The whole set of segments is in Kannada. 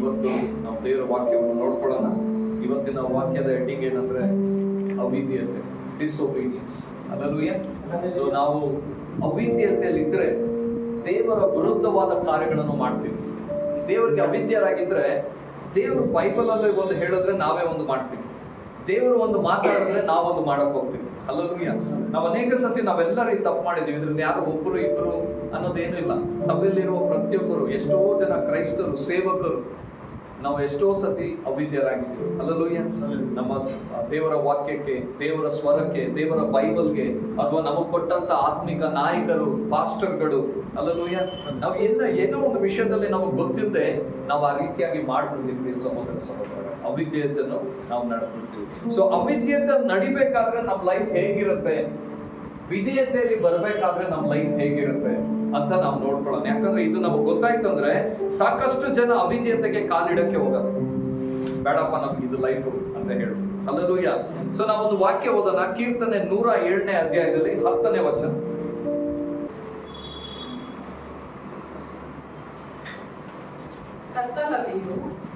ಇವತ್ತು ನಾವು ದೇವರ ವಾಕ್ಯವನ್ನು ನೋಡ್ಕೊಳ್ಳೋಣ. ಇವತ್ತಿನ ವಾಕ್ಯದ ಹೆಡ್ಡಿಂಗ್ ಏನಂದ್ರೆ ಅವಿಧೇಯತೆ, ಡಿಸೊಬೀಡಿಯನ್ಸ್. ಹಲ್ಲೆಲೂಯಾ. ಸೊ ನಾವು ಅವಿಧೇಯತೆಯಲ್ಲಿದ್ದರೆ ದೇವರ ವಿರುದ್ಧವಾದ ಕಾರ್ಯಗಳನ್ನು ಮಾಡ್ತೀವಿ. ದೇವರಿಗೆ ಅವಿಧೇಯರಾಗಿದ್ರೆ ದೇವರು ಬೈಬಲ್ ಅಲ್ಲಿ ಒಂದು ಹೇಳಿದ್ರೆ ನಾವೇ ಒಂದು ಮಾಡ್ತೀವಿ, ದೇವರು ಒಂದು ಮಾತಾಡಿದ್ರೆ ನಾವೊಂದು ಮಾಡಕ್ ಹೋಗ್ತೀವಿ. ಹಲ್ಲೆಲೂಯಾ. ನಾವು ಅನೇಕ ಸತಿ ನಾವೆಲ್ಲರೂ ತಪ್ಪು ಮಾಡಿದೀವಿ. ಇದ್ರಲ್ಲಿ ಯಾರು ಒಬ್ಬರು ಇಬ್ಬರು ಅನ್ನೋದೇನು ಇಲ್ಲ. ಸಭೆಯಲ್ಲಿರುವ ಪ್ರತಿಯೊಬ್ಬರು, ಎಷ್ಟೋ ಜನ ಕ್ರೈಸ್ತರು, ಸೇವಕರು, ನಾವು ಎಷ್ಟೋ ಸತಿ ಅವಿಧೇಯರಾಗಿದ್ದೀವಿ. ಹಲ್ಲೆಲೂಯಾ. ನಮ್ಮ ದೇವರ ವಾಕ್ಯಕ್ಕೆ, ದೇವರ ಸ್ವರಕ್ಕೆ, ದೇವರ ಬೈಬಲ್ಗೆ, ಅಥವಾ ನಮಗೆ ಕೊಟ್ಟಂತ ಆತ್ಮಿಕ ನಾಯಕರು, ಪಾಸ್ಟರ್ಗಳು, ಹಲ್ಲೆಲೂಯಾ, ನಾವು ಏನೋ ಒಂದು ವಿಷಯದಲ್ಲಿ ನಮಗೆ ಗೊತ್ತಿಲ್ಲದೆ ನಾವು ಆ ರೀತಿಯಾಗಿ ಮಾಡ್ಬಿಡ್ತೀವಿ. ಸಹೋದರ ಅವಿಧೇಯತೆಯನ್ನು ನಾವು ನಡ್ಬಿಡ್ತೀವಿ. ಸೊ ಅವಿಧೇಯತೆ ನಡಿಬೇಕಾದ್ರೆ ನಮ್ಮ ಲೈಫ್ ಹೇಗಿರುತ್ತೆ, ವಿಧೇಯತೆಯಲ್ಲಿ ಬರ್ಬೇಕಾದ್ರೆ ನಮ್ಮ ಲೈಫ್ ಹೇಗಿರುತ್ತೆ ಅಂತ ನಾವು ನೋಡ್ಕೊಳ್ಳೋಣ. ಯಾಕಂದ್ರೆ ಇದು ನಮಗೆ ಗೊತ್ತಾಯ್ತಂದ್ರೆ ಸಾಕಷ್ಟು ಜನ ಅವಿಧೇಯತೆಗೆ ಕಾಲಿಡಕ್ಕೆ ಹೋಗೋದು, ಬೇಡಪ್ಪ ನಮ್ಗೆ ಇದು ಲೈಫ್ ಅಂತ ಹೇಳಿ. ಹಲ್ಲೆಲೂಯಾ. ಸೊ ನಾವೊಂದು ವಾಕ್ಯ ಓದೋಣ. ಕೀರ್ತನೆ 107ನೇ ಅಧ್ಯಾಯದಲ್ಲಿ 10ನೇ ವಚನ.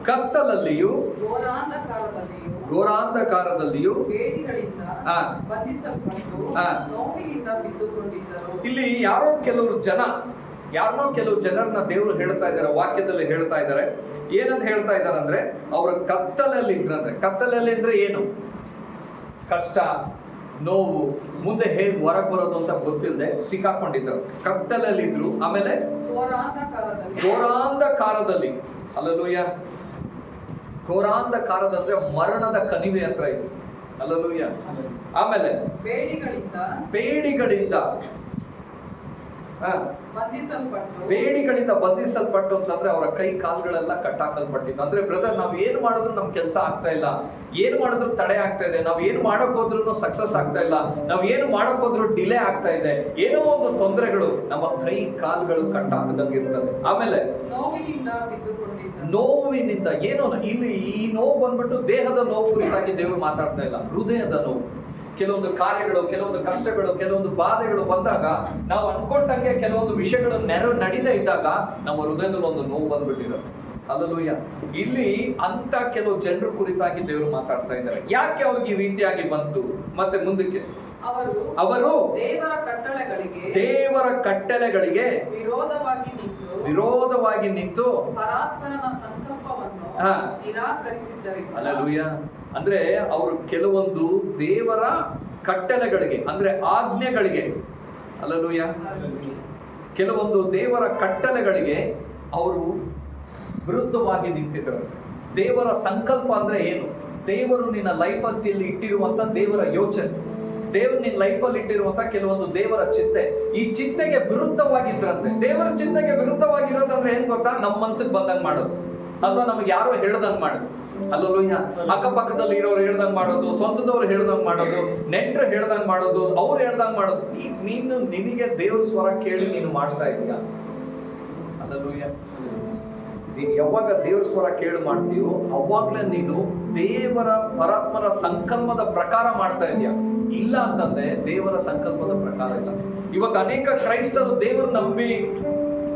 ಕತ್ತಲಲ್ಲಿಯೂ ಘೋರಾಂಧಕಾರದಲ್ಲಿಯೂ ಇಲ್ಲಿ ಯಾರನ್ನೋ ಕೆಲವು ಜನರನ್ನ ದೇವರು ಹೇಳ್ತಾ ಇದ್ದಾರೆ, ವಾಕ್ಯದಲ್ಲಿ ಹೇಳ್ತಾ ಇದ್ದಾರೆ. ಏನಂತ ಹೇಳ್ತಾ ಇದ್ದಾರೆ ಅಂದ್ರೆ, ಅವರ ಕತ್ತಲಲ್ಲಿ ಇದ್ರಂದ್ರೆ, ಕತ್ತಲಲ್ಲಿ ಅಂದ್ರೆ ಏನು, ಕಷ್ಟ, ನೋವು, ಮುಂದೆ ಹೇಗೆ ಹೊರಗೆ ಬರೋದು ಅಂತ ಗೊತ್ತಿಲ್ಲದೆ ಸಿಕ್ಕಾಕೊಂಡಿದ್ರು, ಕತ್ತಲಲ್ಲಿ ಇದ್ರು. ಆಮೇಲೆ ಘೋರಾಂಧಕಾರದಲ್ಲಿ, ಹಲ್ಲೆಲೂಯಾ, ಘೋರಾಂಧಕಾರದಂದ್ರೆ ಮರಣದ ಕಣಿವೆ ಹತ್ರ ಇದೆ. ಹಲ್ಲೆಲೂಯಾ. ಆಮೇಲೆ ಬೇಡಿಗಳಿಂದ ಬಂಧಿಸಲ್ಪಟ್ಟು ಅಂತಂದ್ರೆ ಅವರ ಕೈ ಕಾಲುಗಳೆಲ್ಲ ಕಟ್ಟಾಕಲ್ಪಟ್ಟಿದ್ದು. ಅಂದ್ರೆ ಬ್ರದರ್, ನಾವ್ ಏನು ಮಾಡಿದ್ರು ನಮ್ ಕೆಲಸ ಆಗ್ತಾ ಇಲ್ಲ, ಏನು ಮಾಡಿದ್ರು ತಡೆ ಆಗ್ತಾ ಇದೆ, ನಾವ್ ಏನು ಮಾಡಕ್ ಹೋದ್ರು ಸಕ್ಸಸ್ ಆಗ್ತಾ ಇಲ್ಲ, ನಾವ್ ಏನು ಮಾಡಕ್ ಹೋದ್ರು ಡಿಲೇ ಆಗ್ತಾ ಇದೆ, ಏನೋ ಒಂದು ತೊಂದರೆಗಳು ನಮ್ಮ ಕೈ ಕಾಲುಗಳು ಕಟ್ಟಾಕದಂಗಿರ್ತದೆ. ಆಮೇಲೆ ನೋವಿನಿಂದ ಏನೋ ಇಲ್ಲಿ ಈ ನೋವು ಬಂದ್ಬಿಟ್ಟು ದೇಹದ ನೋವು ಕುರಿತಾಗಿ ದೇವರು ಮಾತಾಡ್ತಾ ಇಲ್ಲ, ಹೃದಯದ ನೋವು. ಕೆಲವೊಂದು ಕಾರ್ಯಗಳು, ಕೆಲವೊಂದು ಕಷ್ಟಗಳು, ಕೆಲವೊಂದು ಬಾಧೆಗಳು ಬಂದಾಗ ನಾವು ಅನ್ಕೊಂಡಂಗೆ ಕೆಲವೊಂದು ವಿಷಯಗಳು ನಡೀತಾ ಇದ್ದಾಗ ನಮ್ಮ ಹೃದಯದಲ್ಲಿ ಒಂದು ನೋವು ಬಂದ್ಬಿಟ್ಟಿರುತ್ತೆ. ಹಲ್ಲೆಲೂಯಾ. ಇಲ್ಲಿ ಅಂತ ಕೆಲವು ಜನರ ಕುರಿತಾಗಿ ದೇವರು ಮಾತಾಡ್ತಾ ಇದ್ದಾರೆ. ಯಾಕೆ ಅವ್ರಿಗೆ ಈ ರೀತಿಯಾಗಿ ಬಂತು? ಮತ್ತೆ ಮುಂದಕ್ಕೆ ಅವರು ದೇವರ ಕಟ್ಟಳೆಗಳಿಗೆ ವಿರೋಧವಾಗಿ ನಿಂತು ಹಲ್ಲೆಲೂಯಾ. ಅಂದ್ರೆ ಅವರು ಕೆಲವೊಂದು ದೇವರ ಕಟ್ಟಳೆಗಳಿಗೆ, ಅಂದ್ರೆ ಆಜ್ಞೆಗಳಿಗೆ, ಹಲ್ಲೆಲೂಯಾ, ಕೆಲವೊಂದು ದೇವರ ಕಟ್ಟಳೆಗಳಿಗೆ ಅವರು ವಿರುದ್ಧವಾಗಿ ನಿಂತಿದ್ದಾರೆ. ದೇವರ ಸಂಕಲ್ಪ ಅಂದ್ರೆ ಏನು? ದೇವರು ನಿನ್ನ ಲೈಫಲ್ಲಿ ಇಟ್ಟಿರುವಂತ ದೇವರ ಯೋಚನೆ, ದೇವರು ನಿನ್ನ ಲೈಫಲ್ಲಿ ಇಟ್ಟಿರುವಂತ ಕೆಲವೊಂದು ದೇವರ ಚಿಂತೆ, ಈ ಚಿಂತೆಗೆ ವಿರುದ್ಧವಾಗಿದ್ರಂತೆ. ದೇವರ ಚಿಂತೆಗೆ ವಿರುದ್ಧವಾಗಿರೋದಂದ್ರೆ ಏನ್ ಗೊತ್ತಾ? ನಮ್ಮ ಮನ್ಸಿಗೆ ಬಂದಂಗ್ ಮಾಡೋದು, ಅಥವಾ ನಮ್ಗೆ ಯಾರೋ ಹೇಳ್ದಂಗ್ ಮಾಡೋದು. ಹಲ್ಲೆಲೂಯಾ. ಅಕ್ಕಪಕ್ಕದಲ್ಲಿ ಇರೋರು ಹೇಳ್ದಂಗ್ ಮಾಡೋದು, ಸ್ವಂತದವ್ರು ಹೇಳ್ದಂಗ್ ಮಾಡೋದು, ನೆಂಟರು ಹೇಳ್ದಂಗ್ ಮಾಡೋದು, ಅವ್ರು ಹೇಳ್ದಂಗ್ ಮಾಡೋದು. ನಿನಗೆ ದೇವ್ರ ಸ್ವರ ಕೇಳಿ ನೀನು ಮಾಡ್ತಾ ಇದೀಯಾ? ಹಲ್ಲೆಲೂಯಾ. ನೀನು ಯಾವಾಗ ದೇವ್ರ ಸ್ವರ ಕೇಳಿ ಮಾಡ್ತೀಯೋ ಅವಾಗ್ಲೇ ನೀನು ದೇವರ ಪರಾತ್ಮರ ಸಂಕಲ್ಪದ ಪ್ರಕಾರ ಮಾಡ್ತಾ ಇದೀಯ. ಇಲ್ಲ ಅಂತಂದ್ರೆ ದೇವರ ಸಂಕಲ್ಪದ ಪ್ರಕಾರ ಇಲ್ಲ. ಇವಾಗ ಅನೇಕ ಕ್ರೈಸ್ತರು ದೇವರು ನಂಬಿ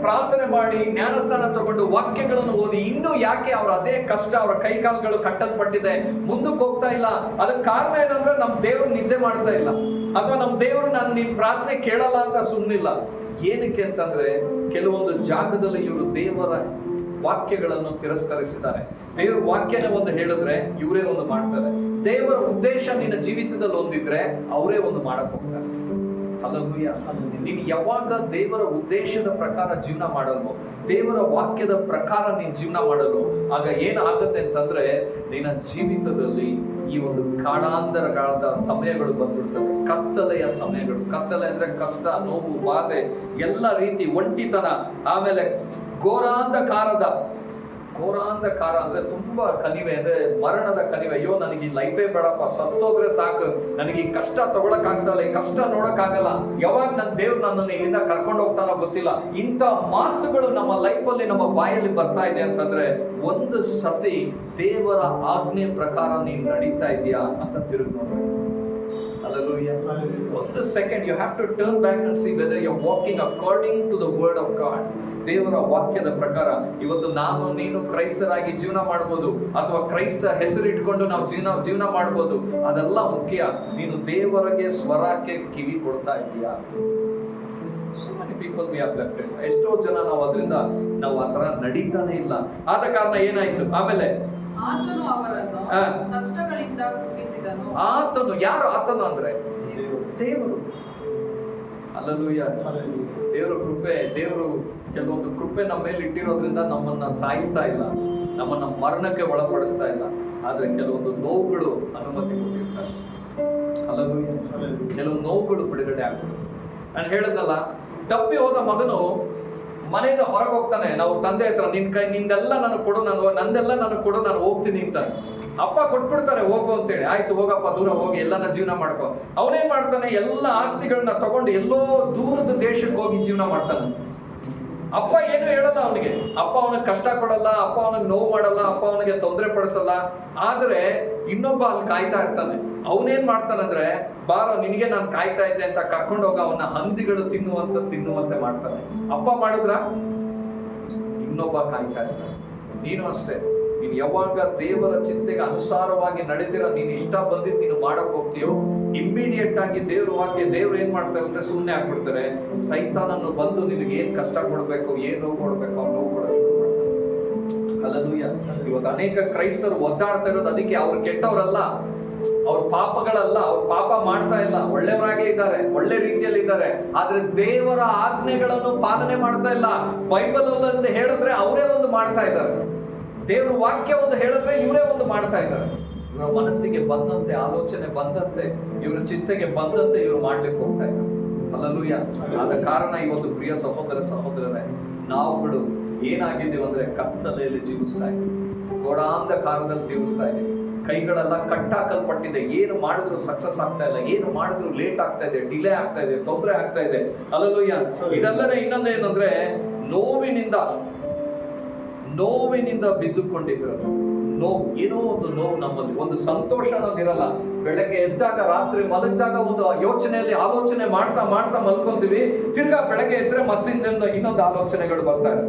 ಪ್ರಾರ್ಥನೆ ಮಾಡಿ ಜ್ಞಾನಸ್ಥಾನ ತಗೊಂಡು ವಾಕ್ಯಗಳನ್ನು ಓದಿ ಇನ್ನೂ ಯಾಕೆ ಅವ್ರ ಅದೇ ಕಷ್ಟ, ಅವರ ಕೈಕಾಲುಗಳು ಕಟ್ಟಲ್ಪಟ್ಟಿದೆ, ಮುಂದಕ್ಕೆ ಹೋಗ್ತಾ ಇಲ್ಲ? ಅದಕ್ಕೆ ಕಾರಣ ಏನಂದ್ರೆ ನಮ್ ದೇವ್ರು ನಿದ್ದೆ ಮಾಡ್ತಾ ಇಲ್ಲ, ಅಥವಾ ನಮ್ ದೇವ್ರು ನೀನ್ ಪ್ರಾರ್ಥನೆ ಕೇಳಲ್ಲ ಅಂತ ಸುಮ್ಮನಿಲ್ಲ. ಏನಕ್ಕೆ ಅಂತಂದ್ರೆ ಕೆಲವೊಂದು ಜಾಗದಲ್ಲಿ ಇವರು ದೇವರ ವಾಕ್ಯಗಳನ್ನು ತಿರಸ್ಕರಿಸಿದ್ದಾರೆ. ದೇವರ ವಾಕ್ಯನ ಒಂದು ಹೇಳಿದ್ರೆ ಇವರೇ ಒಂದು ಮಾಡ್ತಾರೆ. ದೇವರ ಉದ್ದೇಶ ನಿನ್ನ ಜೀವಿತದಲ್ಲಿ ಒಂದಿದ್ರೆ ಅವರೇ ಒಂದು ಮಾಡಕ್ ಹೋಗ್ತಾರೆ. ಹಲ್ಲೆಲೂಯಾ. ನೀನು ಯಾವಾಗ ದೇವರ ಉದ್ದೇಶದ ಪ್ರಕಾರ ಜೀವನ ಮಾಡಲು, ದೇವರ ವಾಕ್ಯದ ಪ್ರಕಾರ ನೀನು ಜೀವನ ಮಾಡಲು, ಆಗ ಏನಾಗುತ್ತೆ ಅಂತಂದ್ರೆ ನಿನ್ನ ಜೀವಿತದಲ್ಲಿ ಈ ಒಂದು ಕಾಡಾಂಧರಗಳಾದ ಸಮಯಗಳು ಬಂದ್ಬಿಡ್ತವೆ, ಕತ್ತಲೆಯ ಸಮಯಗಳು. ಕತ್ತಲೆ ಅಂದ್ರೆ ಕಷ್ಟ, ನೋವು, ಬಾಧೆ, ಎಲ್ಲ ರೀತಿ ಒಂಟಿತನ, ಆಮೇಲೆ ಘೋರಾಂಧಕಾರ ಅಂದ್ರೆ ತುಂಬಾ ಕಣಿವೆ, ಅಂದ್ರೆ ಮರಣದ ಕಣಿವೆ. ಅಯ್ಯೋ ನನಗೆ ಈ ಲೈಫೇ ಬೇಡಪ್ಪ, ಸತ್ತೋದ್ರೆ ಸಾಕು, ನನಗೆ ಈ ಕಷ್ಟ ತಗೊಳಕ್ ಆಗ್ತಲ್ಲ, ಈ ಕಷ್ಟ ನೋಡಕ್ ಆಗಲ್ಲ, ಯಾವಾಗ ನನ್ನ ದೇವ್ರು ನನ್ನನ್ನು ಇಲ್ಲಿಂದ ಕರ್ಕೊಂಡು ಹೋಗ್ತಾನೋ ಗೊತ್ತಿಲ್ಲ. ಇಂಥ ಮಾತುಗಳು ನಮ್ಮ ಲೈಫಲ್ಲಿ, ನಮ್ಮ ಬಾಯಲ್ಲಿ ಬರ್ತಾ ಇದೆ ಅಂತಂದ್ರೆ ಒಂದು ಸತಿ ದೇವರ ಆಜ್ಞೆ ಪ್ರಕಾರ ನೀನು ನಡೀತಾ ಇದೆಯಾ ಅಂತ ತಿರುಗಿ ನೋಡ್ಬೇಕು. Hallelujah. ಒಂದು second you have to turn back and see whether you are walking according to the word of God. ದೇವರ ವಾಕ್ಯದ ಪ್ರಕಾರ ಇವತ್ತು ನಾನು ನೀನು ಕ್ರೈಸ್ತರಾಗಿ ಜೀವನ ಮಾಡ್ಬೋದು, ಅಥವಾ ಕ್ರೈಸ್ತ ಹೆಸರಿಟ್ಕೊಂಡು ನಾವು ಜೀವನ ಮಾಡ್ಬೋದು. ಅದೆಲ್ಲ ಮುಖ್ಯ. ನೀನು ದೇವರಿಗೆ ಸ್ವರಕ್ಕೆ ಕಿವಿ ಕೊಡ್ತಾ ಇದೀಯಾ? So many people we have left it. ಎಷ್ಟೋ ಜನ ನಾವು ಆ ತರ ನಡೀತಾನೆ ಇಲ್ಲ. ಆದ ಕಾರಣ ಏನಾಯ್ತು? ಆಮೇಲೆ ಆತನು ಅವರನ್ನು ಕಷ್ಟಗಳಿಂದ ಕುಗ್ಗಿಸಿದನು. ಆತನು, ಯಾರು ಆತನು ಅಂದ್ರೆ ದೇವರು. ಹಲ್ಲೆಲೂಯಾ. ದೇವರ ಕೃಪೆ, ದೇವರು ಕೆಲವೊಂದು ಕೃಪೆ ನಮ್ಮ ಮೇಲೆ ಇಟ್ಟಿರೋದ್ರಿಂದ ನಮ್ಮನ್ನ ಸಾಯಿಸ್ತಾ ಇಲ್ಲ, ನಮ್ಮನ್ನ ಮರಣಕ್ಕೆ ಒಳಪಡಿಸ್ತಾ ಇಲ್ಲ. ಆದ್ರೆ ಕೆಲವೊಂದು ನೋವುಗಳು ಅನುಮತಿ ಕೊಟ್ಟಿರ್ತಾರೆ. ಹಲ್ಲೆಲೂಯಾ. ಕೆಲವು ನೋವುಗಳು ಬಿಡುಗಡೆ ಆಗ್ತದೆ. ನಾನು ಹೇಳದ್ನಲ್ಲ, ತಪ್ಪಿ ಹೋದ ಮಗನು ಮನೆಯಿಂದ ಹೊರಗೆ ಹೋಗ್ತಾನೆ. ನಾವು ತಂದೆ ಹತ್ರ ನಿಂದೆಲ್ಲ ನನಗೆ ಕೊಡು, ನಂದೆಲ್ಲ ನನಗೆ ಕೊಡು, ನಾನು ಹೋಗ್ತೀನಿ ಅಂತಾನೆ. ಅಪ್ಪ ಕೊಟ್ಬಿಡ್ತಾರೆ ಹೋಗು ಅಂತೇಳಿ. ಆಯ್ತು ಹೋಗಪ್ಪ, ದೂರ ಹೋಗಿ ಎಲ್ಲಾನ ಜೀವನ ಮಾಡ್ಕೊ. ಅವನೇನ್ ಮಾಡ್ತಾನೆ? ಎಲ್ಲ ಆಸ್ತಿಗಳನ್ನ ತಗೊಂಡು ಎಲ್ಲೋ ದೂರದ ದೇಶಕ್ಕೆ ಹೋಗಿ ಜೀವನ ಮಾಡ್ತಾನೆ. ಅಪ್ಪ ಏನು ಹೇಳಲ್ಲ ಅವನಿಗೆ. ಅಪ್ಪ ಅವನಿಗೆ ಕಷ್ಟ ಕೊಡಲ್ಲ, ಅಪ್ಪ ಅವನಿಗೆ ನೋವು ಮಾಡಲ್ಲ, ಅಪ್ಪ ಅವನಿಗೆ ತೊಂದರೆ ಪಡಿಸಲ್ಲ. ಆದ್ರೆ ಇನ್ನೊಬ್ಬ ಅಲ್ಲಿ ಕಾಯ್ತಾ ಇರ್ತಾನೆ. ಅವನೇನ್ ಮಾಡ್ತಾನಂದ್ರೆ, ಬಾರ ನಿನಗೆ ನಾನು ಕಾಯ್ತಾ ಇದ್ದೆ ಅಂತ ಕರ್ಕೊಂಡು ಹೋಗ ಅವನ ಹಂದಿಗಳು ತಿನ್ನುವಂತೆ ಮಾಡ್ತಾನೆ. ಅಪ್ಪ ಮಾಡಿದ್ರ ಇನ್ನೊಬ್ಬ ಕಾಯ್ತಾ ಇರ್ತಾನೆ. ನೀನು ಅಷ್ಟೇ. ನೀನು ಯಾವಾಗ ದೇವರ ಚಿಂತೆಗೆ ಅನುಸಾರವಾಗಿ ನಡೆದಿರ, ನೀನು ಇಷ್ಟ ಬಂದಿದ್ದು ನೀನು ಮಾಡಕ್ ಹೋಗ್ತೀಯೋ, ಇಮ್ಮಿಡಿಯೇಟ್ ಆಗಿ ದೇವ್ರ ವಾಕ್ಯ, ದೇವ್ರು ಏನ್ ಮಾಡ್ತಾರೆ ಅಂದ್ರೆ ಸುಮ್ಮನೆ ಆಗ್ಬಿಡ್ತಾರೆ. ಸೈತಾನನ್ನು ಬಂದು ನಿನಗೆ ಏನ್ ಕಷ್ಟ ಕೊಡ್ಬೇಕು, ಏನ್ ನೋವು ಕೊಡ್ಬೇಕು, ಅವ್ನು ನೋವು ಕೊಡೋಕೆ ಶುರು ಮಾಡ್ತಾರೆ. ಹಲ್ಲೆಲೂಯಾ. ಇವತ್ತು ಅನೇಕ ಕ್ರೈಸ್ತರು ಒದ್ದಾಡ್ತಾ ಇರೋದು ಅದಕ್ಕೆ. ಅವ್ರು ಕೆಟ್ಟವರಲ್ಲ, ಅವ್ರ ಪಾಪಗಳಲ್ಲ, ಅವ್ರ ಪಾಪ ಮಾಡ್ತಾ ಇಲ್ಲ, ಒಳ್ಳೆಯವರಾಗೇ ಇದ್ದಾರೆ, ಒಳ್ಳೆ ರೀತಿಯಲ್ಲಿ ಇದ್ದಾರೆ. ಆದ್ರೆ ದೇವರ ಆಜ್ಞೆಗಳನ್ನು ಪಾಲನೆ ಮಾಡ್ತಾ ಇಲ್ಲ. ಬೈಬಲ್ ಅಂತ ಹೇಳಿದ್ರೆ ಅವರೇ ಒಂದು ಮಾಡ್ತಾ ಇದ್ದಾರೆ, ದೇವ್ರ ವಾಕ್ಯ ಒಂದು ಹೇಳಿದ್ರೆ ಇವರೇ ಒಂದು ಮಾಡ್ತಾ ಇದ್ದಾರೆ. ಇವರ ಮನಸ್ಸಿಗೆ ಬಂದಂತೆ, ಆಲೋಚನೆ ಬಂದಂತೆ, ಇವರ ಚಿಂತೆಗೆ ಬಂದಂತೆ ಇವರು ಮಾಡ್ಲಿಕ್ಕೆ ಹೋಗ್ತಾ ಇದ್ದಾರೆ. ಹಲ್ಲೆಲೂಯಾ. ಆದ ಕಾರಣ ಇವತ್ತು ಪ್ರಿಯ ಸಹೋದರರೇ, ನಾವುಗಳು ಏನಾಗಿದ್ದೀವಿ ಅಂದ್ರೆ ಕತ್ತಲೆಯಲ್ಲಿ ಜೀವಿಸ್ತಾ ಇದ್ದೀವಿ, ಗೋಡಾಂಧಕಾರದಲ್ಲಿ ಜೀವಿಸ್ತಾ ಇದ್ದೀವಿ. ಕೈಗಳೆಲ್ಲ ಕಟ್ಟಾಕಲ್ಪಟ್ಟಿದೆ. ಏನು ಮಾಡಿದ್ರು ಸಕ್ಸಸ್ ಆಗ್ತಾ ಇಲ್ಲ, ಏನು ಮಾಡಿದ್ರು ಲೇಟ್ ಆಗ್ತಾ ಇದೆ, ಡಿಲೇ ಆಗ್ತಾ ಇದೆ, ತೊಂದರೆ ಆಗ್ತಾ ಇದೆ. ಹಲ್ಲೆಲೂಯಾ. ಇದಲ್ಲದೆ ಇನ್ನೊಂದೇನಂದ್ರೆ, ನೋವಿನಿಂದ ಬಿದ್ದುಕೊಂಡಿದ್ರು. ನೋವು, ಏನೋ ಒಂದು ನೋವು ನಮ್ಮಲ್ಲಿ, ಒಂದು ಸಂತೋಷ ಅನ್ನೋದಿರಲ್ಲ. ಬೆಳಗ್ಗೆ ಎದ್ದಾಗ, ರಾತ್ರಿ ಮಲಗಿದಾಗ ಒಂದು ಯೋಚನೆಯಲ್ಲಿ ಆಲೋಚನೆ ಮಾಡ್ತಾ ಮಲ್ಕೊಂತೀವಿ. ತಿರ್ಗಾ ಬೆಳಗ್ಗೆ ಎದ್ರೆ ಇನ್ನೊಂದು ಆಲೋಚನೆಗಳು ಬರ್ತಾರೆ.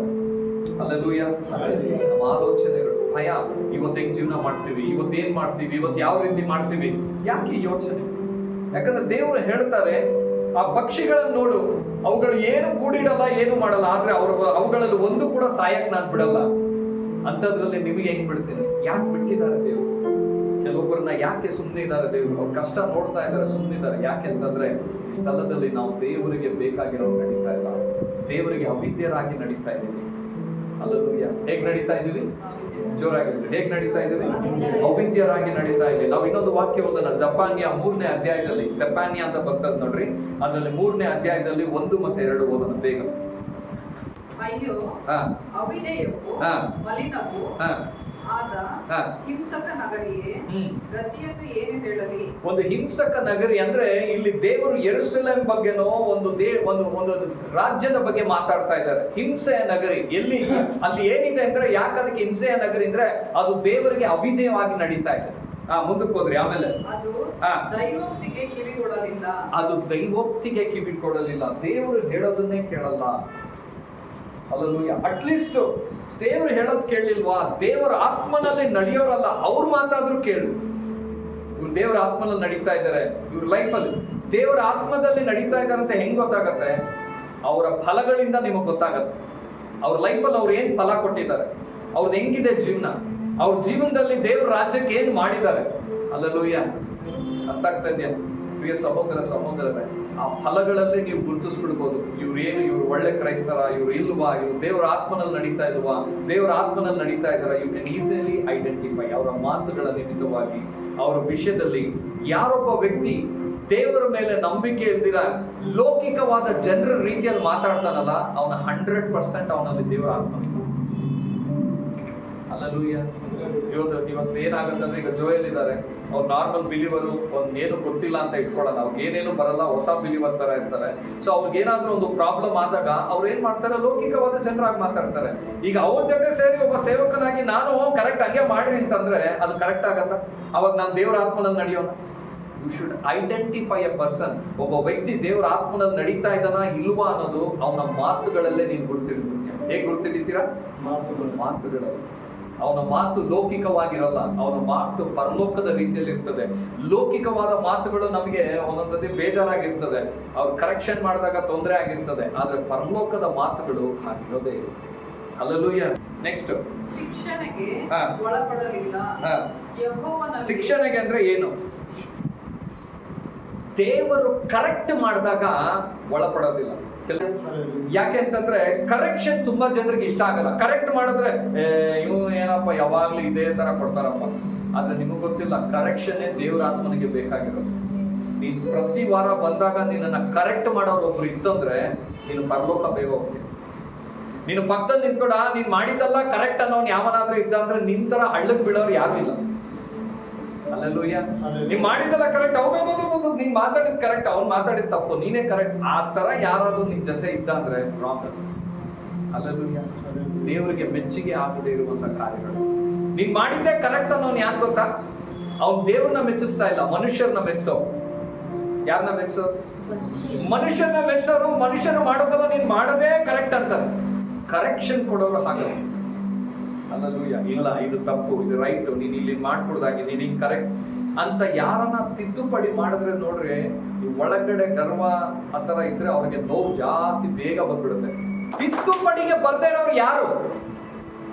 ಹಲ್ಲೆಲೂಯಾ. ನಮ್ಮ ಆಲೋಚನೆಗಳು, ಭಯ, ಇವತ್ತು ಹೆಂಗ್ ಜೀವನ ಮಾಡ್ತೀವಿ, ಇವತ್ತೇನ್ ಮಾಡ್ತೀವಿ, ಇವತ್ತು ಯಾವ ರೀತಿ ಮಾಡ್ತೀವಿ, ಯಾಕೆ ಯೋಚನೆ? ಯಾಕಂದ್ರೆ ದೇವರು ಹೇಳ್ತಾರೆ, ಆ ಪಕ್ಷಿಗಳನ್ನು ನೋಡು, ಅವುಗಳು ಏನು ಕೂಡಿಡಲ್ಲ, ಏನು ಮಾಡಲ್ಲ, ಆದ್ರೆ ಅವುಗಳಲ್ಲಿ ಒಂದು ಕೂಡ ಸಾಯಕ್ ನಾನು ಬಿಡಲ್ಲ. ಅಂತದ್ರಲ್ಲಿ ನಿಮಗೆ ಹೆಂಗ್ ಬಿಡ್ತೀನಿ? ಯಾಕೆ ಬಿಟ್ಟಿದ್ದಾರೆ ದೇವರು? ಕೆಲವೊಬ್ಬರನ್ನ ಯಾಕೆ ಸುಮ್ಮನೆ ಇದ್ದಾರೆ ದೇವರು? ಅವ್ರ ಕಷ್ಟ ನೋಡ್ತಾ ಇದ್ದಾರೆ, ಸುಮ್ಮನಿದ್ದಾರೆ. ಯಾಕೆ ಅಂತಂದ್ರೆ ಈ ಸ್ಥಳದಲ್ಲಿ ನಾವು ದೇವರಿಗೆ ಬೇಕಾಗಿರೋರು ನಡೀತಾ ಇಲ್ಲ, ದೇವರಿಗೆ ಅವಿದ್ಯರಾಗಿ ನಡೀತಾ ಇದ್ದೀವಿ. ಹಲ್ಲೆಲೂಯಾ. ಹೇಗ್ ನಡೀತಾ ಇದೀವಿ? ಜೋರಾಗಿರ್ತೀವಿ. ಹೇಗ್ ನಡೀತಾ ಇದೀವಿ? ಅವಿದ್ಯರಾಗಿ ನಡೀತಾ ಇದೀವಿ. ನಾವು ಇನ್ನೊಂದು ವಾಕ್ಯ ಓದೋಣ. ಜಪಾನಿಯ 3ನೇ ಅಧ್ಯಾಯದಲ್ಲಿ, ಜಪಾನಿಯ ಅಂತ ಬರ್ತದೆ ನೋಡ್ರಿ, ಅದರಲ್ಲಿ 3ನೇ ಅಧ್ಯಾಯದಲ್ಲಿ 1 ಮತ್ತು 2 ಓದೋಣ ಬೇಗ. ಅಯ್ಯೋ, ಅವಿಧೇಯವೂ ಮಲಿನವೂ ಆದ ಹಿಂಸಕ ನಗರಿಯೇ, ಗತಿಯನ್ನು ಏನು ಹೇಳಲಿ? ಒಂದು ಹಿಂಸಕ ನಗರಿ ಅಂದ್ರೆ ಇಲ್ಲಿ ದೇವರು ಯೆರೂಸಲೇಮ್ ಬಗ್ಗೆನೋ ಒಂದು ರಾಜ್ಯದ ಬಗ್ಗೆ ಮಾತಾಡ್ತಾ ಇದ್ದಾರೆ. ಹಿಂಸೆಯ ನಗರಿ ಎಲ್ಲಿ? ಅಲ್ಲಿ ಏನಿದೆ ಅಂದ್ರೆ, ಯಾಕೆ ಅದಕ್ಕೆ ಹಿಂಸೆಯ ನಗರಿ ಅಂದ್ರೆ, ಅದು ದೇವರಿಗೆ ಅವಿಧೇಯವಾಗಿ ನಡೀತಾ ಇದೆ. ಮುಂದಕ್ಕೆ ಹೋದ್ರಿ. ಆಮೇಲೆ ಅದು ದೈವೋಕ್ತಿಗೆ ಕಿವಿಗೊಡಲಿಲ್ಲ. ಅದು ದೈವೋಕ್ತಿಗೆ ಕಿವಿಗೊಡಲಿಲ್ಲ. ದೇವರು ಹೇಳೋದನ್ನೇ ಕೇಳಲ್ಲ. ಹಲ್ಲೆಲೂಯಾ. ಅಟ್ಲೀಸ್ಟ್ ದೇವರು ಹೇಳೋದು ಕೇಳಲಿಲ್ವಾ? ದೇವರ ಆತ್ಮನಲ್ಲಿ ನಡೆಯೋರಲ್ಲ, ಅವ್ರ ಮಾತಾದ್ರೂ ಕೇಳು. ಇವ್ರು ದೇವರ ಆತ್ಮನಲ್ಲಿ ನಡೀತಾ ಇದ್ದಾರೆ, ಇವ್ರ ಲೈಫಲ್ಲಿ ದೇವರ ಆತ್ಮದಲ್ಲಿ ನಡೀತಾ ಇದ್ದಾರೆ ಅಂತ ಹೆಂಗ್ ಗೊತ್ತಾಗತ್ತೆ? ಅವರ ಫಲಗಳಿಂದ ನಿಮಗೆ ಗೊತ್ತಾಗತ್ತೆ. ಅವ್ರ ಲೈಫಲ್ಲಿ ಅವ್ರು ಏನ್ ಫಲ ಕೊಟ್ಟಿದ್ದಾರೆ, ಅವ್ರದ್ದು ಹೆಂಗಿದೆ ಜೀವನ, ಅವ್ರ ಜೀವನದಲ್ಲಿ ದೇವ್ರ ರಾಜ್ಯಕ್ಕೆ ಏನ್ ಮಾಡಿದ್ದಾರೆ. ಹಲ್ಲೆಲೂಯಾ. ಅರ್ಥ ಆಗ್ತಾ ಇದೆಯಾ ಪ್ರಿಯ ಸಹೋದರರೇ? ಆ ಫಲಗಳಲ್ಲಿ ನೀವು ಗುರುತಿಸ್ಬಿಡ್ಬೋದು. ಇವ್ರು ಒಳ್ಳೆ ಕ್ರೈಸ್ತರ, ಇವ್ರು ಇಲ್ವಾ, ಇವ್ರು ದೇವರ ಆತ್ಮನಲ್ಲಿ ನಡೀತಾ ಇಲ್ವಾ, ದೇವರ ಆತ್ಮನಲ್ಲಿ ನಡೀತಾ ಇದಾರ. ಯು ಕ್ಯಾನ್ ಈಸಿಲಿ ಐಡೆಂಟಿಫೈ ಅವರ ಮಾತುಗಳ ನಿಮಿತ್ತವಾಗಿ, ಅವರ ವಿಷಯದಲ್ಲಿ. ಯಾರೊಬ್ಬ ವ್ಯಕ್ತಿ ದೇವರ ಮೇಲೆ ನಂಬಿಕೆ ಇಲ್ದಿರ ಲೌಕಿಕವಾದ ಜನರ ರೀತಿಯಲ್ಲಿ ಮಾತಾಡ್ತಾನಲ್ಲ, ಅವನ 100% ಅವನಲ್ಲಿ ದೇವರ ಆತ್ಮ. ಹಲ್ಲೆಲೂಯಾ. ಇವತ್ತು ಏನಾಗುತ್ತೆ ಈಗ ಜೋಯಲ್ ಇದ್ದಾರೆ, ಅವ್ರು ನಾರ್ಮಲ್ ಬಿಲೀವರು, ಏನು ಗೊತ್ತಿಲ್ಲ ಅಂತ ಇಟ್ಕೊಳ್ಳಲ್ಲ, ಅವ್ರಿಗೆ ಏನೇನು ಬರಲ್ಲ, ಹೊಸ ಬಿಲೀವರ್ ತರ ಇರ್ತಾರೆ. ಸೊ ಅವ್ರಿಗೆ ಏನಾದ್ರೂ ಒಂದು ಪ್ರಾಬ್ಲಮ್ ಆದಾಗ ಅವ್ರು ಏನ್ ಮಾಡ್ತಾರೆ, ಲೌಕಿಕವಾದ ಜನರಾಗಿ ಮಾತಾಡ್ತಾರೆ. ಈಗ ಅವ್ರ ಜೊತೆ ಸೇರಿ ಒಬ್ಬ ಸೇವಕನಾಗಿ ನಾನು ಕರೆಕ್ಟ್ ಹಂಗೆ ಮಾಡ್ರಿ ಅಂತಂದ್ರೆ ಅದು ಕರೆಕ್ಟ್ ಆಗತ್ತ? ಅವಾಗ ನಾನು ದೇವರ ಆತ್ಮನಲ್ಲಿ ನಡೆಯೋಣ? You should identify a person. ಒಬ್ಬ ವ್ಯಕ್ತಿ ದೇವರ ಆತ್ಮನಲ್ಲಿ ನಡೀತಾ ಇದ್ದಾನ ಇಲ್ವಾ ಅನ್ನೋದು ಅವನ ಮಾತುಗಳಲ್ಲೇ ನೀನು ಗುರುತಿಡ್ತೀಯ. ಹೇಗೆ ಗುರುತಿಡ್ತೀರಾ? ಮಾತುಗಳಲ್ಲಿ. ಅವನ ಮಾತು ಲೌಕಿಕವಾಗಿರಲ್ಲ, ಅವನ ಮಾತು ಪರಲೋಕದ ರೀತಿಯಲ್ಲಿ ಇರ್ತದೆ. ಲೌಕಿಕವಾದ ಮಾತುಗಳು ನಮಗೆ ಒಂದೊಂದ್ಸತಿ ಬೇಜಾರಾಗಿರ್ತದೆ, ಅವ್ರು ಕರೆಕ್ಷನ್ ಮಾಡಿದಾಗ ತೊಂದರೆ ಆಗಿರ್ತದೆ. ಆದ್ರೆ ಪರಲೋಕದ ಮಾತುಗಳು ಹಾಗಿರೋದೇ ಇಲ್ಲ. ಹಲ್ಲೆಲೂಯಾ. ನೆಕ್ಸ್ಟ್, ಶಿಕ್ಷಣೆಗೆ ಒಳಪಡಲಿಲ್ಲ. ಶಿಕ್ಷಣೆಗೆ ಅಂದ್ರೆ ಏನು? ದೇವರು ಕರೆಕ್ಟ್ ಮಾಡಿದಾಗ ಒಳಪಡೋದಿಲ್ಲ. ಯಾಕೆ ಅಂತಂದ್ರೆ ಕರೆಕ್ಷನ್ ತುಂಬಾ ಜನರಿಗೆ ಇಷ್ಟ ಆಗಲ್ಲ. ಕರೆಕ್ಟ್ ಮಾಡಿದ್ರೆ ಇವು ಏನಪ್ಪ ಯಾವಾಗ್ಲೂ ಇದೇ ತರ ಕೊಡ್ತಾರಪ್ಪ. ಆದ್ರೆ ನಿಮಗ್ ಗೊತ್ತಿಲ್ಲ, ಕರೆಕ್ಷನ್ ದೇವರ ಆತ್ಮನಿಗೆ ಬೇಕಾಗಿರೋದು. ನೀನ್ ಪ್ರತಿ ವಾರ ಬಂದಾಗ ನಿನ್ನನ್ನ ಕರೆಕ್ಟ್ ಮಾಡೋರು ಒಬ್ರು ಇತ್ತಂದ್ರೆ ನೀನು ಪರಲೋಕ ಬೇಗ ಹೋಗ್ತೀವಿ. ನೀನು ಪಕ್ಕದಲ್ಲಿ ನಿಂತ್ಕೊಡ ನೀನ್ ಮಾಡಿದಲ್ಲ ಕರೆಕ್ಟ್ ಅನ್ನೋನ್ ಯಾವನಾದ್ರೂ ಇದ್ದ ಅಂದ್ರೆ ನಿನ್ ತರ ಹಳ್ಳಕ್ ಬೀಳೋರು ಯಾರು ಇಲ್ಲ. ಹಲ್ಲೆಲೂಯಾ. ನೀನ್ ಮಾಡಿದಲ್ಲ ಕರೆಕ್ಟ್, ಹೌದೌದು ನೀನ್ ಮಾತಾಡಿದ್ ಕರೆಕ್ಟ್, ಅವ್ನು ಮಾತಾಡಿದ್ ತಪ್ಪು, ನೀನೇ ಕರೆಕ್ಟ್, ಆ ತರ ಯಾರಾದ್ರೂ ನಿನ್ ಜೊತೆ ಇದ್ದ ಅಂದ್ರೆ ರಾಂಗ್. ಹಲ್ಲೆಲೂಯಾ. ದೇವರಿಗೆ ಮೆಚ್ಚುಗೆ ಆಗದೆ ಇರುವಂತ ಕಾರ್ಯಗಳು. ನೀನ್ ಮಾಡಿದ್ದೆ ಕರೆಕ್ಟ್ ಅನ್ನೋನ್ ಯಾರು ಗೊತ್ತಾ? ಅವ್ನು ದೇವ್ರನ್ನ ಮೆಚ್ಚಿಸ್ತಾ ಇಲ್ಲ, ಮನುಷ್ಯರನ್ನ ಮೆಚ್ಚೋ. ಯಾರನ್ನ ಮೆಚ್ಚೋ? ಮನುಷ್ಯರನ್ನ ಮೆಚ್ಚೋರು. ಮನುಷ್ಯರು ಮಾಡೋದಲ್ಲ ನೀನ್ ಮಾಡೋದೇ ಕರೆಕ್ಟ್ ಅಂತಾರೆ. ಕರೆಕ್ಷನ್ ಕೊಡೋರು ಹಾಗಲ್ಲ. ಹಲ್ಲೆಲೂಯಾ. ಇಲ್ಲ, ಇದು ತಪ್ಪು, ಇದು ರೈಟ್, ನೀನ್ ಇಲ್ಲಿ ಮಾಡ್ಕೊಡ್ದಾಗಿ ನೀನ್ ಹಿಂಗ್ ಕರೆಕ್ಟ್ ಅಂತ ಯಾರನ್ನ ತಿದ್ದುಪಡಿ ಮಾಡಿದ್ರೆ ನೋಡ್ರಿ, ಒಳಗಡೆ ಗರ್ವ ಆತರ ಇದ್ರೆ ಅವ್ರಿಗೆ ನೋವು ಜಾಸ್ತಿ ಬೇಗ ಬಂದ್ಬಿಡುತ್ತೆ. ತಿದ್ದುಪಡಿಗೆ ಬರ್ದೇ ಇರೋರು ಯಾರು?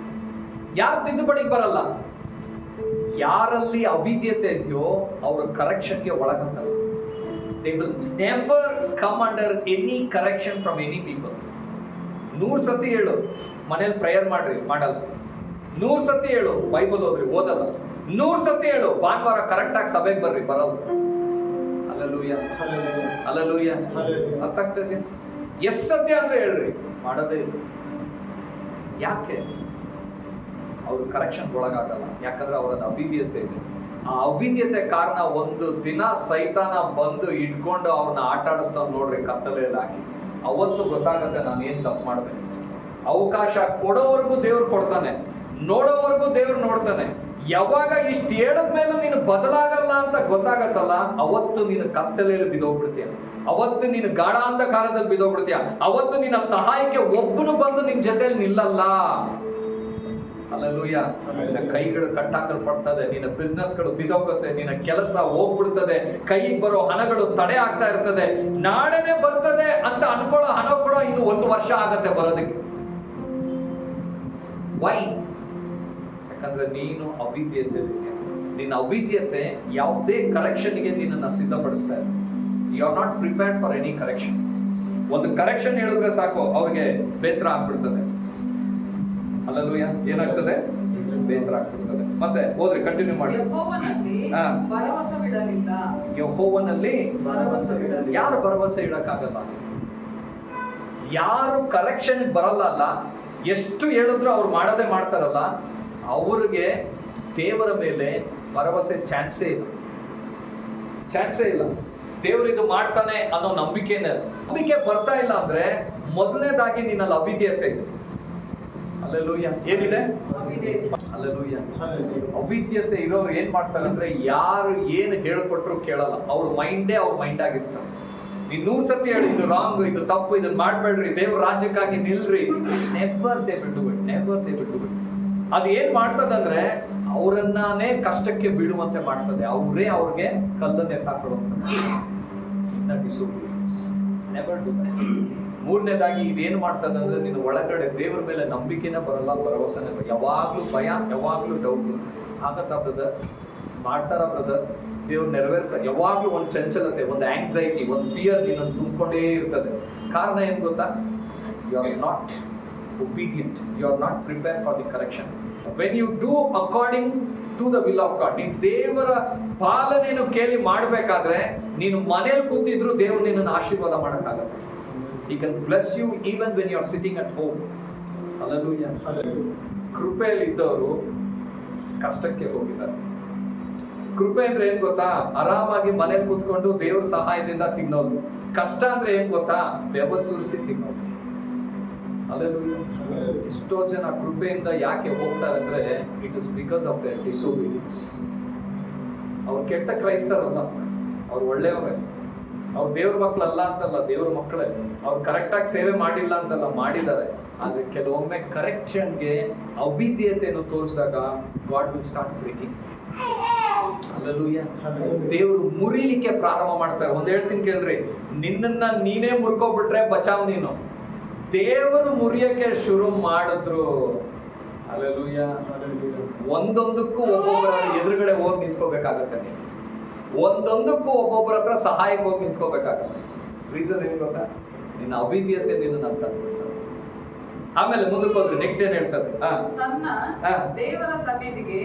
ತಿದ್ದುಪಡಿಗೆ ಬರಲ್ಲ? ಯಾರಲ್ಲಿ ಅವಿದ್ಯತೆ ಇದೆಯೋ ಅವರು ಕರೆಕ್ಷನ್ಗೆ ಒಳಗಾಗಲ್ಲ. They will never come under any correction from any people. 100 ಸತಿ ಹೇಳು ಮನೇಲಿ ಪ್ರೇಯರ್ ಮಾಡ್ರಿ, ಮಾಡಲ್ಲ. 100 ಸತಿ ಹೇಳು ಬೈಬಲ್ ಓದ್ರಿ, ಓದಲ್ಲ. 100 ಸತಿ ಹೇಳು ಭಾನುವಾರ ಕರೆಕ್ಟ್ ಆಗಿ ಸಭೆಗೆ ಬರ್ರಿ, ಬರಲ್ಲ. ಹಲ್ಲೆಲೂಯಾ. ಹಲ್ಲೆಲೂಯಾ. ಅರ್ಥ ಆಗ್ತದೆ? ಎಷ್ಟು ಸತಿ ಆದ್ರೆ ಹೇಳ್ರಿ, ಮಾಡೋದೇ ಇಲ್ಲ. ಯಾಕೆ? ಅವ್ರು ಕರೆಕ್ಷನ್ ಒಳಗಾಗಲ್ಲ. ಯಾಕಂದ್ರೆ ಅವರದ್ದು ಅವಿದ್ಯತೆ ಇದೆ. ಆ ಅವಿದ್ಯತೆ ಕಾರಣ ಒಂದು ದಿನ ಸೈತಾನ ಬಂದು ಇಟ್ಕೊಂಡು ಅವ್ರನ್ನ ಆಟ ಆಡಿಸ್ತಾವ್ ನೋಡ್ರಿ, ಕತ್ತಲೆಯಲ್ಲಿ ಹಾಕಿ. ಅವತ್ತು ಗೊತ್ತಾಗತ್ತೆ ನಾನು ಏನ್ ತಪ್ಪು ಮಾಡಿದೆ. ಅವಕಾಶ ಕೊಡೋವರೆಗೂ ದೇವ್ರು ಕೊಡ್ತಾನೆ, ನೋಡೋವರೆಗೂ ದೇವ್ರು ನೋಡ್ತಾನೆ. ಯಾವಾಗ ಇಷ್ಟು ಹೇಳಿದ್ಮೇಲೂ ನೀನು ಬದಲಾಗಲ್ಲ ಅಂತ ಗೊತ್ತಾಗತ್ತಲ್ಲ, ಅವತ್ತು ನೀನು ಕತ್ತಲೆಯಲ್ಲಿ ಬಿದ್ದೋಗ್ಬಿಡ್ತೀಯ. ಅವತ್ತು ನೀನು ಗಾಢಾಂಧಕಾರದಲ್ಲಿ ಬಿದ್ದೋಗ್ಬಿಡ್ತೀಯ. ಅವತ್ತು ನಿನ್ನ ಸಹಾಯಕ್ಕೆ ಒಬ್ಬನು ಬಂದು ನಿನ್ ಜೊತೆಯಲ್ಲಿ ನಿಲ್ಲಲ್ಲ. ಹಲ್ಲೆಲೂಯಾ. ನಿನ್ನ ಕೈಗಳು ಕಟ್ಟಾಕಲ್ಪಡ್ತದೆ, ನಿನ್ನ ಬಿಸ್ನೆಸ್ ಗಳು ಬಿದ್ದೋಗುತ್ತೆ, ನಿನ್ನ ಕೆಲಸ ಹೋಗ್ಬಿಡ್ತದೆ, ಕೈಗೆ ಬರೋ ಹಣಗಳು ತಡೆ ಆಗ್ತಾ ಇರ್ತದೆ. ನಾಳೆನೆ ಬರ್ತದೆ ಅಂತ ಅನ್ಕೊಳ್ಳೋ ಹಣ ಕೂಡ ಇನ್ನು 1 ವರ್ಷ ಆಗತ್ತೆ ಬರೋದಕ್ಕೆ. ವೈ? ಯಾಕಂದ್ರೆ ನೀನು ಅವಿದ್ಯತೆ. ನಿನ್ನ ಅವಿದ್ಯತೆ ಯಾವುದೇ ಕರೆಕ್ಷನ್ಗೆ ನಿನ್ನನ್ನ ಸಿದ್ಧಪಡಿಸ್ತಾ ಇದೆ. You are not prepared for any correction. ಒಂದು ಕರೆಕ್ಷನ್ ಹೇಳಿದ್ರೆ ಸಾಕು ಅವ್ರಿಗೆ ಬೇಸರ ಆಗ್ಬಿಡ್ತದೆ. ಹಲ್ಲೆಲೂಯಾ. ಏನಾಗ್ತದೆ? ಬೇಸರ ಆಗ್ಬಿಡ್ತದೆ. ಮತ್ತೆ ಹೋದ್ರೆ ಕಂಟಿನ್ಯೂ ಮಾಡಿ. ಯೆಹೋವನಲ್ಲಿ ಭರವಸೆ ಬಿಡಲಿಲ್ಲ. ಯಾರು ಭರವಸೆ ಇಡಕ್ಕಾಗಲ್ಲ? ಯಾರು ಕರೆಕ್ಷನ್ ಬರಲ್ಲ ಅಲ್ಲ, ಎಷ್ಟು ಹೇಳಿದ್ರು ಅವ್ರು ಮಾಡದೇ ಮಾಡ್ತಾರಲ್ಲ, ಅವ್ರಿಗೆ ದೇವರ ಮೇಲೆ ಭರವಸೆ ಚಾನ್ಸೇ ಇಲ್ಲ. ದೇವರು ಇದು ಮಾಡ್ತಾನೆ ಅನ್ನೋ ನಂಬಿಕೆನೇ. ನಂಬಿಕೆ ಬರ್ತಾ ಇಲ್ಲ ಅಂದ್ರೆ ಮೊದಲನೇದಾಗಿ ನಿನ್ನಲ್ಲಿ ಅವಿದ್ಯತೆ ಇದೆ. ಹಲ್ಲೆಲೂಯಾ. ಏನಿದೆ? ಹಲ್ಲೆಲೂಯಾ. ಅವಿದ್ಯತೆ ಇರೋರು ಏನ್ ಮಾಡ್ತಾರೆ ಅಂದ್ರೆ ಯಾರು ಏನು ಹೇಳ್ಕೊಟ್ರು ಕೇಳಲ್ಲ. ಅವ್ರ ಮೈಂಡೇ ಅವ್ರ ಮೈಂಡ್ ಆಗಿರ್ತಾರೆ. ನೀನ್ 100 ಸತಿ ಹೇಳಿ ಇದು ರಾಂಗ್, ಇದು ತಪ್ಪು, ಇದನ್ನ ಮಾಡ್ಬೇಡ್ರಿ, ದೇವ್ರ ರಾಜ್ಯಕ್ಕಾಗಿ ನಿಲ್ರಿ, never they will do it. ಅದು ಏನ್ ಮಾಡ್ತದಂದ್ರೆ ಅವರನ್ನೇ ಕಷ್ಟಕ್ಕೆ ಬೀಳುವಂತೆ ಮಾಡ್ತದೆ. ಅವರೇ ಅವ್ರಿಗೆ ಕಲ್ಲನ್ನು ಎತ್ತಾಕೊಳ್ಳುವಂತ. Never do that. ಮೂರನೇದಾಗಿ ಇದೇನು ಮಾಡ್ತದೆ ಅಂದ್ರೆ ನಿನ್ನ ಒಳಗಡೆ ದೇವರ ಮೇಲೆ ನಂಬಿಕೆನೇ ಬರಲ್ಲ, ಭರವಸೆನೇ ಬರಲ್ಲ. ಯಾವಾಗ್ಲೂ ಭಯ, ಯಾವಾಗ್ಲೂ ಡೌಟ್. ಆಗತ್ತಾ ಬ್ರದರ್? ಮಾಡ್ತಾರ ಬ್ರದರ್? ದೇವ್ರು ನೆರವೇರ್ಸ? ಯಾವಾಗ್ಲೂ ಒಂದು ಚಂಚಲತೆ, ಒಂದು ಆಂಗ್ಸೈಟಿ, ಒಂದು ಫಿಯರ್ ನಿನ್ನನ್ನು ತುಂಬಿಕೊಂಡೇ ಇರ್ತದೆ. ಕಾರಣ ಏನ್ ಗೊತ್ತಾ? You are not obedient. You are not prepared for the correction. When you do according to the will of God, ನೀನು ದೇವರ ಪಾಲನೆಯನ್ನು ಕೇಳಿ ಮಾಡಬೇಕಾದ್ರೆ ನೀನು ಮನೇಲಿ ಕೂತಿದ್ರು ದೇವರು ನಿನ್ನನ್ನು ಆಶೀರ್ವಾದ ಮಾಡಕ್ಕಾಗತ್ತೆ. He can bless you even when you are sitting at home. Hallelujah. ಕೃಪೆಯಲ್ಲಿ ಇದ್ದವರು ಕಷ್ಟಕ್ಕೆ ಹೋಗಿದ್ದಾರೆ. ಕೃಪೆ ಅಂದ್ರೆ ಏನ್ ಗೊತ್ತಾ? ಆರಾಮಾಗಿ ಮನೇಲಿ ಕೂತ್ಕೊಂಡು ದೇವ್ರ ಸಹಾಯದಿಂದ ತಿನ್ನೋದು. ಕಷ್ಟ ಅಂದ್ರೆ ಏನ್ ಗೊತ್ತಾ? ಬೆವರು ಸುರಿಸಿ ತಿನ್ನೋದು. Hallelujah. ಎಷ್ಟೋ ಜನ ಕೃಪೆಯಿಂದ ಯಾಕೆ ಹೋಗ್ತಾರೆ ಅಂದ್ರೆ it is because of their disobedience. ಅವ್ರು ಕೆಟ್ಟ ಕ್ರೈಸ್ತರಲ್ಲ, ಅವ್ರು ಒಳ್ಳೆಯವರೇ, ಅವ್ರು ದೇವ್ರ ಮಕ್ಕಳಲ್ಲ ಅಂತಲ್ಲ, ದೇವ್ರ ಮಕ್ಕಳೇ. ಅವ್ರು ಕರೆಕ್ಟಾಗಿ ಸೇವೆ ಮಾಡಿಲ್ಲ ಅಂತಲ್ಲ, ಮಾಡಿದ್ದಾರೆ. ಆದ್ರೆ ಕೆಲವೊಮ್ಮೆ ಕರೆಕ್ಷನ್ಗೆ ಅವಿದ್ಯತೆಯನ್ನು ತೋರಿಸಿದಾಗ god will start breaking. Hallelujah. ದೇವರು ಮುರಿಲಿಕ್ಕೆ ಪ್ರಾರಂಭ ಮಾಡ್ತಾರೆ. ಒಂದ್ ಹೇಳ್ತೀನಿ ಕೇಳ್ರಿ, ನಿನ್ನನ್ನ ನೀನೇ ಮುರ್ಕೋಬಿಟ್ರೆ ಬಚಾವ್ ನೀನು. ದೇವರು ಮುರಿಯಕ್ಕೆ ಶುರು ಮಾಡಿದ್ರು. ಹಲ್ಲೆಲೂಯಾ. ಒಂದೊಂದಕ್ಕೂ ಒಬ್ಬೊಬ್ಬರ ಎದುರುಗಡೆ ಹೋಗಿ ನಿಂತ್ಕೋಬೇಕಾಗತ್ತೆ ನೀವು. ಒಂದೊಂದಕ್ಕೂ ಒಬ್ಬೊಬ್ಬರ ಹತ್ರ ಸಹಾಯಕ್ಕೆ ಹೋಗಿ ನಿಂತ್ಕೋಬೇಕಾಗತ್ತೆ. ರೀಸನ್ ಏನ್ ಗೊತ್ತಾ? ನಿನ್ನ ಅವಿದ್ಯತೆ ನಿನ್ನ ಅಂತ. ಆಮೇಲೆ ಮುಂದಕ್ಕೆ ಹೋದ್ರೆ ನೆಕ್ಸ್ಟ್ ಏನ್ ಹೇಳ್ತಾರೆ? ತನ್ನ ದೇವರ ಸನ್ನಿಧಿಗೆ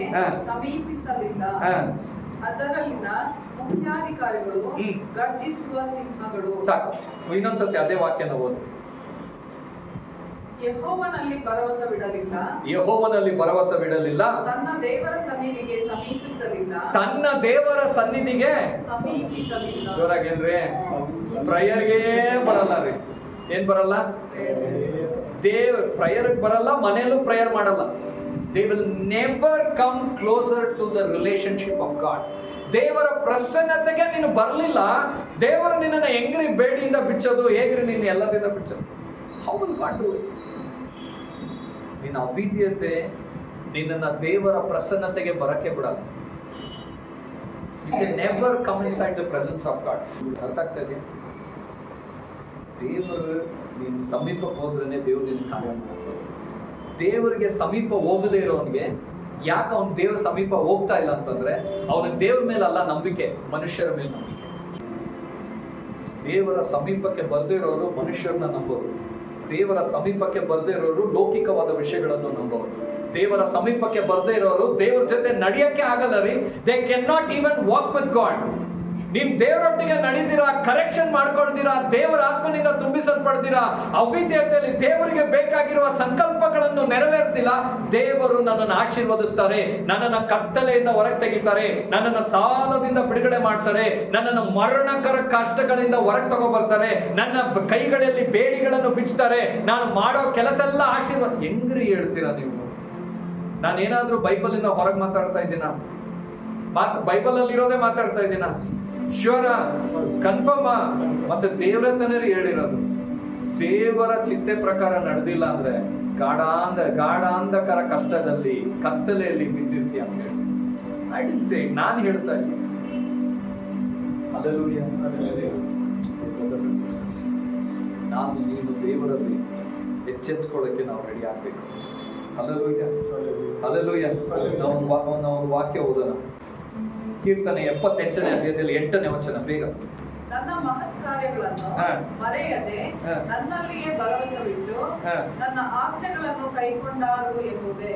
ಸಮೀಪಿಸಲಿಲ್ಲ, ಅದರಲ್ಲಿನ ಮುಖ್ಯಾಧಿಕಾರಿಗಳು ಗರ್ಜಿಸುವ ಸಿಂಹಗಳು. ಸಾಕು, ಇನ್ನೊಂದ್ಸತಿ ಅದೇ ವಾಕ್ಯನ ಓದು. ಯೆಹೋವನಲ್ಲಿ ಭರವಸವಿಡಲಿಲ್ಲ, ಯೆಹೋವನಲ್ಲಿ ಭರವಸವಿಡಲಿಲ್ಲ, ತನ್ನ ದೇವರ ಸನ್ನಿಧಿಗೆ ಸಮೀಪಿಸಲಿಲ್ಲ, ತನ್ನ ದೇವರ ಸನ್ನಿಧಿಗೆ ಸಮೀಪಿಸಲಿಲ್ಲ. ಜೋರಾಗೇನ್ರಿ? ಪ್ರೇಯರ್ಗೆ ಬರಲ್ಲ ರೀ. ಏನ್ ಬರಲ್ಲ? ಪ್ರೇಯರ್ ಬರಲ್ಲ, ಮನೆಯಲ್ಲೂ ಪ್ರೇಯರ್ ಮಾಡಲ್ಲ. They will never come closer to the relationship of God. ದೇವರ ಪ್ರಸನ್ನತೆಗೆ ನೀನು ಬರಲಿಲ್ಲ, ದೇವರು ನಿನ್ನನ್ನು ಹೆಂಗ್ರಿ ಬೇಡಿಯಿಂದ ಬಿಚ್ಚೋದು, ಹೇಗ್ರಿ ನೀನು ಎಲ್ಲದಿಂದ ಬಿಚ್ಚೋದು? How will God do it? ನಿನ್ನ ಅವಿದ್ಯತೆ ನಿನ್ನನ್ನು ದೇವರ ಪ್ರಸನ್ನತೆಗೆ ಬರಕ್ಕೆ ಬಿಡಲ್ಲ. You can never come inside the presence of God. ಅರ್ಥ ಆಗ್ತಾ ಇದೆಯಾ? ದೇವರು ನೀನು ಸಮೀಪಕ್ಕೆ ಹೋದ್ರೇನೆ ದೇವ್ರು ನಿನ್ನ ಕಾರ್ಯ ಮಾಡ್ತಾರೆ. ದೇವರಿಗೆ ಸಮೀಪ ಹೋಗದೇ ಇರೋನಿಗೆ ಯಾಕೆ ಅವ್ನು ದೇವ್ರ ಸಮೀಪ ಹೋಗ್ತಾ ಇಲ್ಲ ಅಂತಂದ್ರೆ, ಅವನ ದೇವ್ರ ಮೇಲಲ್ಲ ನಂಬಿಕೆ, ಮನುಷ್ಯರ ಮೇಲೆ ನಂಬಿಕೆ. ದೇವರ ಸಮೀಪಕ್ಕೆ ಬರ್ದೇ ಇರೋರು ಮನುಷ್ಯರನ್ನ ನಂಬೋರು. ದೇವರ ಸಮೀಪಕ್ಕೆ ಬರ್ದೇ ಇರೋರು ಲೌಕಿಕವಾದ ವಿಷಯಗಳನ್ನು ನಂಬೋರು. ದೇವರ ಸಮೀಪಕ್ಕೆ ಬರ್ದೇ ಇರೋರು ದೇವರ ಜೊತೆ ನಡೆಯಕ್ಕೆ ಆಗಲ್ಲ ರೀ. They can not even walk with god. ನೀನ್ ದೇವರೊಟ್ಟಿಗೆ ನಡೀದಿರಾ, ಕರೆಕ್ಷನ್ ಮಾಡ್ಕೊಳ್ತೀರಾ, ದೇವರ ಆತ್ಮನಿಂದ ತುಂಬಿಸಲ್ಪಡ್ತೀರಾ, ಅವಿದ್ಯತೆಯಲ್ಲಿ ದೇವರಿಗೆ ಬೇಕಾಗಿರುವ ಸಂಕಲ್ಪಗಳನ್ನು ನೆರವೇರಿಸ್ತಿಲ್ಲ, ದೇವರು ನನ್ನನ್ನು ಆಶೀರ್ವದಿಸ್ತಾರೆ, ನನ್ನನ್ನು ಕತ್ತಲೆಯಿಂದ ಹೊರಗೆ ತೆಗಿತಾರೆ, ನನ್ನನ್ನು ಸಾಲದಿಂದ ಬಿಡುಗಡೆ ಮಾಡ್ತಾರೆ, ನನ್ನನ್ನು ಮರಣಕರ ಕಷ್ಟಗಳಿಂದ ಹೊರಗೆ ತಗೋಬರ್ತಾರೆ, ನನ್ನ ಕೈಗಳಲ್ಲಿ ಬೇಡಿಗಳನ್ನು ಬಿಚ್ತಾರೆ, ನಾನು ಮಾಡೋ ಕೆಲಸ ಎಲ್ಲ ಆಶೀರ್ವಾದ. ಹೆಂಗ್ರಿ ಹೇಳ್ತೀರಾ ನೀವು? ನಾನೇನಾದ್ರೂ ಬೈಬಲ್ ಇಂದ ಹೊರಗೆ ಮಾತಾಡ್ತಾ ಇದ್ದೀನ? ಬೈಬಲ್ ಅಲ್ಲಿ ಇರೋದೇ ಮಾತಾಡ್ತಾ ಇದ್ದೀನ? ಶ್ಯೂರ? ಕನ್ಫರ್ಮ್? ಮತ್ತೆ ದೇವರ ತಾನೇ ಹೇಳಿರೋದು. ದೇವರ ಚಿತ್ತೆ ಪ್ರಕಾರ ನಡೆದಿಲ್ಲ ಅಂದ್ರೆ ಗಾಢಾಂಧಕರ ಕಷ್ಟದಲ್ಲಿ ಕತ್ತಲೆಯಲ್ಲಿ ಬಿದ್ದಿರ್ತೀಯ ಅಂತ ಹೇಳಿ ಐ ಡಿಡ್ ಸೇ, ನಾನು ಹೇಳ್ತಾ ಇದ್ದೀನಿ. ಹಲ್ಲೆಲೂಯಾ. ಬ್ರದರ್ಸ್ ಅಂಡ್ ಸಿಸ್ಟರ್ಸ್, ನಾನು ನೀನು ದೇವರಲ್ಲಿ ಎಚ್ಚೆತ್ತುಕೊಳ್ಳಕ್ಕೆ ನಾವು ರೆಡಿ ಆಗ್ಬೇಕು. Hallelujah, hallelujah. ನಾವು ವಾಕ್ಯ ಓದೋಣ. ಕೀರ್ತನೆ 78ನೇ ಅಧ್ಯಾಯದಲ್ಲಿ 8ನೇ ವಚನ, ಬೇಗ. ನನ್ನ ಮಹತ್ ಕಾರ್ಯಗಳನ್ನು ಮರೆಯದೆ ನನ್ನಲ್ಲಿಯೇ ಭರವಸವಿಟ್ಟು ನನ್ನ ಆಜ್ಞೆಗಳನ್ನು ಕೈಕೊಂಡಾರು ಎಂಬುದೇ.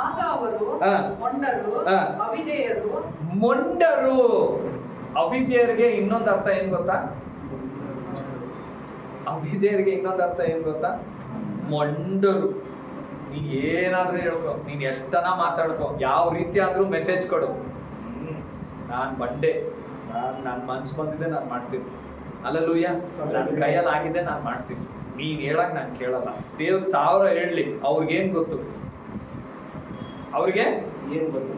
ಆಗ ಅವರು ಮೊಂಡರು, ಅವಿಧೇಯರು. ಮೊಂಡರು, ಅವಿಧೇಯರಿಗೆ ಇನ್ನೊಂದು ಅರ್ಥ ಏನ್ ಗೊತ್ತಾ? ಅವಿಧೇಯರಿಗೆ ಇನ್ನೊಂದು ಅರ್ಥ ಏನ್ ಗೊತ್ತಾ? ಮೊಂಡರು. ನೀನ್ ಏನಾದ್ರೂ ಹೇಳ್ಕೊ, ನೀನ್ ಎಷ್ಟನ ಮಾತಾಡ್ಕೊ, ಯಾವ ರೀತಿ ಆದ್ರೂ ಮೆಸೇಜ್ ಕೊಡು, ನಾನ್ ಬಂಡೆ, ನಾನ್ ಮನ್ಸು ಬಂದಿದೆ ನಾನು ಮಾಡ್ತೀನಿ, ಹಲ್ಲೆಲೂಯಾ, ನನ್ನ ಕೈಯಲ್ಲಿ ಆಗಿದೆ ನಾನು ಮಾಡ್ತೀನಿ, ನೀನ್ ಹೇಳಕ್ ನಾನು ಕೇಳಲ್ಲ. ದೇವ್ರ 1000 ಹೇಳಲಿ, ಅವ್ರಿಗೇನ್ ಗೊತ್ತು? ಅವ್ರಿಗೆ ಏನ್ ಗೊತ್ತು?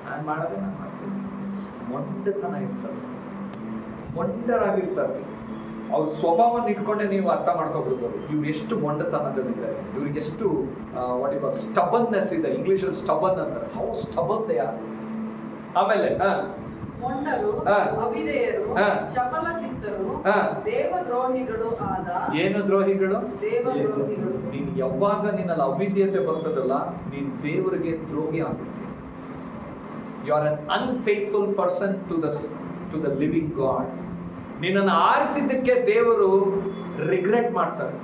ನಾನು ಮಾಡೋದೇ ನಾನು ಮಾಡ್ತೀನಿ. ಮೊಂಡತನ ಇರ್ತಾರೆ, ಮೊಂಡರಾಗಿರ್ತಾರೆ. ಅವ್ರ ಸ್ವಭಾವವನ್ನು ಇಟ್ಕೊಂಡೆ ನೀವು ಅರ್ಥ ಮಾಡ್ಕೊಬಿಡ್ಬೋದು ಇವ್ರು ಎಷ್ಟು ಮೊಂಡತನದಲ್ಲಿದ್ದಾರೆ, ಇವ್ರಿಗೆ ಎಷ್ಟು ವಾಟ್ ಯು ಕಾಲ್ ಸ್ಟಬನ್ನೆಸ್ ಇದೆ. ಇಂಗ್ಲಿಷಲ್ಲಿ ಸ್ಟಬನ್ ಅಂತಾರೆ. How stubborn they are. ಆಮೇಲೆ ಮೊಂಡರು, ಅವಿಧೇಯರು, ಚಪಲ ಚಿತ್ತರು, ದೇವದ್ರೋಹಿಗಳು ಆದ. ಏನು ದ್ರೋಹಿಗಳು? ದೇವದ್ರೋಹಿಗಳು. ನೀನು ಯಾವಾಗ ನಿನ್ನಲ್ಲಿ ಅವಿಧೇಯತೆ ಬರ್ತದಲ್ಲ, ನೀನು ದೇವರಿಗೆ ದ್ರೋಹಿ ಆಗ್ಬಿಡ್ತೀನಿ. You are an unfaithful person to the living God. ನಿನ್ನನ್ನು ಆರಿಸಿದ್ದಕ್ಕೆ ದೇವರು ರಿಗ್ರೆಟ್ ಮಾಡ್ತಾರೆ.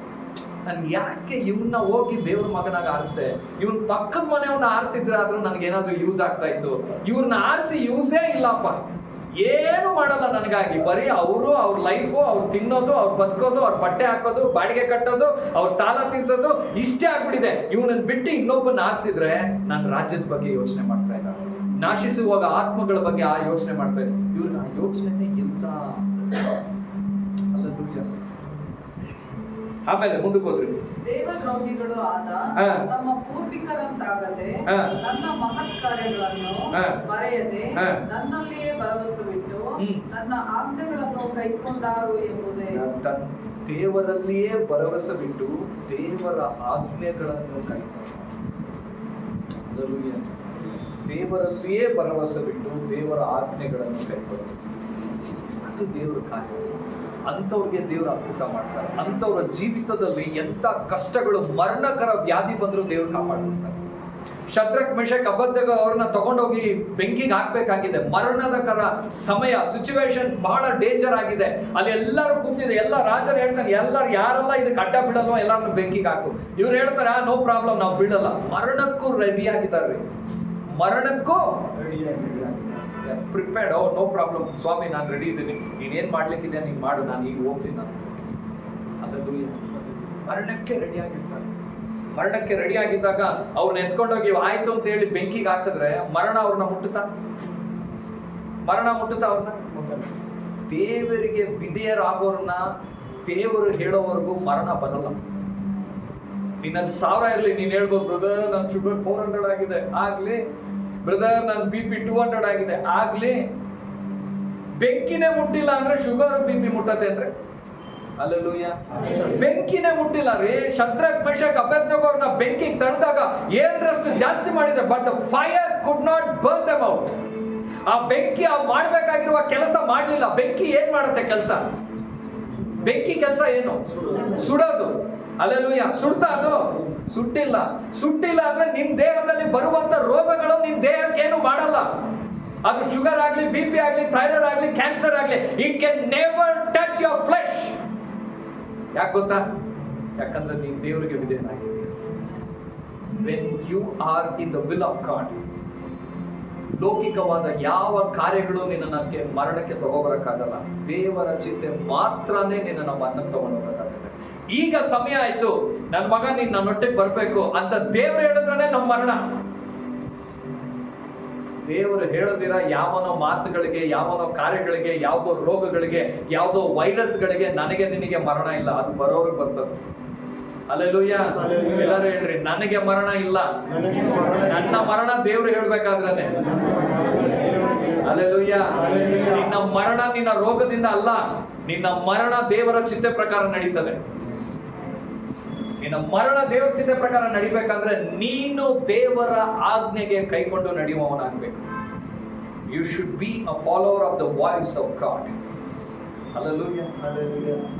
ನಾನು ಯಾಕೆ ಇವನ್ನ ಹೋಗಿ ದೇವ್ರ ಮಗನಾಗ ಆರಿಸಿದೆ, ಇವನ್ ಪಕ್ಕದ ಮನೆಯವನ್ನ ಆರಿಸಿದ್ರೆ ಆದ್ರೂ ನನಗೇನಾದ್ರೂ ಯೂಸ್ ಆಗ್ತಾ ಇತ್ತು, ಇವ್ರನ್ನ ಆರಿಸಿ ಯೂಸೇ ಇಲ್ಲಪ್ಪ, ಏನು ಮಾಡಲ್ಲ ನನಗಾಗಿ, ಬರೀ ಅವರು ಅವ್ರ ಲೈಫು, ಅವ್ರು ತಿನ್ನೋದು, ಅವ್ರು ಬದುಕೋದು, ಅವ್ರ ಬಟ್ಟೆ ಹಾಕೋದು, ಬಾಡಿಗೆ ಕಟ್ಟೋದು, ಅವ್ರ ಸಾಲ ತೀರ್ಸೋದು, ಇಷ್ಟೇ ಆಗ್ಬಿಟ್ಟಿದೆ. ಇವನನ್ನ ಬಿಟ್ಟು ಇನ್ನೊಬ್ಬನ ಆರಿಸಿದ್ರೆ ನಾನು ರಾಜ್ಯದ ಬಗ್ಗೆ ಯೋಚನೆ ಮಾಡ್ತಾ ಇದ್ದ, ನಾಶಿಸುವಾಗ ಆತ್ಮಗಳ ಬಗ್ಗೆ ಆ ಯೋಚನೆ ಮಾಡ್ತಾ ಇದ್ದ. ಇವ್ರನ್ನ ಯೋಚನೆ ಇಲ್ಲ. ಆಮೇಲೆ ಮುಂದಕ್ಕೆ ಹೋದ್ರಿ. ದೇವದ್ರೋಹಿಗಳು ಆದ ನಮ್ಮ ಪೂರ್ವಿಕರಂತಾಗದೆ ನನ್ನ ಮಹತ್ ಕಾರ್ಯಗಳನ್ನು ಮರೆಯದೆ ನನ್ನಲ್ಲಿಯೇ ಭರವಸೆ ಬಿಟ್ಟು ನನ್ನ ಆಜ್ಞೆಗಳನ್ನು ಕೈಕೊಂಡಾರು ಎಂಬುದೇ. ದೇವರಲ್ಲಿಯೇ ಭರವಸೆ ಬಿಟ್ಟು ದೇವರ ಆಜ್ಞೆಗಳನ್ನು ಕೈಕೊಂಡ. ದೇವರಲ್ಲಿಯೇ ಭರವಸೆ ಬಿಟ್ಟು ದೇವರ ಆಜ್ಞೆಗಳನ್ನು ಕೈಕೊಂಡ. ಅದು ದೇವರ ಕಾರ್ಯ. ಅಂಥವ್ರಿಗೆ ದೇವರು ಅದ್ಭುತ ಮಾಡ್ತಾರೆ. ಅಂಥವ್ರ ಜೀವಿತದಲ್ಲಿ ಎಂಥ ಕಷ್ಟಗಳು, ಮರಣಕರ ವ್ಯಾಧಿ ಬಂದರೂ ದೇವರು ಕಾಪಾಡ್ತಾರೆ. ಶದ್ರಕ್ ಮೇಷಕ್ ಅಬೇದ್ನೆಗೋ ಅವ್ರನ್ನ ತಗೊಂಡೋಗಿ ಬೆಂಕಿಗೆ ಹಾಕ್ಬೇಕಾಗಿದೆ. ಮರಣದಕರ ಸಮಯ, ಸಿಚುವೇಶನ್ ಬಹಳ ಡೇಂಜರ್ ಆಗಿದೆ. ಅಲ್ಲಿ ಎಲ್ಲರೂ ಕೂತಿದೆ. ಎಲ್ಲ ರಾಜರು ಹೇಳ್ತಾರೆ, ಎಲ್ಲರೂ ಯಾರೆಲ್ಲ ಇದಕ್ಕೆ ಅಡ್ಡ ಬೀಳಲ್ವೋ ಎಲ್ಲರನ್ನು ಬೆಂಕಿಗೆ ಹಾಕು. ಇವ್ರು ಹೇಳ್ತಾರೆ, ನೋ ಪ್ರಾಬ್ಲಮ್, ನಾವು ಬೀಳಲ್ಲ. ಮರಣಕ್ಕೂ ರೆಡಿ ಆಗಿದ್ದಾರೆ. ಮರಣಕ್ಕೂ ಪ್ರಿಪೇರ್ಡ್. ನೋ ಪ್ರಾಬ್ಲಮ್ ಸ್ವಾಮಿ, ನಾನು ರೆಡಿ ಇದ್ದೀನಿ, ನೀನೇನ್ ಮಾಡ್ಲಿಕ್ಕಿದೆ ನೀನ್ ಮಾಡು, ನಾನು ಈಗ ಹೋಗ್ತೀನಿ. ನಾನು ಅದನ್ನು ಮರಣಕ್ಕೆ ರೆಡಿ ಆಗಿರ್ತಾರೆ. ಮರಣಕ್ಕೆ ರೆಡಿ ಆಗಿದ್ದಾಗ ಅವ್ರನ್ನ ಎತ್ಕೊಂಡೋಗಿ ಆಯ್ತು ಅಂತ ಹೇಳಿ ಬೆಂಕಿಗೆ ಹಾಕಿದ್ರೆ ಮರಣ ಅವ್ರನ್ನ ಮುಟ್ಟುತ್ತಾ? ಮರಣ ಮುಟ್ಟುತ್ತಾ ಅವ್ರನ್ನ? ದೇವರಿಗೆ ವಿಧೇಯರಾಗೋರ್ನ ದೇವರು ಹೇಳೋವರೆಗೂ ಮರಣ ಬರಲ್ಲ. ನಿನ್ನಲ್ಲಿ 1000 ಇರಲಿ, ನೀನ್ ಹೇಳ್ಬೋದು, ಬ್ರದರ್ ನನ್ನ ಶುಗರ್ 400 ಆಗಿದೆ, ಆಗ್ಲಿ. ಬ್ರದರ್ ನನ್ನ BP 200 ಆಗಿದೆ, ಆಗ್ಲಿ. ಬೆಂಕಿನೇ ಮುಟ್ಟಿಲ್ಲ ಅಂದ್ರೆ ಶುಗರ್ BP ಮುಟ್ಟತ್ತೆ ಅಂದ್ರೆ? ಹಲ್ಲೆಲೂಯಾ. ಬೆಂಕಿನೇ ಮುಟ್ಟಿಲ್ಲ ರೀ. ಶದ್ರಕ್ ಮೇಷಕ್ ಅಬೇದ್ನೆಗೋ ಅವ್ರನ್ನ ಬೆಂಕಿಗೆ ತಡೆದಾಗ 7ರಷ್ಟು ಜಾಸ್ತಿ ಮಾಡಿದೆ, but fire could not burn them out. ಆ ಬೆಂಕಿ ಮಾಡ್ಬೇಕಾಗಿರುವ ಕೆಲಸ ಮಾಡ್ಲಿಲ್ಲ. ಬೆಂಕಿ ಏನ್ ಮಾಡುತ್ತೆ ಕೆಲಸ? ಬೆಂಕಿ ಕೆಲಸ ಏನು? ಸುಡೋದು. ಹಲ್ಲೆಲೂಯಾ. ಸುಡ್ತಾ ಅದು? ಸುಟ್ಟಿಲ್ಲ. ಸುಟ್ಟಿಲ್ಲ ಅಂದ್ರೆ ನಿನ್ ದೇಹದಲ್ಲಿ ಬರುವಂತ ರೋಗಗಳು ನಿನ್ ದೇಹಕ್ಕೆ ಏನು ಮಾಡಲ್ಲ. ಅದು ಶುಗರ್ ಆಗ್ಲಿ, BP ಆಗ್ಲಿ, ಥೈರಾಯ್ಡ್ ಆಗ್ಲಿ, ಕ್ಯಾನ್ಸರ್ ಆಗ್ಲಿ, it can never touch your flesh. ಯಾಕೆ ಗೊತ್ತಾ? ಯಾಕಂದ್ರೆ ನೀನ್ ದೇವರಿಗೆ ವಿಧೇಯನಾಗಿದ್ದೀಯ. when you are in the will of God, ಲೌಕಿಕವಾದ ಯಾವ ಕಾರ್ಯಗಳು ನಿನ್ನಕ್ಕೆ ಮರಣಕ್ಕೆ ತಗೋಬರಕ್ಕಾಗಲ್ಲ. ದೇವರ ಚಿಂತೆ ಮಾತ್ರನೇ ನಿನ್ನ ಮರಣಕ್ಕೆ ತಗೊಂಡೋಗಕ್ಕಾಗುತ್ತೆ. ಈಗ ಸಮಯ ಆಯ್ತು, ನನ್ನ ಮಗ ನೀನ್ ನನ್ನೊಟ್ಟಿಗೆ ಬರ್ಬೇಕು ಅಂತ ದೇವರು ಹೇಳಿದ್ರೆ ನಮ್ಮ ಮರಣ. ದೇವರು ಹೇಳದಿರ ಯಾವನೋ ಮಾತುಗಳಿಗೆ, ಯಾವನೋ ಕಾರ್ಯಗಳಿಗೆ, ಯಾವುದೋ ರೋಗಗಳಿಗೆ, ಯಾವುದೋ ವೈರಸ್ಗಳಿಗೆ ನನಗೆ ನಿನಗೆ ಮರಣ ಇಲ್ಲ. ಅದು ಬರೋರಿಗೆ ಬರ್ತದೆ. ಹಲ್ಲೆಲೂಯಾ. ಎಲ್ಲರೂ ಹೇಳ್ರಿ, ನನಗೆ ಮರಣ ಇಲ್ಲ. ನನ್ನ ಮರಣ ದೇವ್ರು ಹೇಳ್ಬೇಕಾದ್ರೆ. ಹಲ್ಲೆಲೂಯಾ. ನಿನ್ನ ಮರಣ ನಿನ್ನ ರೋಗದಿಂದ ಅಲ್ಲ, ನಿನ್ನ ಮರಣ ದೇವರ ಚಿತ್ತ ಪ್ರಕಾರ ನಡೀತದೆ. ನಿನ್ನ ಮರಣ ದೇವರ ಚಿತ್ತ ಪ್ರಕಾರ ನಡಿಬೇಕಂದ್ರೆ ನೀನು ದೇವರ ಆಜ್ಞೆಗೆ ಕೈಕೊಂಡು ನಡೆಯುವವನಾಗಬೇಕು. You should be a follower of the voice of God. Hallelujah.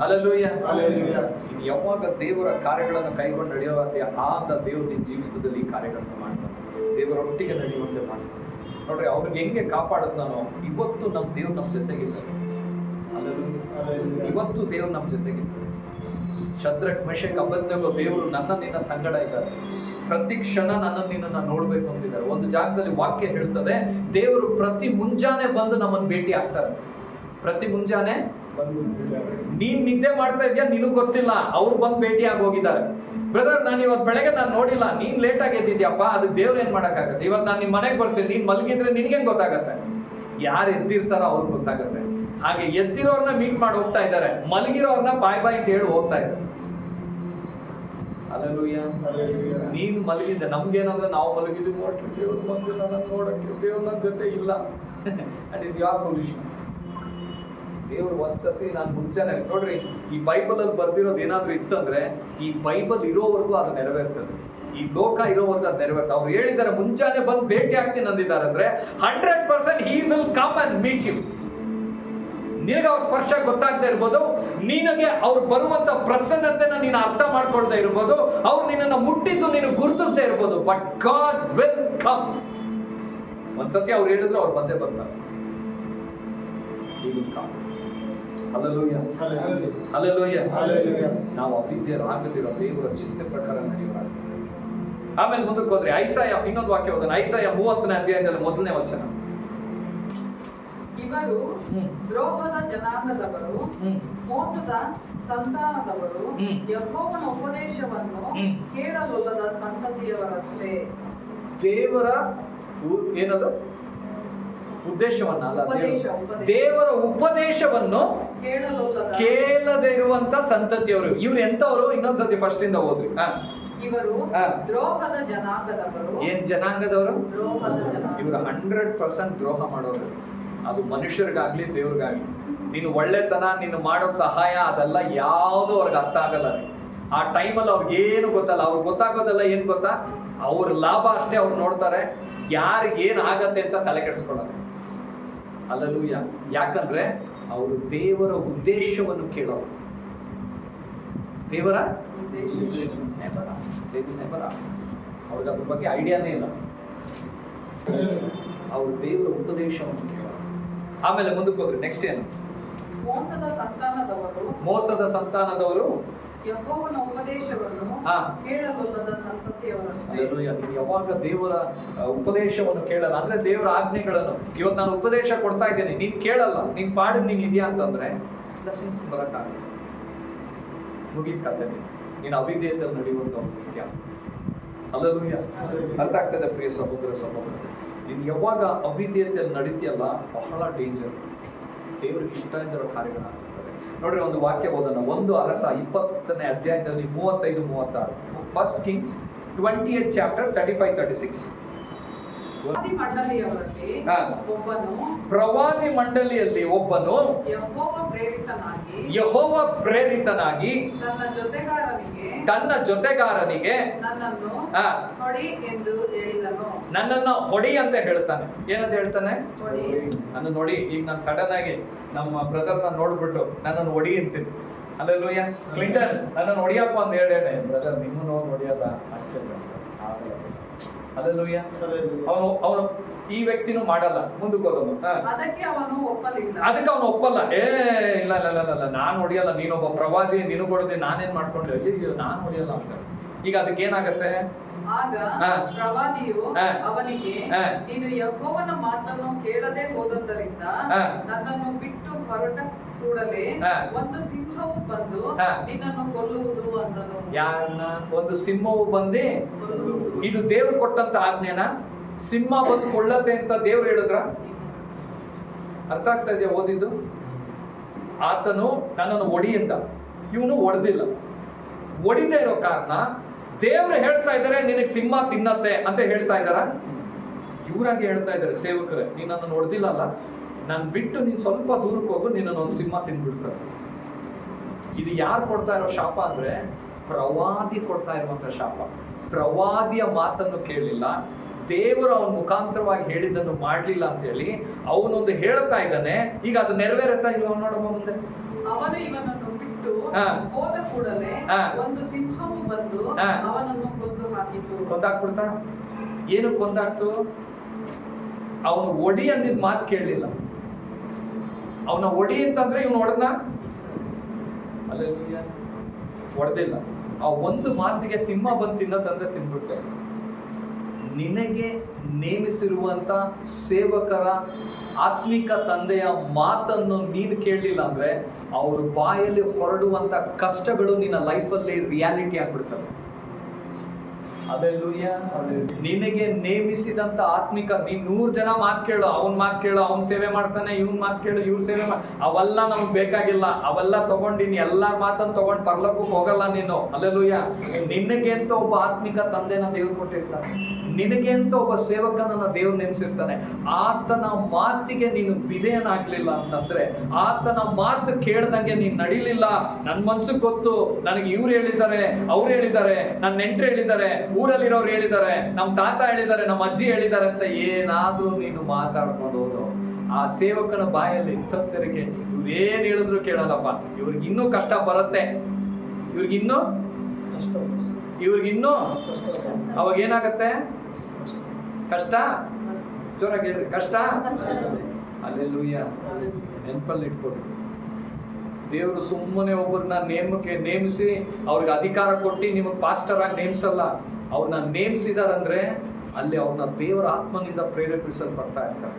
Hallelujah. Hallelujah. ಯಾವಾಗ ದೇವರ ಕಾರ್ಯಗಳನ್ನು ಕೈಗೊಂಡು ನಡೆಯುವಂತೆ ಆದ ದೇವರು ನಿನ್ನ ಜೀವಿತದಲ್ಲಿ ಕಾರ್ಯಗಳನ್ನು ಮಾಡ್ತಾನೆ. ದೇವರೊಟ್ಟಿಗೆ ನಡೆಯುವಂತೆ ಮಾಡ್ತಾನೆ. ನೋಡ್ರಿ, ಅವ್ರಿಗೆ ಹೆಂಗೆ ಕಾಪಾಡೋದು ನಾನು ಇವತ್ತು ನಮ್ಮ ದೇವ್ರು ನಮ್ಮ ಜೊತೆಗಿದ್ದಾರೆ. ಇವತ್ತು ದೇವ್ರು ನಮ್ಮ ಜೊತೆಗಿದ್ದಾರೆ. ಶದ್ರಕ್ ಮೇಷಕ್ ಅಬೇದ್ನೆಗೋ ದೇವರು ನನ್ನ ನಿನ್ನ ಸಂಗಡ ಇದ್ದಾರೆ. ಪ್ರತಿ ಕ್ಷಣ ನಿನ್ನನ್ನು ನೋಡ್ಬೇಕು ಅಂತಿದ್ದಾರೆ. ಒಂದು ಜಾಗದಲ್ಲಿ ವಾಕ್ಯ ಹೇಳ್ತದೆ, ದೇವರು ಪ್ರತಿ ಮುಂಜಾನೆ ಬಂದು ನಮ್ಮನ್ನು ಭೇಟಿ ಆಗ್ತಾರೆ. ಪ್ರತಿ ಮುಂಜಾನೆ ನೀನ್ ನಿದ್ದೆ ಮಾಡ್ತಾ ಇದ್ಯಾ, ನಿನಗ್ ಗೊತ್ತಿಲ್ಲ, ಅವ್ರು ಬಂದು ಭೇಟಿ ಆಗಿ ಹೋಗಿದ್ದಾರೆ. ಬ್ರದರ್, ನಾನು ಇವತ್ತು ಬೆಳಗ್ಗೆ ನಾನು ನೋಡಿಲ್ಲ, ನೀನ್ ಲೇಟ್ ಆಗಿ ಎದ್ದಿದ್ಯಪ್ಪ, ಅದಕ್ಕೆ ದೇವ್ರು ಏನ್ ಮಾಡಕ್ಕಾಗತ್ತೆ? ಇವತ್ತು ನಾನು ನಿಮ್ ಮನೆಗೆ ಬರ್ತೀನಿ, ನೀನ್ ಮಲಗಿದ್ರೆ ನಿನ್ಗೇನ್ ಗೊತ್ತಾಗತ್ತೆ? ಯಾರು ಎದ್ದಿರ್ತಾರೋ ಅವ್ರಿಗೆ ಗೊತ್ತಾಗತ್ತೆ. ಹಾಗೆ ಎದ್ದಿರೋರ್ನ ಮೀಟ್ ಮಾಡಿ ಹೋಗ್ತಾ ಇದ್ದಾರೆ, ಮಲಗಿರೋರ್ನ ಬಾಯ್ ಬಾಯ್ ಅಂತ ಹೇಳಿ ಹೋಗ್ತಾ ಇದ್ದಾರೆ. ಹಲ್ಲೆಲೂಯಾ. ನೀನು ಮಲಗಿದ್ದೆ, ನಮ್ಗೇನಂದ್ರೆ ನಾವು ಮಲಗಿದ್ವಿ, ಮೋಸ್ಟ್ಲಿ ದೇವ್ರು ಬಂದಿಲ್ಲ ನನ್ನ ನೋಡಕ್ಕೆ, ದೇವ್ರು ನನ್ನ ಜೊತೆ ಇಲ್ಲ. That is your foolishness. ದೇವ್ರು ಒಂದ್ಸತಿ ನಾನು ಮುಂಚೆನೆ ನೋಡ್ರಿ, ಈ ಬೈಬಲ್ ಅಲ್ಲಿ ಬರ್ದಿರೋದು ಏನಾದ್ರು ಇತ್ತಂದ್ರೆ ಈ ಬೈಬಲ್ ಇರೋವರೆಗೂ ಅದು ನೆರವೇರ್ತದೆ. ಈ ಲೋಕ ಇರೋವರೆಗೂ ಅದು ನೆರವೇರ್ತದೆ. ಅವ್ರು ಹೇಳಿದ್ದಾರೆ ಮುಂಜಾನೆ ಬಂದು ಭೇಟಿ ಆಗ್ತೀನಿ ಅಂದಿದ್ದಾರೆ ಅಂದ್ರೆ 100% he will come and meet you. ನಿನಗೆ ಅವ್ರ ಸ್ಪರ್ಶ ಗೊತ್ತಾಗದೆ ಇರ್ಬೋದು, ನಿನಗೆ ಅವ್ರು ಬರುವಂತ ಪ್ರಸನ್ನತೆನ ನೀನು ಅರ್ಥ ಮಾಡ್ಕೊಳ್ದೆ ಇರ್ಬೋದು, ಅವ್ರು ನಿನ್ನನ್ನು ಮುಟ್ಟಿದ್ದು ನೀನು ಗುರುತಿಸದೆ ಇರ್ಬೋದು, ಬಟ್ ಗಾಡ್ ವಿಲ್ ಕಮ್. ಒಂದ್ಸತಿ ಅವ್ರು ಹೇಳಿದ್ರೆ ಅವ್ರು ಬಂದೇ ಬರ್ತಾರೆ. ಹಲ್ಲೆಲೂಯಾ. ಹಲ್ಲೆಲೂಯಾ. ಹಲ್ಲೆಲೂಯಾ. ನಾವು ಅವಿದ್ಯರಾಗದಿರೋ ದೇವರ ಚಿತ್ತ ಪ್ರಕಾರ ನಡೆಯೋಣ. ಆಮೇಲೆ ಮುಂದಕ್ಕೆ ಹೋದ್ರೆ ಐಸಾಯ, ಇನ್ನೊಂದು ವಾಕ್ಯ ಹೋಗೋಣ. ಐಸಾಯ 30ನೇ ಅಧ್ಯಾಯದಲ್ಲಿ 1ನೇ ವಚನ. ಇವರು ದ್ರೋಹದ ಜನಾಂಗದವರು, ಮೋಸದ ಸಂತಾನದವರು, ಯೆಹೋವನ ಉಪದೇಶವನ್ನು ಕೇಳಲೊಲ್ಲದ ಸಂತತಿಯವರಷ್ಟೇ. ದೇವರ ಏನದು ಉದ್ದೇಶವನ್ನ ಅಲ್ಲ, ದೇವರ ಉಪದೇಶವನ್ನು ಕೇಳದೆ ಇರುವಂತ ಸಂತತಿಯವರು. ಇವ್ರು ಎಂತವರು? ಇನ್ನೊಂದ್ಸತಿ ಫಸ್ಟ್ ಇಂದ ಓದ್ರಿ. ಇವರು ದ್ರೋಹದ ಜನಾಂಗದವರು. ಏನ್ ಜನಾಂಗದವರು? ದ್ರೋಹದ ಜನಾಂಗ. ಇವರು 100% ದ್ರೋಹ ಮಾಡೋರು. ಅದು ಮನುಷ್ಯರಿಗಾಗ್ಲಿ ದೇವ್ರಿಗಾಗ್ಲಿ. ನೀನು ಒಳ್ಳೆತನ, ನೀನು ಮಾಡೋ ಸಹಾಯ, ಅದೆಲ್ಲ ಯಾವುದು ಅವ್ರಿಗೆ ಅರ್ಥ ಆಗಲ್ಲ. ಆ ಟೈಮಲ್ಲಿ ಅವ್ರಿಗೇನು ಗೊತ್ತಲ್ಲ. ಅವ್ರಿಗೆ ಗೊತ್ತಾಗೋದಲ್ಲ. ಏನ್ ಗೊತ್ತಾ? ಅವ್ರ ಲಾಭ ಅಷ್ಟೇ ಅವ್ರು ನೋಡ್ತಾರೆ. ಯಾರಿಗೆ ಏನ್ ಆಗತ್ತೆ ಅಂತ ತಲೆ ಕೆಡಿಸ್ಕೊಳ್ಳೋದು. ಹಲ್ಲೆಲೂಯ. ಯಾಕಂದ್ರೆ ಅವರು ದೇವರ ಉದ್ದೇಶವನ್ನು ಕೇಳೋರು. ದೇವರ ಅವ್ರಿಗೆ ಅದ್ರ ಬಗ್ಗೆ ಐಡಿಯಾನೇ ಇಲ್ಲ. ಅವರು ದೇವರ ಉಪದೇಶವನ್ನು ಕೇಳೋರು. ಆಮೇಲೆ ಮುಂದಕ್ಕೆ ಹೋದ್ರೆ ನೆಕ್ಸ್ಟ್ ಏನು? ಮೋಸದ ಸಂತಾನದವರು ಯೆಹೋವನ ಉಪದೇಶವನ್ನು ಕೇಳಲೊಲ್ಲದ ಸಂತತಿಯವರಷ್ಟೇ. ಯಾವಾಗ ದೇವರ ಉಪದೇಶವನ್ನು ಕೇಳಲ್ಲ ಅಂದ್ರೆ ದೇವರ ಆಜ್ಞೆಗಳನ್ನು, ಇವತ್ತು ನಾನು ಉಪದೇಶ ಕೊಡ್ತಾ ಇದ್ದೇನೆ, ನೀನ್ ಕೇಳಲ್ಲ, ನೀನ್ ಪಾಡಿಗೆ ನೀನ್ ಇದೆಯಾ ಅಂತಂದ್ರೆ ಬ್ಲೆಸ್ಸಿಂಗ್ಸ್ ಬರಕ್ಕಾಗಲ್ಲ. ಮುಗಿದ ಕತೆ. ನೀನು ಅವಿಧೇಯತೆಯಲ್ಲಿ ನಡೆಯುವಂತ ನಿತ್ಯ. ಹಲ್ಲೆಲೂಯ. ಅರ್ಥ ಆಗ್ತದೆ ಪ್ರಿಯ ಸಹೋದರ ಸಹೋದರ? ನೀನು ಯಾವಾಗ ಅವಿಧೇಯತೆಯಲ್ಲಿ ನಡೀತೀಯಲ್ಲ, ಬಹಳ ಡೇಂಜರ್. ದೇವರಿಗೆ ಇಷ್ಟ ಇದ್ದ ಕಾರ್ಯಗಳಾಗ್ತದೆ. ನೋಡ್ರಿ, ಒಂದು ವಾಕ್ಯ ಓದೋಣ. 1 ಅರಸ 20ನೇ ಅಧ್ಯಾಯದಲ್ಲಿ 35-36. First Kings 20th chapter 35-36. ಪ್ರವಾದಿ ಮಂಡಳಿಯಲ್ಲಿ ಒಬ್ಬನು ಯೆಹೋವ ಪ್ರೇರಿತನಾಗಿ ತನ್ನ ಜೊತೆಗಾರನಿಗೆ ನನ್ನನ್ನು ಹೊಡಿ ಅಂತ ಹೇಳ್ತಾನೆ. ಏನಂತ ಹೇಳ್ತಾನೆ? ನನ್ನ ನೋಡಿ. ಈಗ ನಾನು ಸಡನ್ ಆಗಿ ನಮ್ಮ ಬ್ರದರ್ನ ನೋಡ್ಬಿಟ್ಟು ನನ್ನನ್ನು ಹೊಡಿ ಅಂತೀನಿ. ಹಲ್ಲೆಲೂಯಾ. ಕ್ಲಿಂಟನ್ ನನ್ನನ್ನು ಹೊಡಿಯಪ್ಪ ಅಂತ ಹೇಳೇನೆ. ಬ್ರದರ್ ನಿಮ್ಮನ್ನು ಹೊಡಿಯೋದ ಅಷ್ಟೇ. ಹಲ್ಲೆಲೂಯಾ. ಅವನು ಈ ವ್ಯಕ್ತಿನೂ ಮಾಡಲ್ಲ. ಮುಂದಕ್ಕೆ ಹೋಗೋದು. ಅದಕ್ಕೆ ಅವನು ಒಪ್ಪಲ್ಲ. ಇಲ್ಲ ಇಲ್ಲ ಇಲ್ಲ ಇಲ್ಲ, ನಾನು ಹೊಡಿಯಲ್ಲ. ನೀನೊಬ್ಬ ಪ್ರವಾದಿ, ನೀನು ಕೊಡದೆ ನಾನೇನ್ ಮಾಡ್ಕೊಂಡೆ? ನಾನು ಹೊಡಿಯಲ್ಲ ಅಂತ. ಈಗ ಅದಕ್ಕೆ ಏನಾಗತ್ತೆ? ಆಗ ಪ್ರವಾದಿಯು ಅವನಿಗೆ, ನೀನು ಯೆಹೋವನ ಮಾತನ್ನು ಕೇಳದೆ ಹೋದದ್ದರಿಂದ ನನ್ನನ್ನು ಬಿಟ್ಟು ಹೊರಟ ಕೂಡಲೇ ಒಂದು ಸಿಂಹವು ಬಂದು ನಿನ್ನನ್ನು ಕೊಲ್ಲುವುದು ಅಂದನು. ಯಾರನ್ನ? ಒಂದು ಸಿಂಹವು ಬಂದು. ಇದು ದೇವ್ರು ಕೊಟ್ಟಂತ ಆಜ್ಞೆನ? ಸಿಂಹ ಬಂದು ಕೊಳ್ಳತ್ತೆ ಅಂತ ದೇವ್ರು ಹೇಳಿದ್ರ? ಅರ್ಥ ಆಗ್ತಾ ಇದೆಯಾ ಓದಿದ್ದು? ಆತನು ನನ್ನನ್ನು ಒಡಿಯಿಂದ, ಇವನು ಒಡೆದಿಲ್ಲ. ಒಡಿದೇ ಇರೋ ಕಾರಣ ದೇವ್ರು ಹೇಳ್ತಾ ಇದಾರೆ ನಿನಗೆ ಸಿಂಹ ತಿನ್ನತ್ತೆ ಅಂತ ಹೇಳ್ತಾ ಇದಾರ. ಇವರಾಗಿ ಹೇಳ್ತಾ ಇದಾರೆ ಸೇವಕರೇ, ನೀನ್ ನನ್ನನ್ನು ಹೊಡೆದಿಲ್ಲಲ್ಲ, ನಾನು ಬಿಟ್ಟು ನೀನ್ ಸ್ವಲ್ಪ ದೂರಕ್ಕೆ ಹೋಗು, ನಿನ್ನನ್ನು ಒಂದು ಸಿಂಹ ತಿನ್ಬಿಡ್ತಾರೆ. ಇದು ಯಾರು ಕೊಡ್ತಾ ಇರೋ ಶಾಪ ಅಂದ್ರೆ ಪ್ರವಾದಿ ಕೊಡ್ತಾ ಇರುವಂತ ಶಾಪ. ಪ್ರವಾದಿಯ ಮಾತನ್ನು ಕೇಳಲಿಲ್ಲ, ದೇವರು ಅವನ ಮುಖಾಂತರವಾಗಿ ಹೇಳಿದ್ದನ್ನು ಮಾಡ್ಲಿಲ್ಲ ಅಂತ ಹೇಳಿ ಅವನೊಂದು ಹೇಳ್ತಾ ಇದ್ದಾನೆ. ಈಗ ಅದು ನೆರವೇರುತ್ತಾ ಇಲ್ವ ನೋಡಮ್ಮ ಮುಂದೆ. ಅವನು ಇವನನ್ನು ಬಿಟ್ಟು ಹೋದ ಕೂಡಲೇ ಒಂದು ಸಿಂಹವು ಬಂದು ಅವನನ್ನು ಕೊಂದು ಹಾಕಿತು. ಕೊಂದಾಕ್ಬಿಡ್ತಾ? ಏನು ಕೊಂದಾಕ್ತು? ಅವನು ಒಡಿ ಅಂದಿದ್ ಮಾತು ಕೇಳಲಿಲ್ಲ. ಅವನ ಒಡಿ ಅಂತಂದ್ರೆ ಇವನು ಹೊಡೆದ? ಅಲ್ಲೆಲೂಯಾ. ಹೊಡೆದಿಲ್ಲ. ಆ ಒಂದು ಮಾತಿಗೆ ಸಿಂಹ ಬಂದು ತಿನ್ನೋದಂದ್ರೆ ತಿನ್ಬಿಟ್ಟು. ನಿನಗೆ ನೇಮಿಸಿರುವಂತ ಸೇವಕರ ಆತ್ಮಿಕ ತಂದೆಯ ಮಾತನ್ನು ನೀನು ಕೇಳಲಿಲ್ಲ ಅಂದ್ರೆ ಅವ್ರ ಬಾಯಲ್ಲಿ ಹೊರಡುವಂತ ಕಷ್ಟಗಳು ನಿನ್ನ ಲೈಫಲ್ಲಿ ರಿಯಾಲಿಟಿ ಆಗ್ಬಿಡ್ತವೆ. ಹಲ್ಲೆಲೂಯಾ. ನಿನಗೆ ನೇಮಿಸಿದಂತ ಆತ್ಮಿಕ, ನೀನ್ 100 ಜನ ಮಾತು ಕೇಳು, ಅವನ್ ಮಾತು ಕೇಳು, ಅವನ್ ಸೇವೆ ಮಾಡ್ತಾನೆ, ಇವನ್ ಮಾತು ಕೇಳು, ಇವ್ರ ಸೇವೆ ಅವೆಲ್ಲ ನಮ್ಗೆ ಬೇಕಾಗಿಲ್ಲ. ಅವೆಲ್ಲ ತಗೊಂಡು ನೀನ್ ಎಲ್ಲಾರ ಮಾತನ್ನು ತಗೊಂಡು ಪರಲೋಕಕ್ಕೆ ಹೋಗಲ್ಲ ನೀನು. ಹಲ್ಲೆಲೂಯಾ. ನಿನಗೆ ಅಂತ ಒಬ್ಬ ಆತ್ಮಿಕ ತಂದೆನ ದೇವ್ರು ಕೊಟ್ಟಿರ್ತಾನೆ. ನಿನಗೆ ಅಂತ ಒಬ್ಬ ಸೇವಕನನ್ನ ದೇವ್ರು ನೇಮಿಸಿರ್ತಾನೆ. ಆತನ ಮಾತಿಗೆ ನೀನು ವಿಧೇಯನಾಗ್ಲಿಲ್ಲ ಅಂತಂದ್ರೆ, ಆತನ ಮಾತು ಕೇಳ್ದಂಗೆ ನೀನ್ ನಡಿಲಿಲ್ಲ. ನನ್ ಮನ್ಸಿಗೆ ಗೊತ್ತು, ನನಗೆ ಇವ್ರು ಹೇಳಿದ್ದಾರೆ, ಅವ್ರು ಹೇಳಿದ್ದಾರೆ, ನನ್ನ ನೆಂಟರು ಹೇಳಿದ್ದಾರೆ, ಊರಲ್ಲಿರೋರು ಹೇಳಿದ್ದಾರೆ, ನಮ್ ತಾತ ಹೇಳಿದ್ದಾರೆ, ನಮ್ಮ ಅಜ್ಜಿ ಹೇಳಿದ್ದಾರೆ ಅಂತ ಏನಾದ್ರೂ ನೀನು ಮಾತಾಡ್ಕೊಂಡು ಹೋದು, ಆ ಸೇವಕನ ಬಾಯಲ್ಲಿ ಸತ್ತರಿಗೆ ಇವ್ರು ಏನ್ ಹೇಳಿದ್ರು ಕೇಳಲ್ಲಪ್ಪ, ಇವ್ರಿಗೆ ಇನ್ನೂ ಕಷ್ಟ ಬರುತ್ತೆ, ಇವ್ರಿಗಿನ್ನೂ ಅವಾಗ ಏನಾಗತ್ತೆ? ಕಷ್ಟ. ಜೋರಾಗಿ ಹೇಳ್ರಿ, ಕಷ್ಟ. ಹಲ್ಲೆಲೂಯಾ. ನೆನಪಲ್ಲಿ ಇಟ್ಕೊಡಿ. ದೇವರು ಸುಮ್ಮನೆ ಒಬ್ಬರನ್ನ ನೇಮಿಸಿ ಅವ್ರಿಗೆ ಅಧಿಕಾರ ಕೊಟ್ಟು ನಿಮಗೆ ಪಾಸ್ಟರ್ ಆಗಿ ನೇಮಿಸಲ್ಲ. ಅವ್ರನ್ನ ನೇಮಿಸಿದಾರಂದ್ರೆ ಅಲ್ಲಿ ಅವ್ರನ್ನ ದೇವರ ಆತ್ಮನಿಂದ ಪ್ರೇರೇಪಿಸಲ್ಪಡ್ತಾ ಇರ್ತಾರೆ.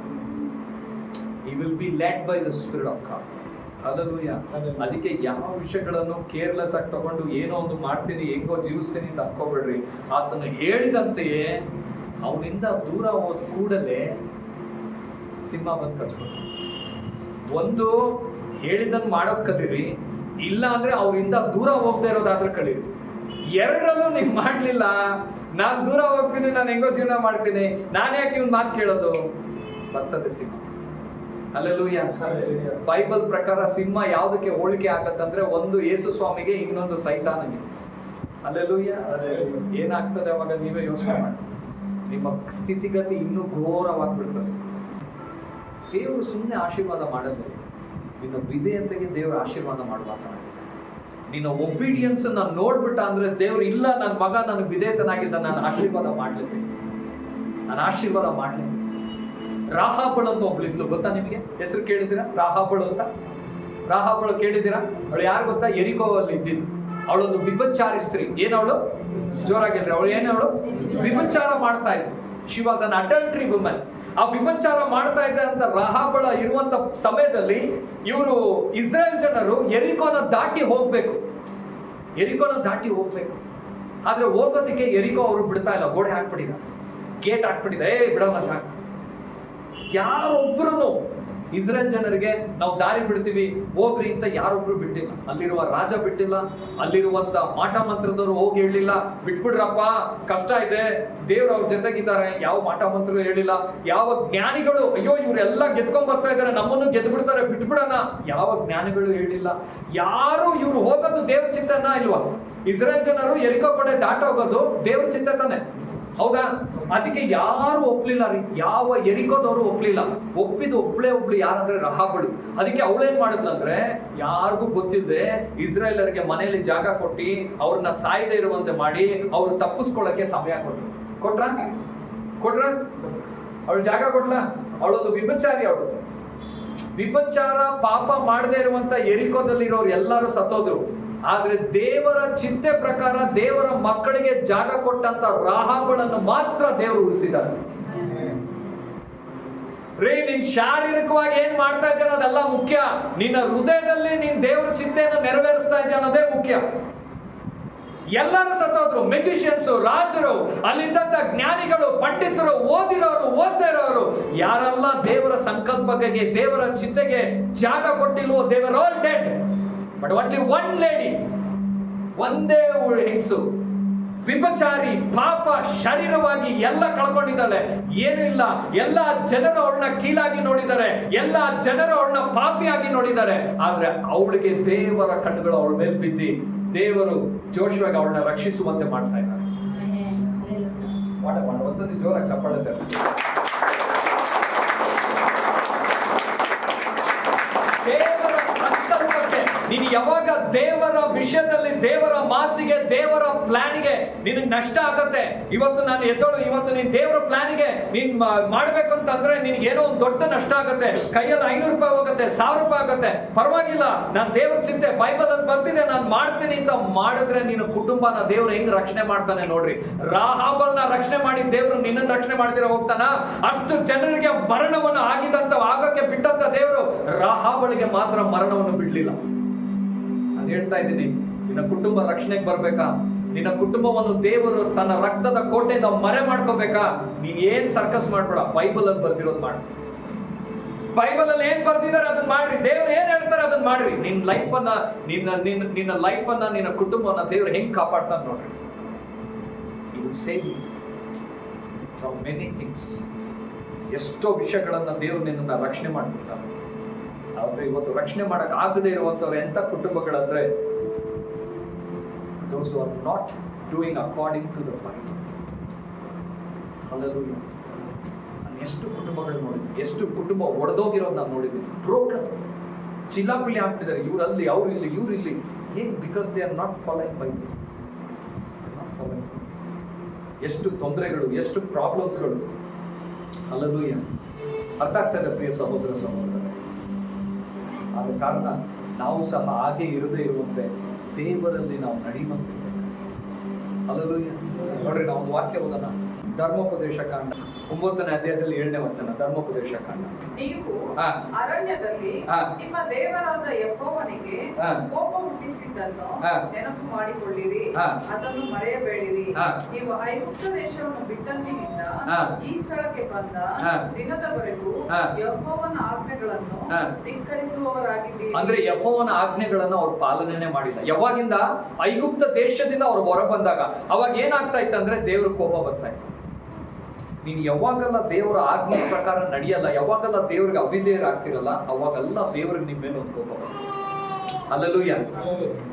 He will be led by the Spirit of God. Hallelujah. ಅದಕ್ಕೆ ಯಾವ ವಿಷಯಗಳನ್ನು ಕೇರ್ಲೆಸ್ ಆಗಿ ತಗೊಂಡು ಏನೋ ಒಂದು ಮಾಡ್ತೀನಿ, ಹೆಂಗೋ ಜೀವಿಸ್ತೀನಿ ಅಂತ ಅನ್ಕೋಬೇಡ್ರಿ. ಆತನು ಹೇಳಿದಂತೆಯೇ ಅವನಿಂದ ದೂರ ಹೋದ ಕೂಡಲೇ ಸಿಂಹ ಬಂದು ಕಚ್ಕೊಂಡು. ಒಂದು ಹೇಳಿದ್ದನ್ನು ಮಾಡೋದ್ ಕಲೀರಿ, ಇಲ್ಲ ಅಂದ್ರೆ ಅವರಿಂದ ದೂರ ಹೋಗ್ತಾ ಇರೋದಾದ್ರೆ ಕಲೀರಿ. ಎರಡರಲ್ಲೂ ನೀವು ಮಾಡ್ಲಿಲ್ಲ, ನಾನ್ ದೂರ ಹೋಗ್ತೀನಿ, ನಾನು ಹೆಂಗೋ ಜೀವನ ಮಾಡ್ತೀನಿ, ನಾನು ಯಾಕೆ ಇವ್ನ ಮಾತು ಕೇಳೋದು, ಬರ್ತದೆ ಸಿಂಹ. ಹಲ್ಲೆಲೂಯಾ. ಬೈಬಲ್ ಪ್ರಕಾರ ಸಿಂಹ ಯಾವ್ದಕ್ಕೆ ಹೋಲಿಕೆ ಆಗತ್ತಂದ್ರೆ, ಒಂದು ಯೇಸು ಸ್ವಾಮಿಗೆ, ಇನ್ನೊಂದು ಸೈತಾನಗೆ. ಹಲ್ಲೆಲೂಯಾ. ಏನಾಗ್ತದೆ ಅವಾಗ ನೀವೇ ಯೋಚನೆ ಮಾಡಿ, ನಿಮ್ಮ ಸ್ಥಿತಿಗತಿ ಇನ್ನೂ ಘೋರವಾಗ್ಬಿಡ್ತದೆ. ದೇವರು ಸುಮ್ಮನೆ ಆಶೀರ್ವಾದ ಮಾಡಲ್ಲ, ನಿನ್ನ ವಿಧೇಯತೆಗೆ ದೇವರು ಆಶೀರ್ವಾದ ಮಾಡುವಂತ. ನಿನ್ನ ಒಬಿಡಿಯನ್ಸ್ ಅನ್ನ ನೋಡ್ಬಿಟ್ಟ ಅಂದ್ರೆ ದೇವ್ರು, ಇಲ್ಲ ನನ್ನ ಮಗ ನನ್ನ ವಿಧೇಯತನಾಗಿದ್ದ, ನಾನು ಆಶೀರ್ವಾದ ಮಾಡ್ಲೇಬೇಕು, ನಾನು ಆಶೀರ್ವಾದ ಮಾಡ್ಲೇಬೇಕು. ರಾಹಾಬಳು ಅಂತ ಒಬ್ಳಿದ್ಲು, ಗೊತ್ತಾ ನಿಮಗೆ? ಹೆಸರು ಕೇಳಿದ್ದೀರಾ ರಾಹಾಬಳು ಅಂತ? ರಾಹಾಬಳು ಕೇಳಿದ್ದೀರಾ? ಅವಳು ಯಾರು ಗೊತ್ತಾ? ಎರಿಕೋ ಅಲ್ಲಿ ಇದ್ದಿದ್ದು. ಅವಳೊಂದು ವಿಭಚಾರಿ ಸ್ತ್ರೀ. ಏನವಳು? ಜೋರಾಗಿಲ್ರಿ. ಅವಳು ಏನವಳು? ವಿಭಚಾರ ಮಾಡ್ತಾ ಇದ್ಲು. She was an adultery woman. ಆ ವಿಭಚಾರ ಮಾಡ್ತಾ ಇದ್ದ ಅಂತ ರಾಹಾಬಳ ಇರುವಂತ ಸಮಯದಲ್ಲಿ ಇವರು ಇಸ್ರೇಲ್ ಜನರು ಎರಿಕೋನ ದಾಟಿ ಹೋಗ್ಬೇಕು. ಆದ್ರೆ ಹೋಗೋದಕ್ಕೆ ಎರಿಕೋ ಅವರು ಬಿಡ್ತಾ ಇಲ್ಲ, ಗೋಡೆ ಹಾಕ್ಬಿಟ್ಟಿದ್ದಾರೆ, ಗೇಟ್ ಹಾಕ್ಬಿಟ್ಟಿದ್ದಾರೆ, ಬಿಡೋಣ ಜಾಗ. ಯಾರೊಬ್ರು ಇಸ್ರೇಲ್ ಜನರಿಗೆ ನಾವು ದಾರಿ ಬಿಡ್ತೀವಿ ಹೋಗ್ರಿ ಅಂತ ಯಾರೊಬ್ರು ಬಿಟ್ಟಿಲ್ಲ. ಅಲ್ಲಿರುವ ರಾಜ ಬಿಟ್ಟಿಲ್ಲ, ಅಲ್ಲಿರುವಂತ ಮಾಟ ಮಂತ್ರದವರು ಹೋಗಿ ಹೇಳಿಲ್ಲ, ಬಿಟ್ಬಿಡ್ರಪ್ಪ ಕಷ್ಟ ಇದೆ, ದೇವ್ರು ಅವ್ರ ಜೊತೆಗಿದ್ದಾರೆ. ಯಾವ ಮಾಟ ಮಂತ್ರರು ಹೇಳಿಲ್ಲ, ಯಾವ ಜ್ಞಾನಿಗಳು ಅಯ್ಯೋ ಇವರೆಲ್ಲ ಗೆದ್ಕೊಂಡ್ ಬರ್ತಾ ಇದಾರೆ, ನಮ್ಮನ್ನು ಗೆದ್ದು ಬಿಡ್ತಾರೆ, ಬಿಟ್ಬಿಡೋಣ, ಯಾವ ಜ್ಞಾನಿಗಳು ಹೇಳಿಲ್ಲ. ಯಾರು ಇವ್ರು ಹೋಗೋದು ದೇವ್ರ ಚಿತ್ತನ ಇಲ್ವಾ? ಇಸ್ರೇಲ್ ಜನರು ಎರಿಕೋ ಗೋಡೆ ದಾಟ ಹೋಗೋದು ದೇವ್ರ ಚಿತ್ತ ತಾನೆ, ಹೌದಾ? ಅದಕ್ಕೆ ಯಾರು ಒಪ್ಲಿಲ್ಲ ರೀ, ಯಾವ ಎರಿಕೋದವರು ಒಪ್ಲಿಲ್ಲ. ಒಬ್ಳು ಯಾರಂದ್ರೆ ರಹಾಬಳು. ಅದಕ್ಕೆ ಅವಳೇನ್ ಮಾಡಿದ್ಲಂದ್ರೆ, ಯಾರಿಗೂ ಗೊತ್ತಿಲ್ಲದೆ ಇಸ್ರಾಯೇಲರಿಗೆ ಮನೆಯಲ್ಲಿ ಜಾಗ ಕೊಟ್ಟು ಅವ್ರನ್ನ ಸಾಯದೆ ಇರುವಂತೆ ಮಾಡಿ ಅವ್ರು ತಪ್ಪಿಸ್ಕೊಳ್ಳಕ್ಕೆ ಸಮಯ ಕೊಟ್ರ ಅವಳು ಜಾಗ ಕೊಟ್ಲ. ಅವಳೊಂದು ವಿಭಚಾರಿ. ಅವಳು ವಿಭಚಾರ ಪಾಪ ಮಾಡದೇ ಇರುವಂತ ಎರಿಕೋದಲ್ಲಿರೋರು ಎಲ್ಲರೂ ಸತ್ತೋದ್ರು. ಆದ್ರೆ ದೇವರ ಚಿಂತೆ ಪ್ರಕಾರ ದೇವರ ಮಕ್ಕಳಿಗೆ ಜಾಗ ಕೊಟ್ಟಂತ ರಾಹಾಬಳನ್ನು ಮಾತ್ರ ದೇವರು ಉಳಿಸಿದ್ದಾರೆ. ರೀ, ನೀನ್ ಶಾರೀರಿಕವಾಗಿ ಏನ್ ಮಾಡ್ತಾ ಇದ್ದೆ ಅನ್ನೋದೆಲ್ಲ ಮುಖ್ಯ, ನಿನ್ನ ಹೃದಯದಲ್ಲಿ ನೀನ್ ದೇವರ ಚಿಂತೆಯನ್ನು ನೆರವೇರಿಸ್ತಾ ಇದ್ದೆ ಅನ್ನೋದೇ ಮುಖ್ಯ. ಎಲ್ಲರೂ ಸತ್ತೋದ್ರು, ಮೆಜಿಷಿಯನ್ಸ್, ರಾಜರು, ಅಲ್ಲಿದ್ದಂತ ಜ್ಞಾನಿಗಳು, ಪಂಡಿತರು, ಓದಿರೋರು, ಓದ್ತಾ ಇರೋರು, ಯಾರೆಲ್ಲ ದೇವರ ಸಂಕಲ್ಪಕ್ಕೆ ದೇವರ ಚಿಂತೆಗೆ ಜಾಗ ಕೊಟ್ಟಿಲ್ವೋ, they were all dead. But only one lady, ಒಂದೇ ಹೆಂಗಸು ವಿಭಚಾರಿ, ಪಾಪ, ಶಾರೀರವಾಗಿ ಎಲ್ಲ ಕಳ್ಕೊಂಡಿದ್ದಾಳೆ, ಏನೂ ಇಲ್ಲ. ಎಲ್ಲ ಜನರು ಅವಳನ್ನ ಕೀಳಾಗಿ ನೋಡಿದ್ದಾರೆ, ಎಲ್ಲ ಜನರು ಅವಳನ್ನ ಪಾಪಿಯಾಗಿ ನೋಡಿದ್ದಾರೆ. ಆದ್ರೆ ಅವಳಿಗೆ ದೇವರ ಕಣ್ಣುಗಳು ಅವಳ ಮೇಲೆ ಬಿದ್ದಿ ದೇವರು ಜೋಶುವಾಗ ಅವಳನ್ನ ರಕ್ಷಿಸುವಂತೆ ಮಾಡ್ತಾ ಇದ್ದಾರೆ. ಒಂದ್ಸತಿ ಜೋರಾಗಿ ಚಪ್ಪಾಳೆ. ದೇವರ ಸಂಕಲ್ಪಕ್ಕೆ ನೀನು ಯಾವಾಗ ದೇವರ ವಿಷಯದಲ್ಲಿ, ದೇವರ ಮಾತಿಗೆ, ದೇವರ ಪ್ಲಾನಿಗೆ ನಿನಗೆ ನಷ್ಟ ಆಗತ್ತೆ. ಇವತ್ತು ನಾನು ಎದ್ದೋಳು, ಇವತ್ತು ನೀನ್ ದೇವರ ಪ್ಲಾನಿಗೆ ನೀನ್ ಮಾಡ್ಬೇಕು ಅಂತಂದ್ರೆ ನಿನ್ಗೆ ಏನೋ ಒಂದು ದೊಡ್ಡ ನಷ್ಟ ಆಗತ್ತೆ. ಕೈಯಲ್ಲಿ 500 ರೂಪಾಯಿ ಹೋಗುತ್ತೆ, 1000 ರೂಪಾಯಿ ಆಗತ್ತೆ, ಪರವಾಗಿಲ್ಲ, ನಾನು ದೇವ್ರ ಚಿಂತೆ ಬೈಬಲ್ ಅಲ್ಲಿ ಬರ್ತಿದೆ, ನಾನು ಮಾಡ್ತೀನಿ ಅಂತ ಮಾಡಿದ್ರೆ ನಿನ್ನ ಕುಟುಂಬನ ದೇವ್ರು ಹೆಂಗ್ ರಕ್ಷಣೆ ಮಾಡ್ತಾನೆ ನೋಡ್ರಿ. ರಾಹಾಬಲ್ನ ರಕ್ಷಣೆ ಮಾಡಿ ದೇವ್ರು ನಿನ್ನನ್ನು ರಕ್ಷಣೆ ಮಾಡ್ತೀರ ಹೋಗ್ತಾನ? ಅಷ್ಟು ಜನರಿಗೆ ಮರಣವನ್ನು ಆಗಿದಂತ ಆಗಕ್ಕೆ ಬಿಟ್ಟಂತ ದೇವರು ರಾಹಾಬಳಿಗೆ ಮಾತ್ರ ಮರಣವನ್ನು ಬಿಡ್ಲಿಲ್ಲ. ನಾನು ಹೇಳ್ತಾ ಇದ್ದೀನಿ, ನಿನ್ನ ಕುಟುಂಬ ರಕ್ಷಣೆಗೆ ಬರ್ಬೇಕಾ? ನಿನ್ನ ಕುಟುಂಬವನ್ನು ದೇವರು ತನ್ನ ರಕ್ತದ ಕೋಟೆಯಿಂದ ಮರೆ ಮಾಡ್ಕೋಬೇಕಾ? ನೀನ್ ಏನ್ ಸರ್ಕಸ್ ಮಾಡ್ಬೇಡ, ಬೈಬಲ್ ಅಲ್ಲಿ ಬರ್ದಿರೋದು ಮಾಡಿ. ಬೈಬಲ್ ಅಲ್ಲಿ ಏನ್ ಬರ್ದಿದ್ದಾರೆ ಅದನ್ನ ಮಾಡ್ರಿ. ದೇವ್ರು ಏನ್ ಹೇಳ್ತಾರೆ ಅದನ್ನ ಮಾಡ್ರಿ. ನಿನ್ನ ಲೈಫ್ ಅನ್ನ, ನಿನ್ನ ಲೈಫ್ ಅನ್ನ, ನಿನ್ನ ಕುಟುಂಬವನ್ನ ದೇವ್ರು ಹೆಂಗ್ ಕಾಪಾಡ್ತಾನೆ ನೋಡ್ರಿ. He will save you from many things. ಎಷ್ಟೋ ವಿಷಯಗಳನ್ನ ದೇವ್ರು ನಿನ್ನ ರಕ್ಷಣೆ ಮಾಡ್ಬಿಡ್ತಾರೆ. ಆದ್ರೆ ಇವತ್ತು ರಕ್ಷಣೆ ಮಾಡಕ್ ಆಗದೆ ಇರುವಂತವ್ರು ಎಂತ ಕುಟುಂಬಗಳಂದ್ರೆ, those who are not doing according to the Bible. Hallelujah. ನಾನು ಎಷ್ಟು ಕುಟುಂಬಗಳು ನೋಡಿದ್ದೀನಿ, ಎಷ್ಟು ಕುಟುಂಬ ಒಡೆದೋಗಿರೋದು ನಾನು ನೋಡಿದ್ದೀನಿ. ಬ್ರೋಕನ್, ಚಿಲ್ಲಾಪಿಲ್ಲಿ ಆಗ್ತಿದ್ದಾರೆ, ಇವರಲ್ಲಿ, ಅವ್ರಿಲ್ಲಿ, ಇವರಿಲ್ಲಿ. ಏನ್? Because they are not following Bible. ಎಷ್ಟು ತೊಂದರೆಗಳು, ಎಷ್ಟು ಪ್ರಾಬ್ಲಮ್ಸ್ಗಳು. Hallelujah. ಅರ್ಥ ಆಗ್ತದೆ ಪ್ರಿಯ ಸಹೋದರ ಸಹೋದರರೇ. ಆದ ಕಾರಣ ನಾವು ಸಹ ಹಾಗೆ ಇರದೇ ಇರುವಂತೆ ದೇವರಲ್ಲಿ ನಾವು ನಡೆಯುವಂತೆ. Hallelujah. ನೋಡ್ರಿ ನಾವು ಒಂದು ವಾಕ್ಯ ಓದೋಣ. ಧರ್ಮೋಪದೇಶ ಕಾಂಡ 9ನೇ ಅಧ್ಯಾಯದಲ್ಲಿ 7ನೇ ವಚನ. ಧರ್ಮೋಪದೇಶ ಕಾಂಡ. ನೀವು ಹಾ. ಅರಣ್ಯದಲ್ಲಿ ಹಾ. ನಿಮ್ಮ ದೇವರಾದ ಯೆಹೋವನಿಗೆ ಹಾ. ಕೋಪ ಹುಟ್ಟಿಸಿದ್ದನ್ನು ಹಾ. ನೆನಪು ಮಾಡಿಕೊಳ್ಳಿರಿ, ಹಾ. ಅದನ್ನು ಮರೆಯಬೇಡಿರಿ. ಹಾ. ನೀವು ಐಗುಪ್ತ ದೇಶವನ್ನು ಬಿಟ್ಟಂದಿನಿಂದ ಹಾ. ಈ ಸ್ಥಳಕ್ಕೆ ಬಂದ ಹಾ. ದಿನದವರೆಗೂ ಹಾ. ಯೆಹೋವನ ಆಜ್ಞೆಗಳನ್ನು ಹಾ. ಧಿಕ್ಕರಿಸುವವರಾಗಿದ್ದೀರಿ. ಅಂದ್ರೆ ಯೆಹೋವನ ಆಜ್ಞೆಗಳನ್ನು ಅವ್ರು ಪಾಲನೆ ಮಾಡಿಲ್ಲ. ಯಾವಾಗಿಂದ? ಐಗುಪ್ತ ದೇಶದಿಂದ ಅವ್ರು ಹೊರ ಬಂದಾಗ. ಅವಾಗ ಏನಾಗ್ತಾ ಇತ್ತಂದ್ರೆ ದೇವ್ರ ಕೋಪ ಬರ್ತಾ ಇತ್ತು. ನೀನು ಯಾವಾಗೆಲ್ಲ ದೇವರ ಆಜ್ಞೆ ಪ್ರಕಾರ ನಡೆಯಲ್ಲ, ಯಾವಾಗೆಲ್ಲ ದೇವ್ರಿಗೆ ಅವಿಧೇಯರಾಗ್ತಿರಲ್ಲ, ಅವಾಗೆಲ್ಲ ದೇವ್ರಿಗೆ ನಿಮ್ಮ ಮೇಲೆ ಒಂದು ಕೋಪ ಬರುತ್ತೆ. Hallelujah,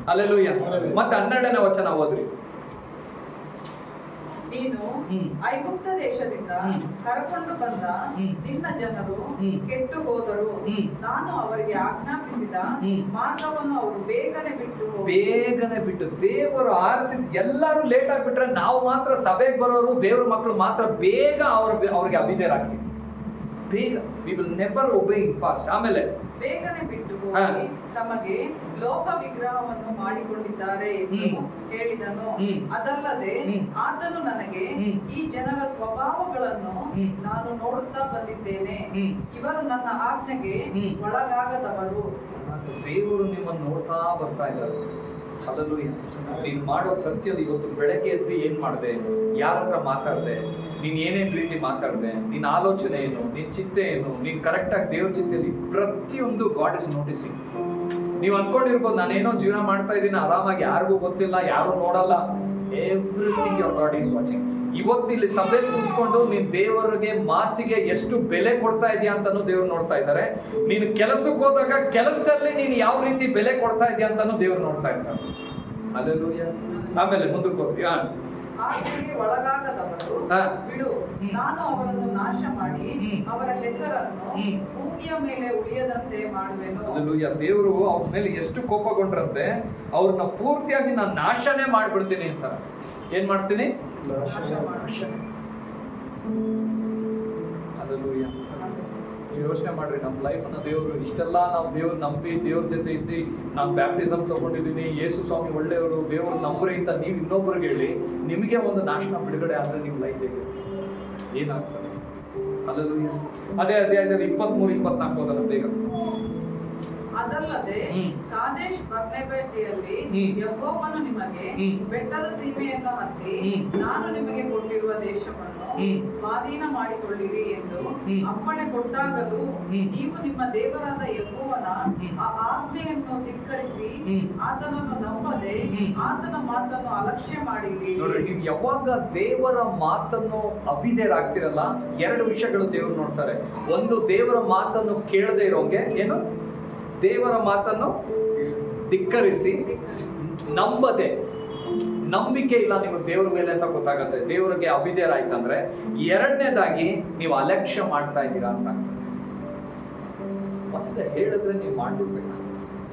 hallelujah. ಮತ್ತೆ 12ನೇ ವಚನ ಓದ್ರಿ. ನೀನು ಐಗುಪ್ತ ದೇಶದಿಂದ ಕರಕೊಂಡು ಬಂದ ನಿನ್ನ ಜನರು ಕೆಟ್ಟು ಹೋದರು. ನಾನು ಅವರಿಗೆ ಆಜ್ಞಾಪಿಸಿದ ಮಾರ್ಗವನ್ನು ಅವರು ಬೇಗನೆ ಬಿಟ್ಟು ದೇವರು ಆರಿಸಿದ ಎಲ್ಲರೂ ಲೇಟ್ ಆಗ್ಬಿಟ್ರೆ ನಾವು ಮಾತ್ರ ಸಭೆಗೆ ಬರೋರು ದೇವ್ರ ಮಕ್ಕಳು ಮಾತ್ರ ಬೇಗ ಅವ್ರಿಗೆ ಅವಿಧೇಯರಾಗ್ತೀವಿ. ಬೇಗ we will never obeying fast. ಆಮೇಲೆ ಬೇಗನೆ ಬಿಟ್ಟು ಹೋಗಿ ತಮಗೆ ಲೋಹ ವಿಗ್ರಹವನ್ನು ಮಾಡಿಕೊಂಡಿದ್ದಾರೆ ಎಂದು ಹೇಳಿದನು. ಅದಲ್ಲದೆ ಆತನು ನನಗೆ ಈ ಜನರ ಸ್ವಭಾವಗಳನ್ನು ನಾನು ನೋಡುತ್ತಾ ಬಂದಿದ್ದೇನೆ, ಇವರು ನನ್ನ ಆಜ್ಞೆಗೆ ಒಳಗಾಗದವರು. ದೇವರು ನಿಮ್ಮನ್ನು ನೋಡ್ತಾ ಬರ್ತಾ ಇದ್ದಾರೆ. ಹಲ್ಲೆಲೂಯಾ. ನೀನ್ ಮಾಡೋ ಪ್ರತಿಯೊಂದು, ಇವತ್ತು ಬೆಳಗ್ಗೆ ಎದ್ದು ಏನ್ ಮಾಡಿದೆ, ಯಾರ ಹತ್ರ ಮಾತಾಡ್ದೆ, ನೀನ್ ಏನೇನ್ ರೀತಿ ಮಾತಾಡ್ದೆ, ನಿನ್ ಆಲೋಚನೆ ಏನು, ನಿನ್ ಚಿಂತೆ ಏನು, ನೀನ್ ಕರೆಕ್ಟ್ ಆಗಿ ದೇವ್ರ ಚಿಂತೆಯಲ್ಲಿ ಪ್ರತಿಯೊಂದು ಗಾಡ್ ಇಸ್ ನೋಟಿಸಿಂಗ್. ನೀವು ಅನ್ಕೊಂಡಿರ್ಬೋದು ನಾನೇನೋ ಜೀವನ ಮಾಡ್ತಾ ಇದ್ದೀನಿ ಆರಾಮಾಗಿ, ಯಾರಿಗೂ ಗೊತ್ತಿಲ್ಲ, ಯಾರು ನೋಡಲ್ಲ. Everything your god is watching. ಇವತ್ತು ಇಲ್ಲಿ ಸಭೆ ಕೂತ್ಕೊಂಡು ನೀನ್ ದೇವರಿಗೆ ಮಾತಿಗೆ ಎಷ್ಟು ಬೆಲೆ ಕೊಡ್ತಾ ಇದೀಯ ಅಂತಾನು ದೇವ್ರು ನೋಡ್ತಾ ಇದ್ದಾರೆ. ನೀನು ಕೆಲಸಕ್ಕೆ ಹೋದಾಗ ಕೆಲಸದಲ್ಲಿ ನೀನು ಯಾವ ರೀತಿ ಬೆಲೆ ಕೊಡ್ತಾ ಇದೀಯ ಅಂತಾನು ದೇವ್ರು ನೋಡ್ತಾ ಇರ್ತಾರೆ. ಹಲ್ಲೆಲೂಯಾ. ಆಮೇಲೆ ಮುಂದಕ್ಕೆ ಹೋಗ್ರಿ. ಆಜ್ಞೆಗೆ ಒಳಗಾಗದವರು ಬಿಡು, ನಾನು ಅವರನ್ನು ನಾಶ ಮಾಡಿ ಅವರ ಹೆಸರನ್ನು ಭೂಮಿಯ ಮೇಲೆ ಉಳಿಯದಂತೆ ಮಾಡುವೆನು. ಹಲ್ಲೆಲೂಯಾ. ದೇವರು ಅವ್ರ ಮೇಲೆ ಎಷ್ಟು ಕೋಪಗೊಂಡ್ರಂತೆ, ಅವ್ರನ್ನ ಪೂರ್ತಿಯಾಗಿ ನಾನು ನಾಶನೇ ಮಾಡ್ಬಿಡ್ತೀನಿ ಅಂತ. ಏನ್ ಮಾಡ್ತೀನಿ? ಹಲ್ಲೆಲೂಯಾ. ನೀವು ಯೋಚನೆ ಮಾಡ್ರಿ, ನಮ್ಮ ಲೈಫನ್ನ ದೇವರು ಇಷ್ಟೆಲ್ಲ ನಾವು ದೇವ್ರು ನಂಬಿ ದೇವ್ರ ಜೊತೆ ಇದ್ದು ನಾನು ಬ್ಯಾಪ್ಟಿಸಮ್ ತಗೊಂಡಿದ್ದೀನಿ, ಯೇಸು ಸ್ವಾಮಿ ಒಳ್ಳೆಯವರು, ದೇವ್ರು ನಂಬ್ರಿ ಅಂತ ನೀವು ಇನ್ನೊಬ್ರಿಗೆ ಹೇಳಿ ನಿಮಗೆ ಒಂದು ನಾಶನ ಬಿಡುಗಡೆ ಆದ್ರೆ ನಿಮ್ಮ ಲೈಫ್ ಹೇಗೆ ಏನಾಗ್ತದೆ? ಹಲ್ಲೆಲೂಯಾ. ಅದೇ ಅಧ್ಯಾಯದಲ್ಲಿ 23-24 ಓದೋಣ ಬೇಗ. ಅದಲ್ಲದೆ ಕಾದೇಶ್ ಬರ್ನೇಬೆಯಲ್ಲಿ ಯೆಹೋವನು ನಿಮಗೆ ಬೆಟ್ಟದ ಸೀಮೆಯನ್ನು ಹತ್ತಿ ನಾನು ನಿಮಗೆ ಕೊಟ್ಟಿರುವ ದೇಶವನ್ನು ಸ್ವಾಧೀನ ಮಾಡಿಕೊಳ್ಳಿರಿ ಎಂದು ಅಪ್ಪಣೆ ಕೊಟ್ಟಾಗಲೂ ನೀವು ನಿಮ್ಮ ದೇವರಾದ ಯೆಹೋವನ ಆ ಆಜ್ಞೆಯನ್ನು ಧಿಕ್ಕರಿಸಿ ಆತನನ್ನು ನಂಬದೆ ಆತನ ಮಾತನ್ನು ಅಲಕ್ಷ್ಯ ಮಾಡಿರಿ. ನೋಡ್ರಿ, ನೀವು ಯಾವಾಗ ದೇವರ ಮಾತನ್ನು ಅವಿಧೇಯರಾಗ್ತಿರಲ್ಲ, 2 ವಿಷಯಗಳು ದೇವರು ನೋಡ್ತಾರೆ. ಒಂದು, ದೇವರ ಮಾತನ್ನು ಕೇಳದೆ ಇರೋಂಗೆ, ಏನು, ದೇವರ ಮಾತನ್ನು ಧಿಕ್ಕರಿಸಿ ನಂಬದೆ, ನಂಬಿಕೆ ಇಲ್ಲ ನಿಮಗೆ ದೇವ್ರ ಮೇಲೆ ಅಂತ ಗೊತ್ತಾಗತ್ತೆ. ದೇವರಿಗೆ ಅವಿಧೇಯರಾಯ್ತಂದ್ರೆ. 2ನೇದಾಗಿ ನೀವು ಅಲಕ್ಷ್ಯ ಮಾಡ್ತಾ ಇದ್ದೀರಾ ಅಂತ ಆಗ್ತದೆ. ಮತ್ತೆ ಹೇಳಿದ್ರೆ ನೀವು ಮಾಡ್ಬಿಡ್ಬೇಕು.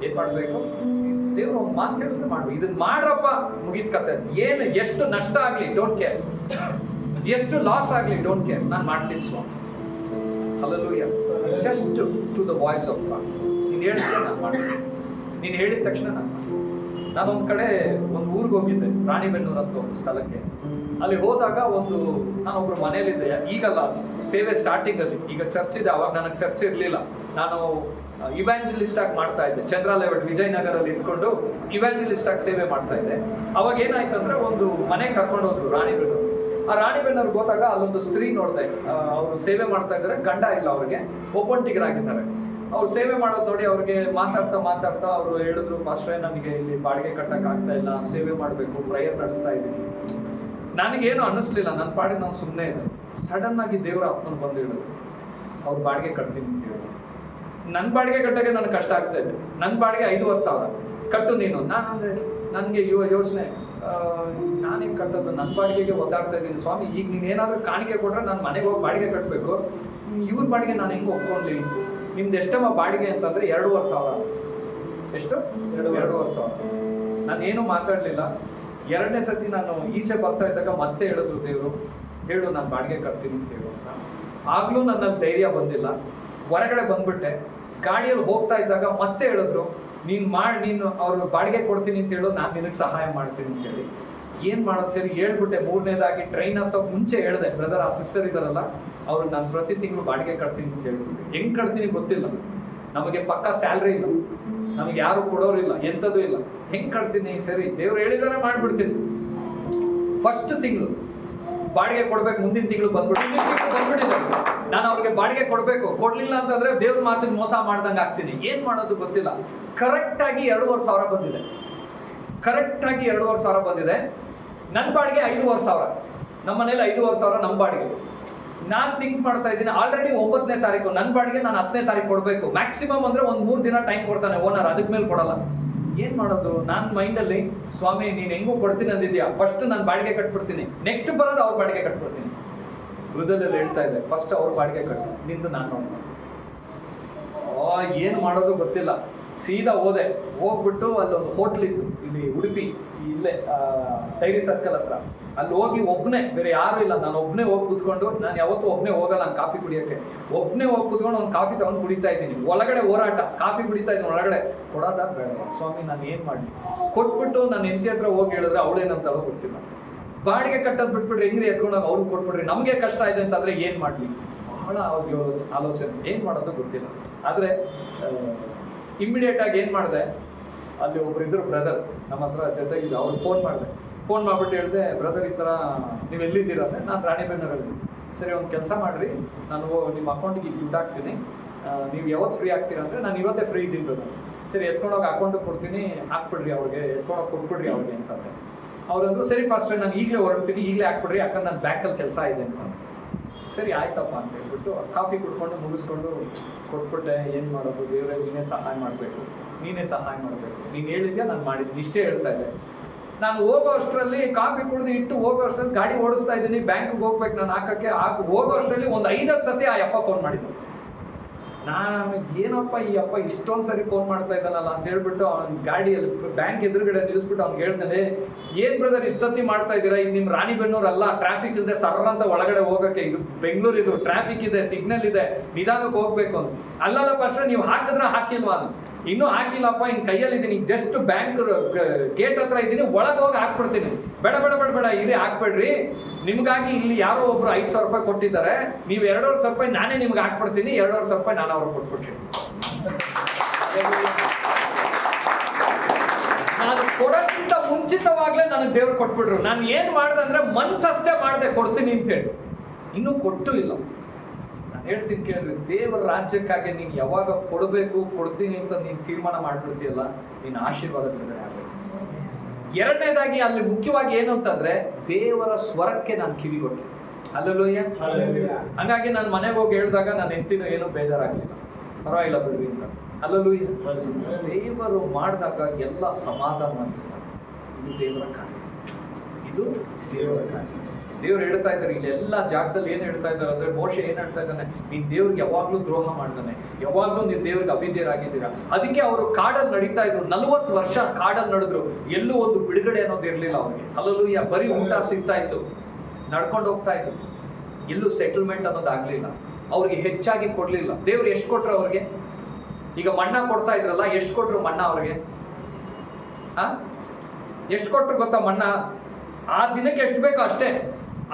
ಏನ್ ಮಾಡ್ಬೇಕು? ದೇವ್ರ ಒಂದು ಮಾತು ಹೇಳಿದ್ರೆ ಮಾಡ್ಬೇಕು. ಇದನ್ನ ಮಾಡ್ರಪ್ಪ, ಮುಗಿದ ಕತೆ. ಏನು ಎಷ್ಟು ನಷ್ಟ ಆಗ್ಲಿ ಡೋಂಟ್ ಕೇರ್, ಎಷ್ಟು ಲಾಸ್ ಆಗ್ಲಿ ಡೋಂಟ್ ಕೇರ್, ನಾನು ಮಾಡ್ತೀನಿ ಸ್ವಾಮಿ. Hallelujah. Just to the voice of God. ನೀನು ಹೇಳಿದ್ರೆ ನಾನು ಮಾಡ್ತೀನಿ. ನೀನು ಹೇಳಿದ ತಕ್ಷಣ ನಾನೊಂದು ಕಡೆ ಒಂದು ಊರಿಗೆ ಹೋಗಿದ್ದೆ, ರಾಣಿಬೆನ್ನೂರು ಅಂತ ಒಂದು ಸ್ಥಳಕ್ಕೆ. ಅಲ್ಲಿ ಹೋದಾಗ ನಾನೊಬ್ರು ಮನೇಲಿದ್ದೆ. ಈಗಲ್ಲ, ಸೇವೆ ಸ್ಟಾರ್ಟಿಂಗ್ ಅಲ್ಲಿ. ಈಗ ಚರ್ಚ್ ಇದೆ, ಅವಾಗ ನನಗೆ ಚರ್ಚ್ ಇರಲಿಲ್ಲ. ನಾನು ಇವ್ಯಾಂಜಲಿಸ್ಟ್ ಆಗಿ ಮಾಡ್ತಾ ಇದ್ದೆ. ಚಂದ್ರಾಲೇಔಟ್ ವಿಜಯನಗರಲ್ಲಿ ಇದ್ಕೊಂಡು ಇವ್ಯಾಂಜಲಿಸ್ಟ್ ಆಗಿ ಸೇವೆ ಮಾಡ್ತಾ ಇದ್ದೆ. ಅವಾಗ ಏನಾಯ್ತು ಅಂದ್ರೆ, ಒಂದು ಮನೆಗೆ ಕರ್ಕೊಂಡು ಹೋದ್ರು ರಾಣಿಬೆನ್ನೂರು. ಆ ರಾಣಿಬೆನ್ನೂರ್ಗೆ ಹೋದಾಗ ಅಲ್ಲೊಂದು ಸ್ತ್ರೀ ನೋಡಿದೆ. ಅವರು ಸೇವೆ ಮಾಡ್ತಾ ಇದ್ದಾರೆ, ಗಂಡ ಇಲ್ಲ ಅವ್ರಿಗೆ, ಒಬ್ಬಂಟಿಗರಾಗಿದ್ದಾರೆ. ಅವ್ರು ಸೇವೆ ಮಾಡೋದು ನೋಡಿ ಅವ್ರಿಗೆ ಮಾತಾಡ್ತಾ ಅವರು ಹೇಳಿದ್ರು, ಪಾಸ್ಟ್ರೇ ನನಗೆ ಇಲ್ಲಿ ಬಾಡಿಗೆ ಕಟ್ಟಕ್ ಆಗ್ತಾ ಇಲ್ಲ, ಸೇವೆ ಮಾಡಬೇಕು, ಪ್ರೇಯರ್ ನಡೆಸ್ತಾ ಇದ್ದೀನಿ. ನನಗೇನು ಅನ್ನಿಸ್ಲಿಲ್ಲ, ನನ್ನ ಪಾಡಿಗೆ ನಾನು ಸುಮ್ಮನೆ ಇದೆ. ಸಡನ್ ಆಗಿ ದೇವರ ಆತ್ಮನ ಬಂದು ಹೇಳಿದ್ರು, ಅವ್ರು ಬಾಡಿಗೆ ಕಟ್ತೀನಿ ಅಂತ ಹೇಳಿ. ನನ್ನ ಬಾಡಿಗೆ ಕಟ್ಟಕ್ಕೆ ನನಗೆ ಕಷ್ಟ ಆಗ್ತಾ ಇದೆ. ನನ್ನ ಬಾಡಿಗೆ 5,000 ಕಟ್ಟು ನೀನು. ನಾನಂದ್ರೆ ನನಗೆ ಯೋಚನೆ, ನಾನೇನು ಕಟ್ಟೋದು, ನನ್ನ ಬಾಡಿಗೆಗೆ ಒದ್ದಾಡ್ತಾ ಇದ್ದೀನಿ ಸ್ವಾಮಿ. ಈಗ ನೀನು ಏನಾದರೂ ಕಾಣಿಕೆ ಕೊಟ್ರೆ ನಾನು ಮನೆಗೆ ಹೋಗಿ ಬಾಡಿಗೆ ಕಟ್ಟಬೇಕು. ಇವ್ರ ಬಾಡಿಗೆ ನಾನು ಹೆಂಗೆ ಒಪ್ಕೊಂಡ್ಲಿ? ನಿಮ್ದು ಎಷ್ಟಮ್ಮ ಬಾಡಿಗೆ ಅಂತಂದ್ರೆ 2,500. ಎಷ್ಟು? 2,500. ನಾನೇನು ಮಾತಾಡಲಿಲ್ಲ. 2ನೇ ಸತಿ ನಾನು ಈಚೆ ಬರ್ತಾ ಇದ್ದಾಗ ಮತ್ತೆ ಹೇಳಿದ್ರು ದೇವರು, ಹೇಳು ನಾನು ಬಾಡಿಗೆ ಕಟ್ತೀನಿ ಅಂತ ಹೇಳು ಅಂತ. ಆಗ್ಲೂ ನನ್ನಲ್ಲಿ ಧೈರ್ಯ ಬಂದಿಲ್ಲ. ಹೊರಗಡೆ ಬಂದ್ಬಿಟ್ಟೆ. ಗಾಡಿಯಲ್ಲಿ ಹೋಗ್ತಾ ಇದ್ದಾಗ ಮತ್ತೆ ಹೇಳಿದ್ರು, ನೀನು ಅವ್ರು ಬಾಡಿಗೆ ಕೊಡ್ತೀನಿ ಅಂತ ಹೇಳು, ನಾನು ನಿನಗೆ ಸಹಾಯ ಮಾಡ್ತೀನಿ ಅಂತ ಹೇಳಿ. ಏನ್ ಮಾಡೋದು ಸರಿ ಹೇಳ್ಬಿಟ್ಟೆ. ಮೂರನೇದಾಗಿ ಟ್ರೈನ್ ಅಂತ ಮುಂಚೆ ಹೇಳಿದೆ, ಬ್ರದರ್ ಆ ಸಿಸ್ಟರ್ ಇದಾರಲ್ಲ ಅವ್ರು ನಾನು ಪ್ರತಿ ತಿಂಗಳು ಬಾಡಿಗೆ ಕಟ್ತೀನಿ ಅಂತ ಹೇಳ್ಬಿಟ್ಟು. ಹೆಂಗ್ ಕಟ್ತೀನಿ ಗೊತ್ತಿಲ್ಲ, ನಮಗೆ ಪಕ್ಕ ಸ್ಯಾಲ್ರಿ ಇಲ್ಲ, ನಮಗೆ ಯಾರು ಕೊಡೋರಿಲ್ಲ, ಎಂಥದ್ದು ಇಲ್ಲ, ಹೆಂಗ್ ಕಟ್ತೀನಿ? ಸರಿ ದೇವ್ರು ಹೇಳಿದಾರೆ ಮಾಡ್ಬಿಡ್ತೀನಿ. ಫಸ್ಟ್ ತಿಂಗಳು ಬಾಡಿಗೆ ಕೊಡ್ಬೇಕು, ಮುಂದಿನ ತಿಂಗಳು ಬಂದ್ಬಿಟ್ಟಿದ್ದಾರೆ. ನಾನು ಅವ್ರಿಗೆ ಬಾಡಿಗೆ ಕೊಡ್ಬೇಕು, ಕೊಡ್ಲಿಲ್ಲ ಅಂತಂದ್ರೆ ದೇವ್ರ ಮಾತಿಗೆ ಮೋಸ ಮಾಡ್ದಂಗೆ ಆಗ್ತೀನಿ. ಏನ್ ಮಾಡೋದು ಗೊತ್ತಿಲ್ಲ. ಕರೆಕ್ಟ್ ಆಗಿ 2,500 ಬಂದಿದೆ. ಕರೆಕ್ಟ್ ಆಗಿ 2,500 ಬಂದಿದೆ. ನನ್ನ ಬಾಡಿಗೆ 5,500. ನಮ್ಮ ಮನೇಲಿ 5,500 ನಮ್ಮ ಬಾಡಿಗೆ. ನಾನು ಥಿಂಕ್ ಮಾಡ್ತಾ ಇದ್ದೀನಿ, ಆಲ್ರೆಡಿ 9ನೇ ತಾರೀಕು ನನ್ನ ಬಾಡಿಗೆ ನಾನು 10ನೇ ತಾರೀಕು ಕೊಡಬೇಕು. ಮ್ಯಾಕ್ಸಿಮಮ್ ಅಂದ್ರೆ ಒಂದು 3 ದಿನ ಟೈಮ್ ಕೊಡ್ತಾನೆ ಓನರ್, ಅದಕ್ಕೆ ಮೇಲೆ ಕೊಡಲ್ಲ. ಏನ್ ಮಾಡೋದು? ನಾನು ಮೈಂಡಲ್ಲಿ, ಸ್ವಾಮಿ ನೀನ್ ಹೆಂಗೂ ಕೊಡ್ತೀನಿ ಅಂದಿದ್ಯಾ, ಫಸ್ಟ್ ನಾನು ಬಾಡಿಗೆ ಕಟ್ಬಿಡ್ತೀನಿ, ನೆಕ್ಸ್ಟ್ ಬರೋದು ಅವ್ರ ಬಾಡಿಗೆ ಕಟ್ಬಿಡ್ತೀನಿ. ಹೃದಯದಲ್ಲಿ ಹೇಳ್ತಾ ಇದೆ, ಫಸ್ಟ್ ಅವ್ರ ಬಾಡಿಗೆ ಕಟ್ಟು, ನಿಂದು ನಾನು ನೋಡ್ತೀನಿ. ಏನ್ ಮಾಡೋದು ಗೊತ್ತಿಲ್ಲ. ಸೀದಾ ಹೋಗ್ಬಿಟ್ಟು ಅಲ್ಲೊಂದು ಹೋಟ್ಲ್ ಇತ್ತು ಇಲ್ಲಿ ಉಡುಪಿ, ಇಲ್ಲೇ ಡೈರಿ ಸರ್ಕಲ್ ಹತ್ರ. ಅಲ್ಲಿ ಹೋಗಿ ಒಬ್ಬನೇ, ಬೇರೆ ಯಾರು ಇಲ್ಲ, ನಾನು ಒಬ್ಬನೇ ಹೋಗಿ ಕೂತ್ಕೊಂಡು, ನಾನು ಯಾವತ್ತೂ ಒಬ್ಬನೇ ಹೋಗಲ್ಲ ನಾನು ಕಾಫಿ ಕುಡಿಯೋಕ್ಕೆ. ಒಬ್ಬನೇ ಹೋಗಿ ಕೂತ್ಕೊಂಡು ಒಂದು ಕಾಫಿ ತಗೊಂಡು ಕುಡಿತಾ ಇದ್ದೀನಿ. ಒಳಗಡೆ ಹೋರಾಟ, ಕಾಫಿ ಕುಡಿತಾ ಇದ್ದೀನಿ ಒಳಗಡೆ. ಕೊಡೋದ ಬೇಡ ಸ್ವಾಮಿ, ನಾನು ಏನು ಮಾಡಲಿ? ಕೊಟ್ಬಿಟ್ಟು ನಾನು ಹೆಂಡತಿ ಹತ್ರ ಹೋಗಿ ಹೇಳಿದ್ರೆ ಅವಳೇನಂತಾಳೋ ಗೊತ್ತಿಲ್ಲ. ಬಾಡಿಗೆ ಕಟ್ಟೋದು ಬಿಟ್ಬಿಟ್ರೆ ಹೆಂಗ್ರಿ ಎತ್ಕೊಂಡಾಗ ಅವ್ರಿಗೆ ಕೊಟ್ಬಿಡ್ರಿ, ನಮಗೆ ಕಷ್ಟ ಇದೆ ಅಂತಂದ್ರೆ ಏನು ಮಾಡಲಿ? ಬಹಳ ಆಲೋಚನೆ, ಏನು ಮಾಡೋದು ಗೊತ್ತಿಲ್ಲ. ಆದರೆ ಇಮ್ಮಿಡಿಯೇಟ್ ಆಗಿ ಏನು ಮಾಡಿದೆ, ಅಲ್ಲಿ ಒಬ್ರಿದ್ರು ಬ್ರದರ್ ನಮ್ಮ ಹತ್ರ ಜೊತೆಗಿದ್ದು, ಅವ್ರು ಫೋನ್ ಮಾಡಿಬಿಟ್ಟು ಹೇಳಿದೆ, ಬ್ರದರ್ ಈ ಥರ ನೀವು ಎಲ್ಲಿದ್ದೀರಂದ್ರೆ, ನಾನು ರಾಣಿಬೆನ್ನೂರಲ್ಲಿ. ಸರಿ ಒಂದು ಕೆಲಸ ಮಾಡಿರಿ, ನಾನು ನಿಮ್ಮ ಅಕೌಂಟಿಗೆ ದುಡ್ಡು ಹಾಕ್ತೀನಿ, ನೀವು ಯಾವತ್ತು ಫ್ರೀ ಆಗ್ತೀರಾ ಅಂದರೆ, ನಾನು ಇವತ್ತೇ ಫ್ರೀ ಇದ್ದೀನಿ ಬ್ರದರ್. ಸರಿ ಎತ್ಕೊಂಡೋಗಿ ಅಕೌಂಟಿಗೆ ಕೊಡ್ತೀನಿ, ಹಾಕ್ಬಿಡ್ರಿ ಅವ್ರಿಗೆ, ಎತ್ಕೊಂಡೋಗಿ ಕೊಟ್ಬಿಡ್ರಿ ಅವ್ರಿಗೆ ಅಂತಂದರೆ. ಅವ್ರಂದ್ರು ಸರಿ ಫಾಸ್ಟ್ರೆ ನಾನು ಈಗಲೇ ಹೊರಡ್ತೀನಿ, ಈಗಲೇ ಹಾಕ್ಬಿಡ್ರಿ, ಯಾಕಂದ್ರೆ ನನ್ನ ಬ್ಯಾಂಕಲ್ಲಿ ಕೆಲಸ ಇದೆ ಅಂತ. ಸರಿ ಆಯ್ತಪ್ಪ ಅಂತ ಹೇಳ್ಬಿಟ್ಟು ಕಾಫಿ ಕುಡ್ಕೊಂಡು ಮುಗಿಸ್ಕೊಂಡು ಕೊಟ್ಬಿಟ್ಟೆ. ಏನು ಮಾಡೋದು ದೇವರೇ, ನೀನೇ ಸಹಾಯ ಮಾಡಬೇಕು, ನೀನೇ ಸಹಾಯ ಮಾಡಬೇಕು, ನೀನು ಹೇಳಿದ್ಯಾ ನಾನು ಮಾಡಿದ್ದೀನಿ, ಇಷ್ಟೇ ಹೇಳ್ತಾ ಇದ್ದೆ. ನಾನು ಹೋಗೋ ಅಷ್ಟರಲ್ಲಿ ಕಾಫಿ ಕುಡಿದು ಇಟ್ಟು ಹೋಗೋ ಅಷ್ಟರಲ್ಲಿ ಗಾಡಿ ಓಡಿಸ್ತಾ ಇದ್ದೀನಿ, ಬ್ಯಾಂಕ್ಗೆ ಹೋಗ್ಬೇಕು ನಾನು ಹಾಕಕ್ಕೆ. ಹೋಗೋ ಅಷ್ಟರಲ್ಲಿ ಒಂದು 5 ಸತಿ ಆ ಅಪ್ಪ ಫೋನ್ ಮಾಡಿದ್ದು. ನಾನು ಏನಪ್ಪ ಈ ಅಪ್ಪ ಇಷ್ಟೊಂದು ಸರಿ ಫೋನ್ ಮಾಡ್ತಾ ಇದ್ದಾನಲ್ಲ ಅಂತ ಹೇಳ್ಬಿಟ್ಟು ಅವ್ನ ಗಾಡಿಯಲ್ಲಿ ಬ್ಯಾಂಕ್ ಎದುರುಗಡೆ ನಿಲ್ಲಿಸ್ಬಿಟ್ಟು ಅವ್ನಿಗೆ ಹೇಳ್ತಾನೆ, ಏನ್ ಬ್ರದರ್ ಇಷ್ಟು ಸತಿ ಮಾಡ್ತಾ ಇದ್ದೀರಾ? ಇದು ನಿಮ್ಮ ರಾಣಿಬೆನ್ನೂರು ಅಲ್ಲ, ಟ್ರಾಫಿಕ್ ಇಲ್ಲದೆ ಸರ್ರ ಅಂತ ಒಳಗಡೆ ಹೋಗಕ್ಕೆ, ಇದು ಬೆಂಗಳೂರು, ಇದು ಟ್ರಾಫಿಕ್ ಇದೆ, ಸಿಗ್ನಲ್ ಇದೆ, ನಿಧಾನಕ್ಕೆ ಹೋಗ್ಬೇಕು ಅಂತ. ಅಲ್ಲಲ್ಲ ಫಸ್ಟ್ ನೀವು ಹಾಕಿದ್ರೆ ಹಾಕಿಲ್ವಾ? ಅದು ಇನ್ನೂ ಹಾಕಿಲ್ಲಪ್ಪ, ಇನ್ನು ಕೈಯಲ್ಲಿ ಇದ್ದೀನಿ, ಜಸ್ಟ್ ಬ್ಯಾಂಕ್ ಗೇಟ್ ಹತ್ರ ಇದ್ದೀನಿ, ಒಳಗೆ ಹೋಗಿ ಹಾಕ್ಬಿಡ್ತೀನಿ. ಬೇಡ ಬೇಡ ಬೇಡ ಬೇಡ ಇಲ್ಲಿ ಹಾಕ್ಬೇಡ್ರಿ, ನಿಮ್ಗಾಗಿ ಇಲ್ಲಿ ಯಾರೋ ಒಬ್ರು 5,000 ರೂಪಾಯಿ ಕೊಟ್ಟಿದ್ದಾರೆ, ನೀವು 2,500 ರೂಪಾಯಿ ನಾನೇ ನಿಮ್ಗೆ ಹಾಕ್ಬಿಡ್ತೀನಿ, 2,500 ರೂಪಾಯಿ ನಾನು ಅವ್ರಿಗೆ ಕೊಟ್ಬಿಡ್ತೀನಿ. ನಾನು ಕೊಡೋಕ್ಕಿಂತ ಮುಂಚಿತವಾಗ್ಲೇ ನನಗೆ ದೇವ್ರು ಕೊಟ್ಬಿಟ್ರು. ನಾನು ಏನ್ ಮಾಡ್ದೆ ಅಂದ್ರೆ ಮನ್ಸಷ್ಟೇ ಮಾಡ್ದೆ ಕೊಡ್ತೀನಿ ಅಂತ ಹೇಳಿ, ಇನ್ನೂ ಕೊಟ್ಟು ಇಲ್ಲ. ಹೇಳ್ತೀನಿ ಕೇಳ್ರಿ, ದೇವರ ರಾಜ್ಯಕ್ಕಾಗಿ ನೀನು ಯಾವಾಗ ಕೊಡ್ತೀನಿ ಅಂತ ನೀನು ತೀರ್ಮಾನ ಮಾಡ್ಬಿಡ್ತೀಯಲ್ಲ, ನೀನು ಆಶೀರ್ವಾದ ಬಿಡುಗಡೆ ಆಗಬೇಕು. ಎರಡನೇದಾಗಿ ಅಲ್ಲಿ ಮುಖ್ಯವಾಗಿ ಏನು ಅಂತಂದ್ರೆ, ದೇವರ ಸ್ವರಕ್ಕೆ ನಾನು ಕಿವಿ ಕೊಟ್ಟೆ. ಅಲ್ಲಲ್ಲೂಯ್ಯ. ಹಂಗಾಗಿ ನಾನು ಮನೆಗೆ ಹೋಗಿ ಹೇಳಿದಾಗ ನಾನು ಹೆಂಡತಿನೂ ಏನೂ ಬೇಜಾರಾಗಲಿಲ್ಲ, ಪರವಾಗಿಲ್ಲ ಬಿಡ್ರಿ ಅಂತ. ಅಲ್ಲಲ್ಲೂಯ್ಯ. ದೇವರು ಮಾಡಿದಾಗ ಎಲ್ಲ ಸಮಾಧಾನ ಮಾಡ್ತಾರೆ. ಇದು ದೇವರ ಕಾರ್ಯ, ಇದು ದೇವರ ಕಾರ್ಯ. ದೇವ್ರು ಹೇಳ್ತಾ ಇದ್ದಾರೆ ಇಲ್ಲಿ ಎಲ್ಲ ಜಾಗದಲ್ಲಿ ಏನ್ ಹೇಳ್ತಾ ಇದ್ದಾರೆ ಅಂದ್ರೆ, ಮೋಶೆ ಏನ್ ಹೇಳ್ತಾ ಇದ್ದಾನೆ, ನೀನ್ ದೇವ್ರಿಗೆ ಯಾವಾಗ್ಲೂ ದ್ರೋಹ ಮಾಡ್ತಾನೆ, ಯಾವಾಗ್ಲೂ ನೀನ್ ದೇವ್ರಿಗೆ ಅವಿಧೇಯರಾಗಿದ್ದೀರಾ. ಅದಕ್ಕೆ ಅವರು ಕಾಡಲ್ಲಿ ನಡೀತಾ ಇದ್ರು, 40 ವರ್ಷ ಕಾಡಲ್ಲಿ ನಡೆದ್ರು, ಎಲ್ಲೂ ಒಂದು ಬಿಡುಗಡೆ ಅನ್ನೋದು ಇರ್ಲಿಲ್ಲ ಅವ್ರಿಗೆ. ಅಲ್ಲಲ್ಲೂಯ್ಯ. ಬರೀ ಊಟ ಸಿಗ್ತಾ ಇತ್ತು, ನಡ್ಕೊಂಡು ಹೋಗ್ತಾ ಇದ್ರು, ಎಲ್ಲೂ ಸೆಟಲ್ಮೆಂಟ್ ಅನ್ನೋದು ಆಗ್ಲಿಲ್ಲ. ಅವ್ರಿಗೆ ಹೆಚ್ಚಾಗಿ ಕೊಡ್ಲಿಲ್ಲ. ದೇವ್ರು ಎಷ್ಟು ಕೊಟ್ರು ಅವ್ರಿಗೆ? ಈಗ ಮಣ್ಣ ಕೊಡ್ತಾ ಇದ್ರಲ್ಲ, ಎಷ್ಟು ಕೊಟ್ರು ಮಣ್ಣ ಅವ್ರಿಗೆ? ಎಷ್ಟು ಕೊಟ್ರು ಗೊತ್ತಾ ಮಣ್ಣ? ಆ ದಿನಕ್ಕೆ ಎಷ್ಟು ಬೇಕೋ ಅಷ್ಟೇ.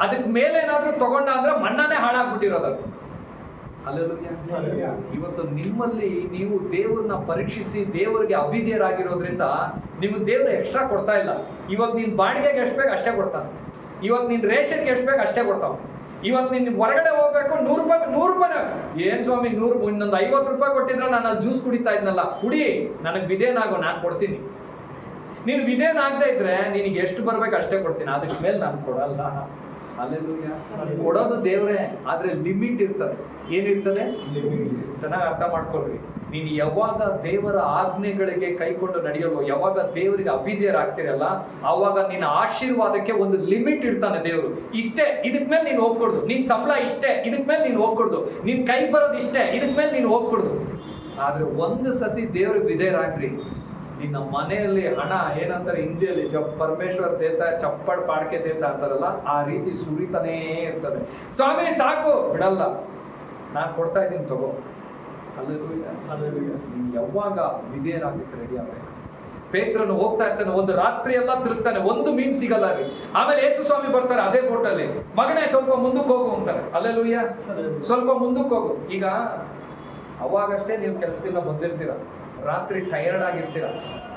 ಅದಕ್ಕೆ ಮೇಲೆ ಏನಾದ್ರೂ ತಗೊಂಡ ಅಂದ್ರೆ ಮಣ್ಣಾನೇ ಹಾಳಾಗ್ಬಿಟ್ಟಿರೋದು. ಅಲ್ಲಲ್ಲೂಯ್ಯ. ಇವತ್ತು ನಿಮ್ಮಲ್ಲಿ ನೀವು ದೇವ್ರನ್ನ ಪರೀಕ್ಷಿಸಿ ದೇವರಿಗೆ ಅವಿಧೇಯರಾಗಿರೋದ್ರಿಂದ ನಿಮ್ಗೆ ದೇವ್ರು ಎಕ್ಸ್ಟ್ರಾ ಕೊಡ್ತಾ ಇಲ್ಲ. ಇವಾಗ ನೀನ್ ಬಾಡಿಗೆಗೆ ಎಷ್ಟು ಬೇಕು ಅಷ್ಟೇ ಕೊಡ್ತಾನೆ. ಇವಾಗ ನೀನ್ ರೇಷನ್ಗೆ ಎಷ್ಟು ಬೇಕು ಅಷ್ಟೇ ಕೊಡ್ತಾವ. ಇವತ್ತು ನೀನ್ ಹೊರಗಡೆ ಹೋಗ್ಬೇಕು, 100 ರೂಪಾಯಿ ಏನ್ ಸ್ವಾಮಿ 100, ಇನ್ನೊಂದು 50 ರೂಪಾಯಿ ಕೊಟ್ಟಿದ್ರೆ ನಾನು ಅಲ್ಲಿ ಜ್ಯೂಸ್ ಕುಡಿತಾ ಇದ್ನಲ್ಲ, ಕುಡಿ, ನನಗೆ ವಿಧೇಯನಾಗೋ, ನಾನು ಕೊಡ್ತೀನಿ. ನೀನು ವಿಧೇಯನಾಗದೆ ಇದ್ರೆ ನಿನಗೆ ಎಷ್ಟು ಬರ್ಬೇಕು ಅಷ್ಟೇ ಕೊಡ್ತೀನಿ, ಅದಕ್ಕೆ ಮೇಲೆ ನಾನು ಕೊಡಲ್ಲ. ಅಲ್ಲೆಲ್ಲೂಯ್ಯ. ಕೊಡೋದು ದೇವ್ರೆ, ಆದ್ರೆ ಲಿಮಿಟ್ ಇರ್ತದೆ. ಏನಿರ್ತದೆ? ಚೆನ್ನಾಗಿ ಅರ್ಥ ಮಾಡ್ಕೊಳ್ರಿ. ನೀನು ಯಾವಾಗ ದೇವರ ಆಜ್ಞೆಗಳಿಗೆ ಕೈಕೊಂಡು ನಡೆಯಲು, ಯಾವಾಗ ದೇವರಿಗೆ ಅವಿಧೇಯರಾಗ್ತಿರಲ್ಲ, ಆವಾಗ ನಿನ್ನ ಆಶೀರ್ವಾದಕ್ಕೆ ಒಂದು ಲಿಮಿಟ್ ಇರ್ತಾನೆ ದೇವರು. ಇಷ್ಟೇ, ಇದಕ್ ಮೇಲೆ ನೀನು ಹೋಗ್ಕೊಡ್ದು. ನಿನ್ ಸಂಬಳ ಇಷ್ಟೇ, ಇದಕ್ ಮೇಲೆ ನೀನು ಹೋಗ್ಕೊಡ್ದು. ನಿನ್ ಕೈ ಬರೋದು ಇಷ್ಟೇ, ಇದಕ್ ಮೇಲೆ ನೀನು ಹೋಗ್ಕೊಡ್ದು. ಆದ್ರೆ ಒಂದು ಸತಿ ದೇವ್ರಿಗೆ ವಿಧೇಯರಾಗ್ರಿ, ನಿನ್ನ ಮನೆಯಲ್ಲಿ ಹಣ ಏನಂತಾರೆ ಹಿಂದಿಯಲ್ಲಿ ಪರಮೇಶ್ವರ್ ದೇತ ಚಪ್ಪಡ್ ಪಾಡ್ಕೆ ದೇತ ಅಂತಾರಲ್ಲ, ಆ ರೀತಿ ಸುರಿತಾನೇ ಇರ್ತದೆ. ಸ್ವಾಮಿ ಸಾಕು, ಬಿಡಲ್ಲ, ನಾನು ಕೊಡ್ತಾ ಇದ್ದೀನಿ ತಗೋ. ಅಲ್ಲೂ ನೀನು ಯಾವಾಗ ವಿಧೇಯರಾಗಲಿಕ್ಕೆ ರೆಡಿ ಆಗ್ಬೇಕು. ಪೇತ್ರನು ಹೋಗ್ತಾ ಇರ್ತಾನೆ, ಒಂದು ರಾತ್ರಿ ಎಲ್ಲ ತಿರುಗ್ತಾನೆ, ಒಂದು ಮೀನ್ ಸಿಗಲ್ಲ ರೀ. ಆಮೇಲೆ ಯೇಸು ಸ್ವಾಮಿ ಬರ್ತಾರೆ ಅದೇ ಬೋಟಲ್ಲಿ, ಮಗನೇ ಸ್ವಲ್ಪ ಮುಂದಕ್ಕೆ ಹೋಗು ಅಂತಾರೆ. ಅಲ್ಲೆಲೂಯ್ಯ, ಸ್ವಲ್ಪ ಮುಂದಕ್ಕೆ ಹೋಗು. ಈಗ ಅವಾಗಷ್ಟೇ ನೀವು ಕೆಲಸದಿಂದ ಬಂದಿರ್ತೀರ, ರಾತ್ರಿ ಟಯರ್ಡ್ ಆಗಿರ್ತೀರ,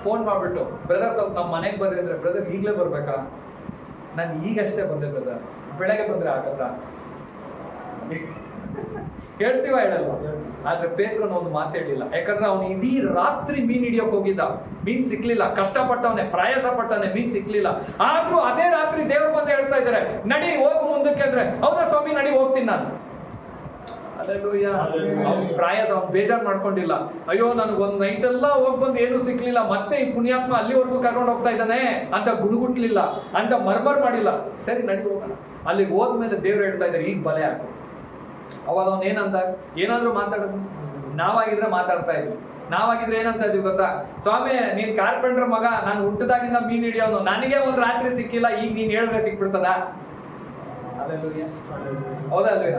ಫೋನ್ ಮಾಡ್ಬಿಟ್ಟು ಬ್ರದರ್ ಸ್ವಲ್ಪ ನಮ್ಮ ಮನೆಗೆ ಬರ್ರಿ ಅಂದ್ರೆ, ಬ್ರದರ್ ಈಗಲೇ ಬರ್ಬೇಕಾ, ನಾನು ಈಗಷ್ಟೇ ಬಂದೆ ಬ್ರದರ್, ಬೆಳಗ್ಗೆ ಬಂದ್ರೆ ಆಗತ್ತಾ ಹೇಳ್ತೀವ ಹೇಳಲ್ವ? ಆದ್ರೆ ಪೇತ್ರನ ಒಂದು ಮಾತು ಹೇಳಿಲ್ಲ. ಯಾಕಂದ್ರೆ ಅವನು ಇಡೀ ರಾತ್ರಿ ಮೀನ್ ಹಿಡಿಯೋಕ್ ಹೋಗಿದ್ದ, ಮೀನ್ ಸಿಕ್ಲಿಲ್ಲ, ಕಷ್ಟಪಟ್ಟವನೆ, ಪ್ರಯಾಸ ಪಟ್ಟವನೆ, ಮೀನ್ ಸಿಕ್ಲಿಲ್ಲ. ಆದ್ರೂ ಅದೇ ರಾತ್ರಿ ದೇವ್ರು ಬಂದು ಹೇಳ್ತಾ ಇದ್ದಾರೆ, ನಡಿ ಹೋಗು ಮುಂದಕ್ಕೆ ಅಂದ್ರೆ, ಹೌದಾ ಸ್ವಾಮಿ ನಡಿ ಹೋಗ್ತೀನಿ ನಾನು. ಅವ್ನು ಪ್ರಯಾಸ, ಅವ್ನು ಬೇಜಾರ್ ಮಾಡ್ಕೊಂಡಿಲ್ಲ. ಅಯ್ಯೋ ನನಗೆ ಒಂದ್ ನೈಟ್ ಎಲ್ಲ ಹೋಗ್ ಬಂದು ಏನು ಸಿಕ್ಲಿಲ್ಲ, ಮತ್ತೆ ಈ ಪುಣ್ಯಾತ್ಮ ಅಲ್ಲಿವರೆಗೂ ಕರ್ಕೊಂಡು ಹೋಗ್ತಾ ಇದ್ದಾನೆ ಅಂತ ಗುಣಗುಟ್ಲಿಲ್ಲ, ಅಂತ ಮರ್ಮರ್ ಮಾಡಿಲ್ಲ. ಸರಿ ನಡಿ ಹೋಗೋಣ. ಅಲ್ಲಿಗೆ ಹೋದ್ಮೇಲೆ ದೇವ್ರು ಹೇಳ್ತಾ ಇದ್ದಾರೆ, ಈಗ ಬಲೆ ಹಾಕು. ಅವಾಗ ಅವ್ನು ಏನಂತ, ಏನಾದ್ರು ಮಾತಾಡೋದು, ನಾವಾಗಿದ್ರೆ ಮಾತಾಡ್ತಾ ಇದ್ವಿ. ನಾವಾಗಿದ್ರೆ ಏನಂತ ಇದ್ವಿ ಗೊತ್ತಾ, ಸ್ವಾಮಿ ನೀನ್ ಕಾರ್ಪೆಂಟರ್ ಮಗ, ನಾನು ಹುಟ್ಟದಾಗಿಂದ ಮೀನ್ ಹಿಡಿಯೋನು, ನನಗೆ ಒಂದ್ ರಾತ್ರಿ ಸಿಕ್ಕಿಲ್ಲ, ಈಗ ನೀನ್ ಹೇಳಿದ್ರೆ ಸಿಕ್ಬಿಡ್ತದ? ಹೌದಾ ಅಲ್ವೇ?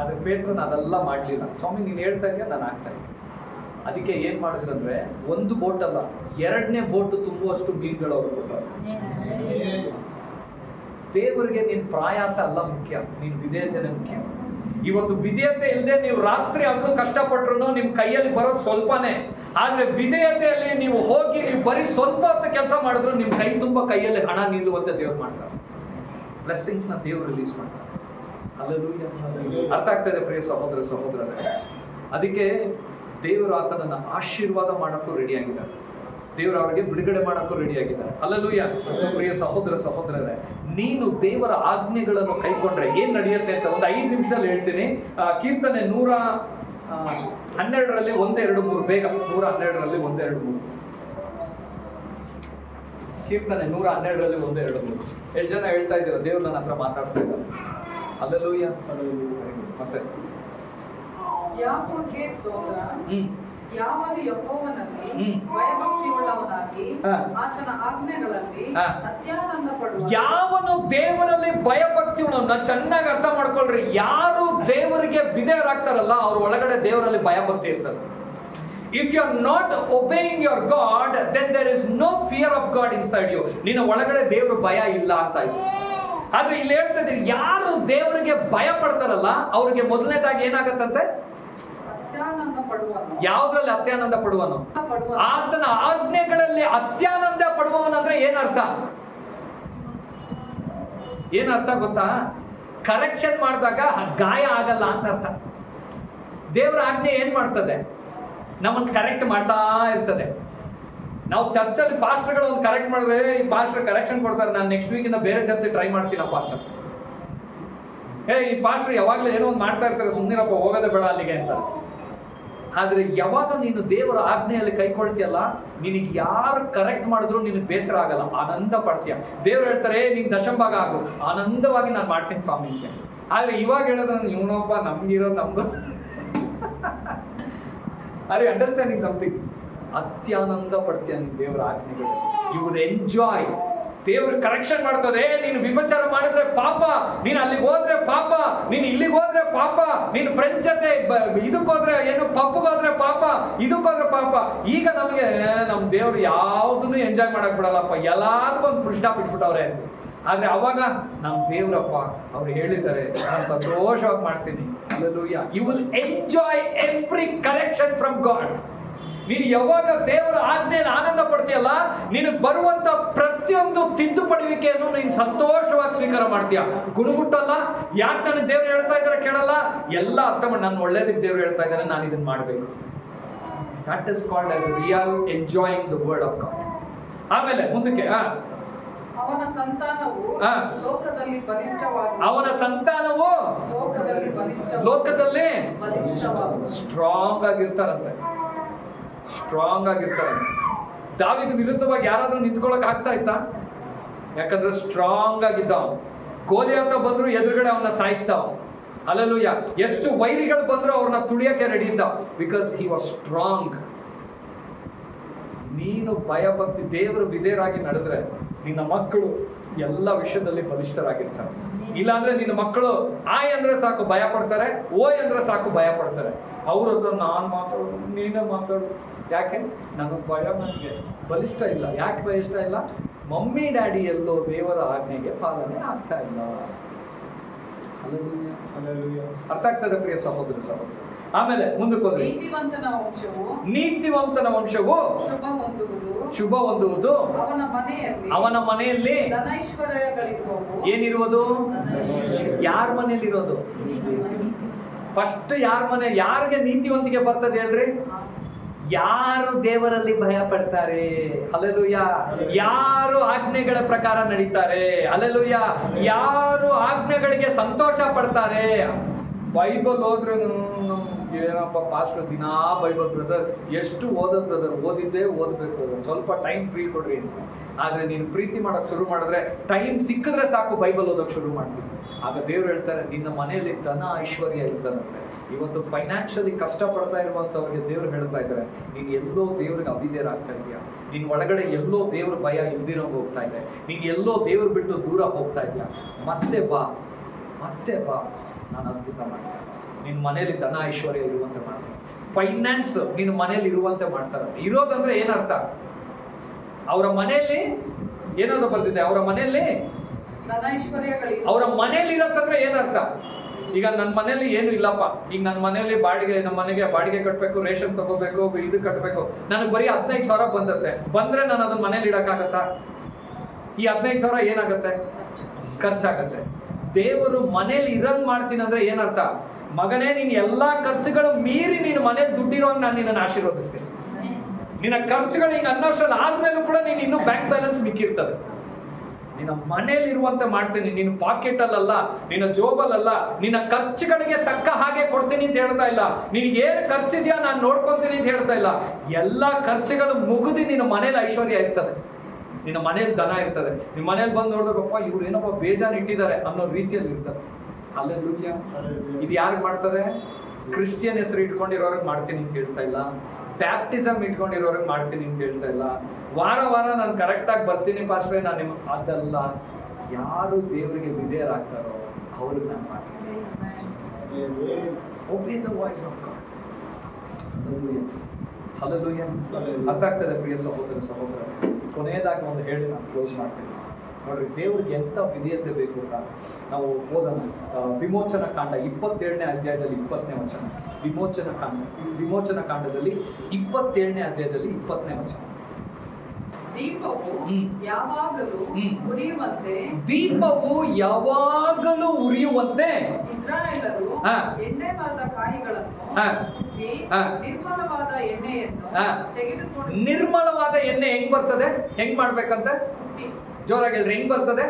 ಆದ್ರೆ ಪೇತ್ರನ ಅದೆಲ್ಲ ಮಾಡ್ಲಿಲ್ಲ. ಸ್ವಾಮಿ ನೀನ್ ಹೇಳ್ತಾ ಇದೆಯಾ, ನಾನು ಆಗ್ತಾ ಇದ್ದೆ. ಅದಕ್ಕೆ ಏನ್ ಮಾಡಿದ್ರಂದ್ರೆ, ಒಂದು ಬೋಟ್ ಅಲ್ಲ, 2ನೇ ಬೋಟ್ ತುಂಬುವಷ್ಟು ಮೀನುಗಳು ಅವ್ರು ಕೊಟ್ಟರು. ದೇವರಿಗೆ ನಿನ್ ಪ್ರಯಾಸ ಅಲ್ಲ ಮುಖ್ಯ, ನಿನ್ ವಿಧೇಯತೆನೇ ಮುಖ್ಯ. ಇವತ್ತು ವಿಧೇಯತೆ ಇಲ್ಲದೆ ನೀವು ರಾತ್ರಿ ಹಗಲು ಕಷ್ಟಪಟ್ರು ನಿಮ್ ಕೈಯಲ್ಲಿ ಬರೋದು ಸ್ವಲ್ಪನೇ. ಆದ್ರೆ ವಿಧೇಯತೆಯಲ್ಲಿ ನೀವು ಹೋಗಿ ನೀವು ಬರೀ ಸ್ವಲ್ಪ ಹೊತ್ತು ಕೆಲಸ ಮಾಡಿದ್ರು ನಿಮ್ ಕೈ ತುಂಬಾ ಕೈಯಲ್ಲಿ ಹಣ ನಿಲ್ಲುವಂತೆ ದೇವ್ರು ಮಾಡ್ತಾರೆ. ಬ್ಲೆಸ್ಸಿಂಗ್ಸ್ ನ ದೇವ್ರು ರಿಲೀಸ್ ಮಾಡ್ತಾರೆ. ಹಲ್ಲೆಲೂಯಾ. ಅರ್ಥ ಆಗ್ತದೆ ಪ್ರಿಯ ಸಹೋದರ ಸಹೋದರರೇ? ಅದಕ್ಕೆ ದೇವರು ಆತನನ್ನ ಆಶೀರ್ವಾದ ಮಾಡಕ್ಕೂ ರೆಡಿ ಆಗಿದ್ದಾರೆ, ದೇವರು ಅವರಿಗೆ ಬಿಡುಗಡೆ ಮಾಡಕ್ಕೂ ರೆಡಿ ಆಗಿದ್ದಾರೆ. ಹಲ್ಲೆಲೂಯಾ. ಪ್ರಿಯ ಸಹೋದರ ಸಹೋದರರೇ, ನೀನು ದೇವರ ಆಜ್ಞೆಗಳನ್ನು ಕೈಕೊಂಡ್ರೆ ಏನ್ ನಡೆಯುತ್ತೆ ಅಂತ ಒಂದು 5 ನಿಮಿಷದಲ್ಲಿ ಹೇಳ್ತೀನಿ. ಕೀರ್ತನೆ 112ರಲ್ಲಿ 1, 2, 3 ಬೇಗ. 112ರಲ್ಲಿ 1, 2, 3. ಕೀರ್ತನೆ 112ರಲ್ಲಿ 1, 2, 3. ಎಷ್ಟು ಜನ ಹೇಳ್ತಾ ಇದ್ದೀರಾ ದೇವ್ರು ನನ್ನ ಹತ್ರ ಮಾತಾಡ್ತಾ ಇದ್ದಾರೆ? ಹಲ್ಲೆಲೂಯಾ. ಮತ್ತೆ ಯಾಕೋಬನಿಗೆ ಸ್ತೋತ್ರ. ಯಾವನು ಯೆಹೋವನಲ್ಲಿ ಭಯಭಕ್ತಿಯುಳ್ಳವನಾಗಿ ಆತನ ಆಜ್ಞೆಗಳಲ್ಲಿ ಅತ್ಯಾನಂದ ಪಡುವ. ಯಾವನು ದೇವರಲ್ಲಿ ಭಯಭಕ್ತಿ ಉಳ್ಳವನ, ಚೆನ್ನಾಗಿ ಅರ್ಥ ಮಾಡ್ಕೊಳ್ರಿ, ಯಾರು ದೇವರಿಗೆ ವಿಧೇಯರಾಗ್ತಾರಲ್ಲ ಅವ್ರ ಒಳಗಡೆ ದೇವರಲ್ಲಿ ಭಯಭಕ್ತಿ ಇರ್ತದೆ. If you are not obeying your God, then there is no fear of God inside you. ನಿನ್ನ ಒಳಗಡೆ ದೇವರ ಭಯ ಇಲ್ಲ ಅಂತ ಆಯ್ತು. ಆದ್ರೆ ಇಲ್ಲಿ ಹೇಳ್ತಾ ಇದ್ದೀನಿ, ಯಾರು ದೇವರಿಗೆ ಭಯ ಪಡ್ತಾರಲ್ಲ ಅವ್ರಿಗೆ ಮೊದಲನೇದಾಗಿ ಏನಾಗತ್ತಂತೆ? ಯಾವ್ದ್ರಲ್ಲಿ ಅತ್ಯಾನಂದ ಪಡುವನು? ಆತನ ಆಜ್ಞೆಗಳಲ್ಲಿ ಅತ್ಯಾನಂದ ಪಡುವವನಂದ್ರೆ ಏನರ್ಥ? ಏನರ್ಥ ಗೊತ್ತಾ? ಕರೆಕ್ಷನ್ ಮಾಡಿದಾಗ ಗಾಯ ಆಗಲ್ಲ ಅಂತ ಅರ್ಥ. ದೇವರ ಆಜ್ಞೆ ಏನ್ ಮಾಡ್ತದೆ? ನಮ್ಮನ್ನು ಕರೆಕ್ಟ್ ಮಾಡ್ತಾ ಇರ್ತದೆ. ನಾವು ಚರ್ಚಲ್ಲಿ ಪಾಸ್ಟರ್ಗಳು ಒಂದು ಕರೆಕ್ಟ್ ಮಾಡಿದ್ರೆ ಈ ಪಾಸ್ಟರ್ ಕರೆಕ್ಷನ್ ಕೊಡ್ತಾರೆ, ನಾನು ನೆಕ್ಸ್ಟ್ ವೀಕ್ ಇಂದ ಬೇರೆ ಚರ್ಚೆ ಟ್ರೈ ಮಾಡ್ತೀನಪ್ಪ ಅಂತ. ಈ ಪಾಸ್ಟರ್ ಯಾವಾಗಲೂ ಏನೋ ಒಂದು ಮಾಡ್ತಾ ಇರ್ತಾರೆ, ಸುಮ್ಮನಿರಪ್ಪ ಹೋಗೋದೇ ಬೇಡ ಅಲ್ಲಿಗೆ ಅಂತ. ಆದ್ರೆ ಯಾವಾಗ ನೀನು ದೇವರ ಆಜ್ಞೆಯಲ್ಲಿ ಕೈಕೊಳ್ತೀಯಲ್ಲ, ನಿನಗೆ ಯಾರು ಕರೆಕ್ಟ್ ಮಾಡಿದ್ರು ನಿನಗೆ ಬೇಸರ ಆಗಲ್ಲ, ಆನಂದ ಪಡ್ತೀಯ. ದೇವ್ರು ಹೇಳ್ತಾರೆ ನೀನ್ ದಶಂಭಾಗ ಆಗು, ಆನಂದವಾಗಿ ನಾನು ಮಾಡ್ತೀನಿ ಸ್ವಾಮಿ ಅಂತ. ಆದ್ರೆ ಇವಾಗ ಹೇಳೋದು ಇವನೊಬ್ಬ ನಮ್ಗಿರೋ ನಮ್ಗೊ ಆರ್ ಯು ಅಂಡರ್ಸ್ಟ್ಯಾಂಡಿಂಗ್ ಸಮಥಿಂಗ್? ಅತ್ಯಾನಂದ ಪಡ್ತೀಯ ನೀನು ದೇವರ ಆಜ್ಞೆಗಳು. You will enjoy. ದೇವರು ಕರೆಕ್ಷನ್ ಮಾಡ್ತದೆ. ನೀನು ವಿಭಚಾರ ಮಾಡಿದ್ರೆ ಪಾಪ, ನೀನು ಅಲ್ಲಿಗೆ ಹೋದ್ರೆ ಪಾಪ, ನೀನು ಇಲ್ಲಿಗೆ ಹೋದ್ರೆ ಪಾಪ, ನೀನು ಫ್ರೆಂಡ್ಸ್ ಜೊತೆ ಇದಕ್ಕೆ ಹೋದ್ರೆ ಏನು, ಪಬ್ಗೆ ಹೋದ್ರೆ ಪಾಪ, ಇದಕ್ಕೆ ಹೋದ್ರೆ ಪಾಪ. ಈಗ ನಮಗೆ ನಮ್ಮ ದೇವ್ರು ಯಾವುದನ್ನು ಎಂಜಾಯ್ ಮಾಡಕ್ ಬಿಡಲ್ಲಪ್ಪ, ಎಲ್ಲದಕ್ಕೂ ಒಂದು ಫುಲ್ ಸ್ಟಾಪ್ ಇಟ್ಬಿಟ್ಟವ್ರೆ ಅಂತ. ಆದ್ರೆ ಅವಾಗ ನಮ್ಮ ದೇವ್ರಪ್ಪ ಅವ್ರು ಹೇಳಿದ್ದಾರೆ, ನಾನು ಸಂತೋಷವಾಗಿ ಮಾಡ್ತೀನಿ. Hallelujah. You will enjoy every correction from God. ನೀನು ಯಾವಾಗ ದೇವರ ಆಜ್ಞೆಯಲ್ಲಿ ಆನಂದ ಪಡ್ತೀಯಲ್ಲ, ನಿನಗೆ ಬರುವಂತ ಪ್ರತಿಯೊಂದು ತಿದ್ದುಪಡುವಿಕೆಯನ್ನು ನೀನು ಸಂತೋಷವಾಗಿ ಸ್ವೀಕಾರ ಮಾಡ್ತೀಯ. ಗುಣಗುಟ್ಟಲ್ಲ. ಯಾಕೆ ನನಗೆ ದೇವ್ರು ಹೇಳ್ತಾ ಇದ್ದಾರೆ ಕೇಳಲ್ಲ, ಎಲ್ಲ ಅರ್ಥ ಮಾಡಿ ನನ್ನ ಒಳ್ಳೇದಕ್ಕೆ ದೇವ್ರು ಹೇಳ್ತಾ ಇದ್ದಾರೆ, ನಾನು ಇದನ್ನ ಮಾಡಬೇಕು. That is called as real enjoying the word of god. ಆಮೇಲೆ ಮುಂದಕ್ಕೆ ಅವನ ಸಂತಾನವು ಲೋಕದಲ್ಲಿ ಬಲಿಷ್ಠವಾಗಿ, ಅವನ ಸಂತಾನವು ಲೋಕದಲ್ಲಿ ಸ್ಟ್ರಾಂಗ್ ಆಗಿರ್ತಾರಂತೆ. ಸ್ಟ್ರಾಂಗ್ ಆಗಿರ್ತಾರೆ. ದಾವೀದ ವಿರುದ್ಧವಾಗಿ ಯಾರಾದ್ರೂ ನಿಂತ್ಕೊಳ್ಳಕ್ ಆಗ್ತಾ ಇತ್ತಾ? ಯಾಕಂದ್ರೆ ಸ್ಟ್ರಾಂಗ್ ಆಗಿದ್ದ. ಗೋಲಿಯಾತ ಬಂದ್ರು ಎದುರುಗಡೆ ಅವನ್ನ ಸಾಯಿಸ್ತಾವ. ಹಲ್ಲೆಲೂಯಾ. ಎಷ್ಟು ವೈರಿಗಳು ಬಂದ್ರು ಅವ್ರನ್ನ ತುಳಿಯಕ್ಕೆ ರೆಡಿ ಇದ್ದ. Because he was strong. ನೀನು ಭಯಭಕ್ತಿ ದೇವರ ವಿಧೇಯರಾಗಿ ನಡೆದ್ರೆ ನಿನ್ನ ಮಕ್ಕಳು ಎಲ್ಲ ವಿಷಯದಲ್ಲಿ ಬಲಿಷ್ಠರಾಗಿರ್ತಾರೆ. ಇಲ್ಲಾಂದ್ರೆ ನಿನ್ನ ಮಕ್ಕಳು ಆಯ್ ಅಂದ್ರೆ ಸಾಕು ಭಯ ಪಡ್ತಾರೆ, ಓಯ್ ಅಂದ್ರೆ ಸಾಕು ಭಯ ಪಡ್ತಾರೆ. ಅವ್ರ ಹತ್ರ ನಾನ್ ಮಾತಾಡು, ನೀನೇ ಮಾತಾಡು, ಯಾಕೆ? ನನಗೆ ಭಯ, ನನಗೆ ಬಲಿಷ್ಠ ಇಲ್ಲ. ಯಾಕೆ ಭಯ ಇಷ್ಟ ಇಲ್ಲ? ಮಮ್ಮಿ ಡ್ಯಾಡಿ ಎಲ್ಲೋ ದೇವರ ಆಜ್ಞೆಗೆ ಪಾಲನೆ ಆಗ್ತಾ ಇಲ್ಲ. ಅರ್ಥ ಆಗ್ತದೆ ಪ್ರಿಯ ಸಹೋದರ ಸಹೋದರ? ಆಮೇಲೆ ಮುಂದಕ್ಕೆ ಹೋದ್ರೆ ನೀತಿವಂತನ ವಂಶವು ಶುಭ ಹೊಂದುವುದು. ಅವನ ಮನೆಯಲ್ಲಿ ಏನಿರುವುದು? ಯಾರ ಮನೆಯಲ್ಲಿ ಇರೋದು? ಫಸ್ಟ್ ಯಾರ ಮನೆ? ಯಾರಿಗೆ ನೀತಿವಂತಿಕೆ ಬರ್ತದೆ ಹೇಳ್ರಿ? ಯಾರು ದೇವರಲ್ಲಿ ಭಯ ಪಡ್ತಾರೆ. ಹಲ್ಲೆಲೂಯ. ಯಾರು ಆಜ್ಞೆಗಳ ಪ್ರಕಾರ ನಡೀತಾರೆ. ಹಲ್ಲೆಲೂಯ. ಯಾರು ಆಜ್ಞೆಗಳಿಗೆ ಸಂತೋಷ ಪಡ್ತಾರೆ. ಬೈಬಲ್ ಹೋದ್ರೆ ಏನಪ್ಪ ಪಾಸ್ಟರ್ ದಿನಾ ಬೈಬಲ್ ಬ್ರದರ್, ಎಷ್ಟು ಓದೋದು ಬ್ರದರ್? ಓದಿದ್ದೇ ಓದಬೇಕು ಬ್ರದರ್, ಸ್ವಲ್ಪ ಟೈಮ್ ಫ್ರೀ ಕೊಡ್ರಿ ಅಂತ. ಆದ್ರೆ ನೀನು ಪ್ರೀತಿ ಮಾಡೋಕೆ ಶುರು ಮಾಡಿದ್ರೆ, ಟೈಮ್ ಸಿಕ್ಕಿದ್ರೆ ಸಾಕು ಬೈಬಲ್ ಓದೋಕೆ ಶುರು ಮಾಡ್ತೀನಿ. ಆಗ ದೇವ್ರು ಹೇಳ್ತಾರೆ, ನಿನ್ನ ಮನೆಯಲ್ಲಿ ಧನ ಐಶ್ವರ್ಯ ಇರ್ತಾನಂತೆ. ಇವತ್ತು ಫೈನಾನ್ಷಿಯಲಿ ಕಷ್ಟಪಡ್ತಾ ಇರುವಂತವ್ರಿಗೆ ದೇವ್ರು ಹೇಳ್ತಾ ಇದ್ದಾರೆ, ನೀನು ಎಲ್ಲೋ ದೇವ್ರಿಗೆ ಅವಿಧೇಯರಾಗ್ತಾ ಇದೆಯಾ, ನಿನ್ನ ಒಳಗಡೆ ಎಲ್ಲೋ ದೇವ್ರ ಭಯ ಇಲ್ದಿರೋಂಗೆ ಹೋಗ್ತಾ ಇದೆ, ನೀನು ಎಲ್ಲೋ ದೇವ್ರು ಬಿಟ್ಟು ದೂರ ಹೋಗ್ತಾ ಇದೆಯಾ, ಮತ್ತೆ ಬಾ, ನಾನು ಅದ್ಭುತ ಮಾಡ್ತೇನೆ. ನಿನ್ನ ಮನೇಲಿ ಧನ ಐಶ್ವರ್ಯ ಇರುವಂತೆ ಮಾಡ್ತಾರೆ. ಫೈನಾನ್ಸ್ ನಿನ್ನ ಮನೇಲಿ ಇರುವಂತೆ ಮಾಡ್ತಾರೆ. ಇರೋದಂದ್ರೆ ಏನರ್ಥ? ಅವರ ಮನೆಯಲ್ಲಿ ಏನಾದ್ರು ಬರ್ತಿದೆ, ಅವರ ಮನೆಯಲ್ಲಿ ಇರತ್ತಂದ್ರೆ ಏನರ್ಥ? ಈಗ ನನ್ನ ಮನೇಲಿ ಏನು ಇಲ್ಲಪ್ಪ, ಈಗ ನನ್ನ ಮನೇಲಿ ಬಾಡಿಗೆ, ನಮ್ಮ ಮನೆಗೆ ಬಾಡಿಗೆ ಕಟ್ಟಬೇಕು, ರೇಷನ್ ತಗೋಬೇಕು, ಇದು ಕಟ್ಟಬೇಕು, ನನಗೆ ಬರೀ 15,000 ಬಂದ್ರೆ ನಾನು ಅದನ್ನ ಮನೇಲಿ ಇಡಕ್ಕಾಗತ್ತಾ? ಈ 15,000 ಏನಾಗುತ್ತೆ? ಖರ್ಚಾಗತ್ತೆ. ದೇವರು ಮನೇಲಿ ಇರಂಗ್ ಮಾಡ್ತೀನಿ ಅಂದ್ರೆ ಏನರ್ಥ? ಮಗನೇ, ನೀನ್ ಎಲ್ಲಾ ಖರ್ಚುಗಳು ಮೀರಿ ನೀನು ಮನೇಲಿ ದುಡ್ಡಿರೋಂಗ್ ನಾನು ನಿನ್ನನ್ನು ಆಶೀರ್ವದಿಸ್ತೀನಿ. ನಿನ್ನ ಖರ್ಚುಗಳು ಈಗ ಅನ್ನೋಷ್ಟರಲ್ಲಿ ಆದ್ಮೇಲೂ ಕೂಡ ನೀನು ಇನ್ನೂ ಬ್ಯಾಂಕ್ ಬ್ಯಾಲೆನ್ಸ್ ಮಿಕ್ಕಿರ್ತದೆ. ನಿನ್ನ ಮನೇಲಿ ಇರುವಂತೆ ಮಾಡ್ತೀನಿ. ನಿನ್ನ ಪಾಕೆಟ್ ಅಲ್ಲ, ನಿನ್ನ ಜೋಬಲ್ಲಲ್ಲ, ನಿನ್ನ ಖರ್ಚುಗಳಿಗೆ ತಕ್ಕ ಹಾಗೆ ಕೊಡ್ತೀನಿ ಅಂತ ಹೇಳ್ತಾ ಇಲ್ಲ. ನಿನಗೆ ಏನು ಖರ್ಚಿದ್ಯಾ ನಾನು ನೋಡ್ಕೊಂತೀನಿ ಅಂತ ಹೇಳ್ತಾ ಇಲ್ಲ. ಎಲ್ಲಾ ಖರ್ಚುಗಳು ಮುಗಿದು ನಿನ್ನ ಮನೇಲಿ ಐಶ್ವರ್ಯ ಇರ್ತದೆ, ನಿನ್ನ ಮನೇಲಿ ದನ ಇರ್ತದೆ. ನಿಮ್ಮ ಮನೇಲಿ ಬಂದು ನೋಡಿದ್ರಪ್ಪ, ಇವ್ರು ಏನಪ್ಪ ಬೇಜಾನ್ ಇಟ್ಟಿದ್ದಾರೆ ಅನ್ನೋ ರೀತಿಯಲ್ಲಿ ಇರ್ತದೆ. ಹಲ್ಲೆಲೂಯಾ. ಇದು ಯಾರಿಗೆ ಮಾಡ್ತಾರೆ? ಕ್ರಿಶ್ಚಿಯನ್ ಹೆಸರು ಇಟ್ಕೊಂಡಿರೋರಿಗೆ ಮಾಡ್ತೀನಿ ಅಂತ ಹೇಳ್ತಾ ಇಲ್ಲ. ಬ್ಯಾಪ್ಟಿಸಮ್ ಇಟ್ಕೊಂಡಿರೋರಿಗೆ ಮಾಡ್ತೀನಿ ಅಂತ ಹೇಳ್ತಾ ಇಲ್ಲ. ವಾರ ನಾನು ಕರೆಕ್ಟಾಗಿ ಬರ್ತೀನಿ ಪಾಸ್ಟ್ರೆ, ನಾನು ನಿಮ್ಗೆ ಅದಲ್ಲ. ಯಾರು ದೇವರಿಗೆ ವಿಧೇಯರಾಗ್ತಾರೋ ಅವ್ರಿಗೆ ನಾನು ಮಾಡ್ತೀನಿ. Obey the voice of God. Hallelujah. ಅರ್ಥ ಆಗ್ತದೆ ಪ್ರಿಯ ಸಹೋದರ ಸಹೋದರ? ಕೊನೆಯದಾಗಿ ಒಂದು ಹೇಳಿ ನಾನು ಕ್ಲೋಸ್ ಮಾಡ್ತೀನಿ. ನೋಡ್ರಿ, ದೇವ್ರಿಗೆ ಎಂತ ವಿಧೇಯತೆ ಬೇಕು ಅಂತ ನಾವು ಓದೋಣ. ವಿಮೋಚನ ಕಾಂಡ 27ನೇ ಅಧ್ಯಾಯದಲ್ಲಿ 20ನೇ ವಚನ. ವಿಮೋಚನ ಕಾಂಡದಲ್ಲಿ 27ನೇ ಅಧ್ಯಾಯದಲ್ಲಿ 20ನೇ ವಚನ. ದೀಪವು ಯಾವಾಗಲೂ ಉರಿಯುವಂತೆ ಇಸ್ರಾಯೇಲರು ಎಣ್ಣೆ ಮರದ ಕಾಯಿಗಳನ್ನು ನಿರ್ಮಲವಾದ ಎಣ್ಣೆಯನ್ನು ತೆಗೆದುಕೊಂಡು. ನಿರ್ಮಲವಾದ ಎಣ್ಣೆ ಹೆಂಗ್ ಬರ್ತದೆ? ಹೆಂಗ್ ಮಾಡ್ಬೇಕಂತೆ? ಜೋರಾಗಿ ಹೇಳ್ರಿ, ಹೆಂಗ್ ಬರ್ತದೆ?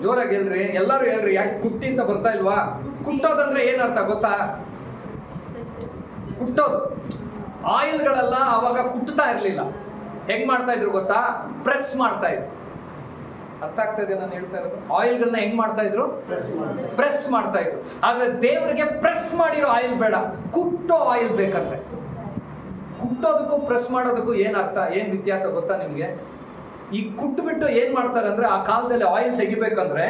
ಜೋರಾಗಿ ಹೇಳ್ರಿ, ಎಲ್ಲರೂ ಹೇಳ್ರಿ. ಯಾಕೆ ಕುಟ್ಟಿ ಅಂತ ಬರ್ತಾ ಇಲ್ವಾ? ಕುಟ್ಟೋದಂದ್ರೆ ಏನರ್ಥ ಗೊತ್ತಾ? ಕುಟ್ಟೋದು. ಆಯಿಲ್ಗಳೆಲ್ಲ ಅವಾಗ ಕುಟ್ಟುತ್ತಾ ಇರ್ಲಿಲ್ಲ. ಹೆಂಗ್ ಮಾಡ್ತಾ ಇದ್ರು ಗೊತ್ತಾ? ಪ್ರೆಸ್ ಮಾಡ್ತಾ ಇದ್ರು. ಅರ್ಥ ಆಗ್ತಾ ಇದೆ ನಾನು ಹೇಳ್ತಾ ಇರೋದು? ಆಯಿಲ್ಗಳನ್ನ ಹೆಂಗ್ ಮಾಡ್ತಾ ಇದ್ರು? ಪ್ರೆಸ್ ಮಾಡ್ತಾ ಇದ್ರು. ಆದ್ರೆ ದೇವರಿಗೆ ಪ್ರೆಸ್ ಮಾಡಿರೋ ಆಯಿಲ್ ಬೇಡ, ಕುಟ್ಟೋ ಆಯಿಲ್ ಬೇಕಂತೆ. ಕುಟ್ಟೋದಕ್ಕೂ ಪ್ರೆಸ್ ಮಾಡೋದಕ್ಕೂ ಏನ್ ಅರ್ಥ, ಏನ್ ವ್ಯತ್ಯಾಸ ಗೊತ್ತಾ ನಿಮ್ಗೆ? ಈ ಕುಟ್ಬಿಟ್ಟು ಏನ್ ಮಾಡ್ತಾರೆ ಅಂದ್ರೆ, ಆ ಕಾಲದಲ್ಲಿ ಆಯಿಲ್ ತೆಗಿಬೇಕಂದ್ರೆ,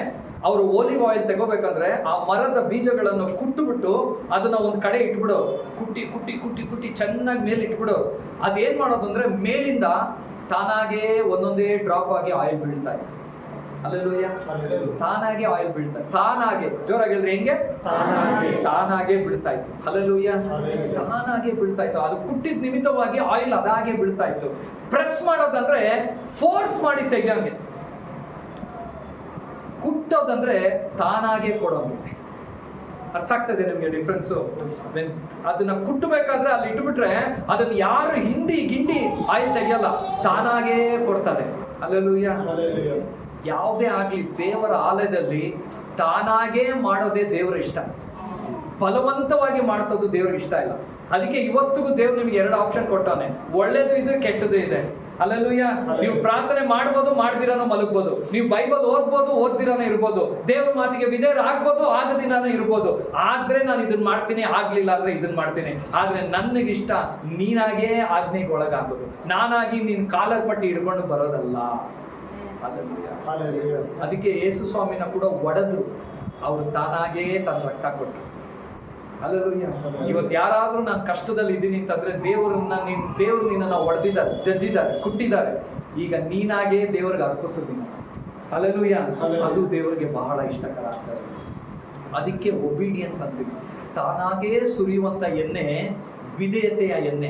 ಅವರು ಓಲಿವ್ ಆಯಿಲ್ ತಗೋಬೇಕಂದ್ರೆ ಆ ಮರದ ಬೀಜಗಳನ್ನು ಕುಟ್ಟುಬಿಟ್ಟು ಅದನ್ನ ಒಂದ್ ಕಡೆ ಇಟ್ಬಿಡು. ಕುಟ್ಟಿ ಕುಟ್ಟಿ ಕುಟ್ಟಿ ಕುಟ್ಟಿ ಚೆನ್ನಾಗಿ ಮೇಲೆ ಇಟ್ಬಿಡು. ಅದೇನ್ ಮಾಡೋದು ಅಂದ್ರೆ, ಮೇಲಿಂದ ತಾನಾಗೆ ಒಂದೊಂದೇ ಡ್ರಾಪ್ ಆಗಿ ಆಯಿಲ್ ಬೀಳ್ತಾ ಇತ್ತು. ಹಲ್ಲೆಲೂಯಾ. ತಾನಾಗೆ ಆಯಿಲ್ ಬೀಳ್ತಾ, ತಾನಾಗೆ, ಜೋರಾಗಿ ಹೇಳ್ರಿ, ಹೆಂಗೆ? ತಾನಾಗೆ ಬೀಳ್ತಾ ಇತ್ತು. ಹಲ್ಲೆಲೂಯಾ. ತಾನಾಗೆ ಬೀಳ್ತಾ ಇತ್ತು. ಅದು ಕುಟ್ಟಿದ ನಿಮಿತ್ತವಾಗಿ ಆಯಿಲ್ ಅದಾಗೆ ಬೀಳ್ತಾ ಇತ್ತು. ಪ್ರೆಸ್ ಮಾಡೋದಂದ್ರೆ ಫೋರ್ಸ್ ಮಾಡಿ ತೆಗಿಯಂಗೆ. ಕುಟ್ಟೋದಂದ್ರೆ ತಾನಾಗೆ ಕೊಡೋಂಗೆ. ಅರ್ಥ ಆಗ್ತದೆ ನಿಮ್ಗೆ ಡಿಫ್ರೆನ್ಸು? ಅದನ್ನ ಕುಟ್ಟಬೇಕಾದ್ರೆ ಅಲ್ಲಿ ಇಟ್ಬಿಟ್ರೆ ಅದನ್ನ ಯಾರು ಗಿಂಡಿ ಆಯಿಲ್ ತೆಗಿಯಲ್ಲ, ತಾನಾಗೇ ಕೊಡ್ತಾರೆ. ಹಲ್ಲೆಲೂಯಾ. ಯಾವುದೇ ಆಗ್ಲಿ ದೇವರ ಆಲಯದಲ್ಲಿ ತಾನಾಗೇ ಮಾಡೋದೇ ದೇವರ ಇಷ್ಟ. ಬಲವಂತವಾಗಿ ಮಾಡಿಸೋದು ದೇವ್ರಿಗೆ ಇಷ್ಟ ಇಲ್ಲ. ಅದಕ್ಕೆ ಇವತ್ತಿಗೂ ದೇವ್ರು ನಿಮ್ಗೆ 2 ಆಪ್ಷನ್ ಕೊಟ್ಟಾನೆ, ಒಳ್ಳೇದು ಇದೆ, ಕೆಟ್ಟದ್ದು ಇದೆ. ಹಲ್ಲೆಲೂಯಾ. ನೀವು ಪ್ರಾರ್ಥನೆ ಮಾಡ್ಬೋದು, ಮಾಡ್ದಿರಾನ ಮಲಗ್ಬೋದು. ನೀವು ಬೈಬಲ್ ಓದ್ಬೋದು, ಓದ್ದಿರಾನ ಇರ್ಬೋದು. ದೇವ್ರ ಮಾತಿಗೆ ವಿಧೇಯರು ಆಗ್ಬೋದು, ಆಗದಿನಾನ ಇರ್ಬೋದು. ಆದ್ರೆ ನಾನು ಇದನ್ನ ಮಾಡ್ತೀನಿ, ಆಗ್ಲಿಲ್ಲ ಅಂದ್ರೆ ಇದನ್ನ ಮಾಡ್ತೀನಿ. ಆದ್ರೆ ನನಗಿಷ್ಟ ನೀನಾಗೇ ಆಜ್ಞೆಗೆ ಒಳಗಾಗೋದು, ನಾನಾಗಿ ನೀನ್ ಕಾಲರ್ ಪಟ್ಟಿ ಹಿಡ್ಕೊಂಡು ಬರೋದಲ್ಲ. ಅದಕ್ಕೆ ಯೇಸು ಸ್ವಾಮಿನ ಕೂಡ ಒಡೆದ್ರು, ಅವರು ತಾನಾಗೇ ತನ್ನ ರಕ್ತ ಕೊಟ್ಟರು. ಹಲ್ಲೆಲೂಯಾ. ಇವತ್ತು ಯಾರಾದ್ರೂ ನಾನು ಕಷ್ಟದಲ್ಲಿ ಇದ್ದೀನಿ ಅಂತಂದ್ರೆ ದೇವರು ನಿನ್ನನ್ನು ಹೊಡೆದಿದ್ದಾರೆ, ಜಜ್ಜಿದ್ದಾರೆ, ಕುಟ್ಟಿದ್ದಾರೆ. ಈಗ ನೀನಾಗೇ ದೇವರಿಗೆ ಅರ್ಪಿಸಿದ್ದೀನಿ. ಹಲ್ಲೆಲೂಯಾ. ಅದು ದೇವರಿಗೆ ಬಹಳ ಇಷ್ಟಕರ ಆಗ್ತದೆ. ಅದಕ್ಕೆ ಒಬಿಡಿಯನ್ಸ್ ಅಂತೀವಿ. ತಾನಾಗೇ ಸುರಿಯುವಂತ ಎಣ್ಣೆ ವಿಧೇಯತೆಯ ಎಣ್ಣೆ,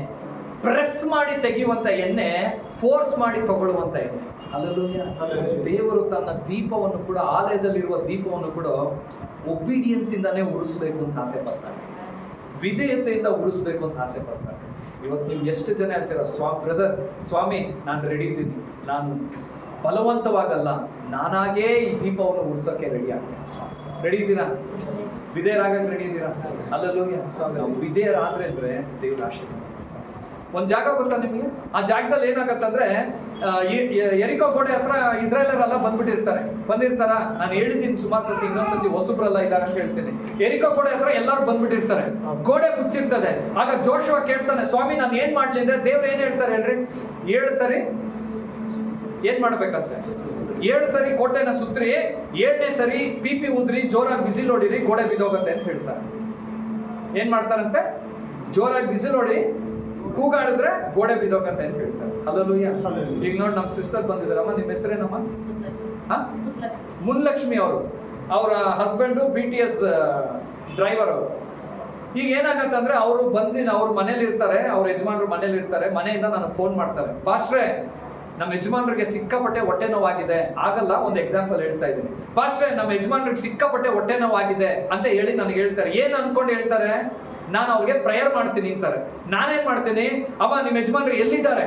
ಪ್ರೆಸ್ ಮಾಡಿ ತೆಗೆಯುವಂತ ಎಣ್ಣೆ, ಫೋರ್ಸ್ ಮಾಡಿ ತಗೊಳ್ಳುವಂತ ಎಣ್ಣೆ. ಹಲ್ಲೆಲೂಯಾ. ದೇವರು ತನ್ನ ದೀಪವನ್ನು ಕೂಡ, ಆಲಯದಲ್ಲಿರುವ ದೀಪವನ್ನು ಕೂಡ ಒಬಿಡಿಯನ್ಸ್ ಇಂದಾನೇ ಉರಿಸ್ಬೇಕು ಅಂತ ಆಸೆ ಪಡ್ತಾರೆ, ವಿಧೇಯತೆಯಿಂದ ಉರಿಸ್ಬೇಕು ಅಂತ ಆಸೆ ಪಡ್ತಾರೆ. ಇವತ್ತು ನೀವು ಎಷ್ಟು ಜನ ಹೇಳ್ತೀರ, ಬ್ರದರ್ ಸ್ವಾಮಿ ನಾನು ರೆಡಿ ಇದ್ದೀನಿ, ನಾನು ಬಲವಂತವಾಗಲ್ಲ, ನಾನಾಗೇ ಈ ದೀಪವನ್ನು ಉರ್ಸೋಕೆ ರೆಡಿ ಆಗ್ತೀನಿ. ಸ್ವಾಮಿ ರೆಡಿ ಇದ್ದೀರಾ? ವಿಧೇಯರಾಗಕ್ಕೆ ರೆಡಿ ಇದ್ದೀರಾ? ಹಲ್ಲೆಲೂಯಾ. ನಾವು ವಿಧೇಯರಾದ್ರೆ ಅಂದ್ರೆ ದೇವರ ಆಶೀರ್ವಾದ. ಒಂದು ಜಾಗ ಗೊತ್ತಾ ನಿಮಗೆ? ಆ ಜಾಗದಲ್ಲಿ ಏನಾಗತ್ತಂದ್ರೆ ಎರಿಕೋ ಗೋಡೆ ಹತ್ರ ಇಸ್ರಾಯೇಲರೆಲ್ಲ ಬಂದಿರ್ತಾರ. ನಾನು ಹೇಳಿದ್ದೀನಿ ಸುಮಾರು ಸತಿ, ಇನ್ನೊಂದ್ಸತಿ ಹೊಸಬ್ರೆಲ್ಲ ಇದ್ದಾರೆ ಅಂತ ಹೇಳ್ತೀನಿ. ಎರಿಕೋ ಗೋಡೆ ಹತ್ರ ಎಲ್ಲರೂ ಬಂದ್ಬಿಟ್ಟಿರ್ತಾರೆ, ಗೋಡೆ ಮುಚ್ಚಿರ್ತದೆ. ಆಗ ಜೋಶುವ ಕೇಳ್ತಾನೆ, ಸ್ವಾಮಿ ನಾನು ಏನ್ ಮಾಡ್ಲಿ ಅಂದ್ರೆ, ದೇವ್ರು ಏನ್ ಹೇಳ್ತಾರೆ ಹೇಳ್ರಿ? 7 ಸರಿ ಏನ್ ಮಾಡ್ಬೇಕಂತೆ? 7 ಸರಿ ಕೋಟೆನ ಸುತ್ರಿ, 7ನೇ ಸರಿ ಪಿಪಿ ಉದ್ರಿ, ಜೋರಾಗಿ ಬಿಸಿಲು ಹೊಡಿರಿ, ಗೋಡೆ ಬಿದ್ದೋಗತ್ತೆ ಅಂತ ಹೇಳ್ತಾರೆ. ಏನ್ ಮಾಡ್ತಾರಂತೆ? ಜೋರಾಗಿ ಬಿಸಿಲು ಹೊಡಿ, ಕೂಗಾಡಿದ್ರೆ ಗೋಡೆ ಬಿದ್ದೋಗತ್ತೆ ಅಂತ ಹೇಳ್ತಾರೆ. ಹಲ್ಲೆಲೂಯಾ. ಈಗ ನೋಡಿ ನಮ್ಮ ಸಿಸ್ಟರ್ ಬಂದಿದ್ದಾರಮ್ಮ, ನಿಮ್ಮ ಹೆಸರೇನಮ್ಮ? ಮುನ್ಲಕ್ಷ್ಮಿ ಅವರು. ಅವರ ಹಸ್ಬೆಂಡು BTS ಡ್ರೈವರ್ ಅವರು. ಈಗ ಏನಾಗತ್ತಂದ್ರೆ ಅವರು ಅವ್ರ ಮನೇಲಿ ಇರ್ತಾರೆ, ಅವ್ರ ಯಜಮಾನ್ರು ಮನೇಲಿ ಇರ್ತಾರೆ. ಮನೆಯಿಂದ ನನಗೆ ಫೋನ್ ಮಾಡ್ತಾರೆ, ಪಾಸ್ಟ್ರೇ ನಮ್ಮ ಯಜಮಾನ್ರಿಗೆ ಸಿಕ್ಕಾಪಟ್ಟೆ ಹೊಟ್ಟೆ ನೋವಾಗಿದೆ. ಆಗಲ್ಲ, ಒಂದು ಎಕ್ಸಾಂಪಲ್ ಹೇಳ್ತಾ ಇದ್ದೀನಿ. ಪಾಸ್ಟ್ರೇ ನಮ್ಮ ಯಜಮಾನ್ರಿಗೆ ಸಿಕ್ಕಾಪಟ್ಟೆ ಹೊಟ್ಟೆ ನೋವಾಗಿದೆ ಅಂತ ಹೇಳಿ ನನಗೆ ಹೇಳ್ತಾರೆ. ಏನ್ ಅನ್ಕೊಂಡು ಹೇಳ್ತಾರೆ? ನಾನು ಅವ್ರಿಗೆ ಪ್ರೇಯರ್ ಮಾಡ್ತೀನಿ ಅಂತಾರೆ. ನಾನೇನ್ ಮಾಡ್ತೀನಿ, ಅವ ನಿಮ್ಮ ಯಜಮಾನ್ರು ಎಲ್ಲಿದ್ದಾರೆ?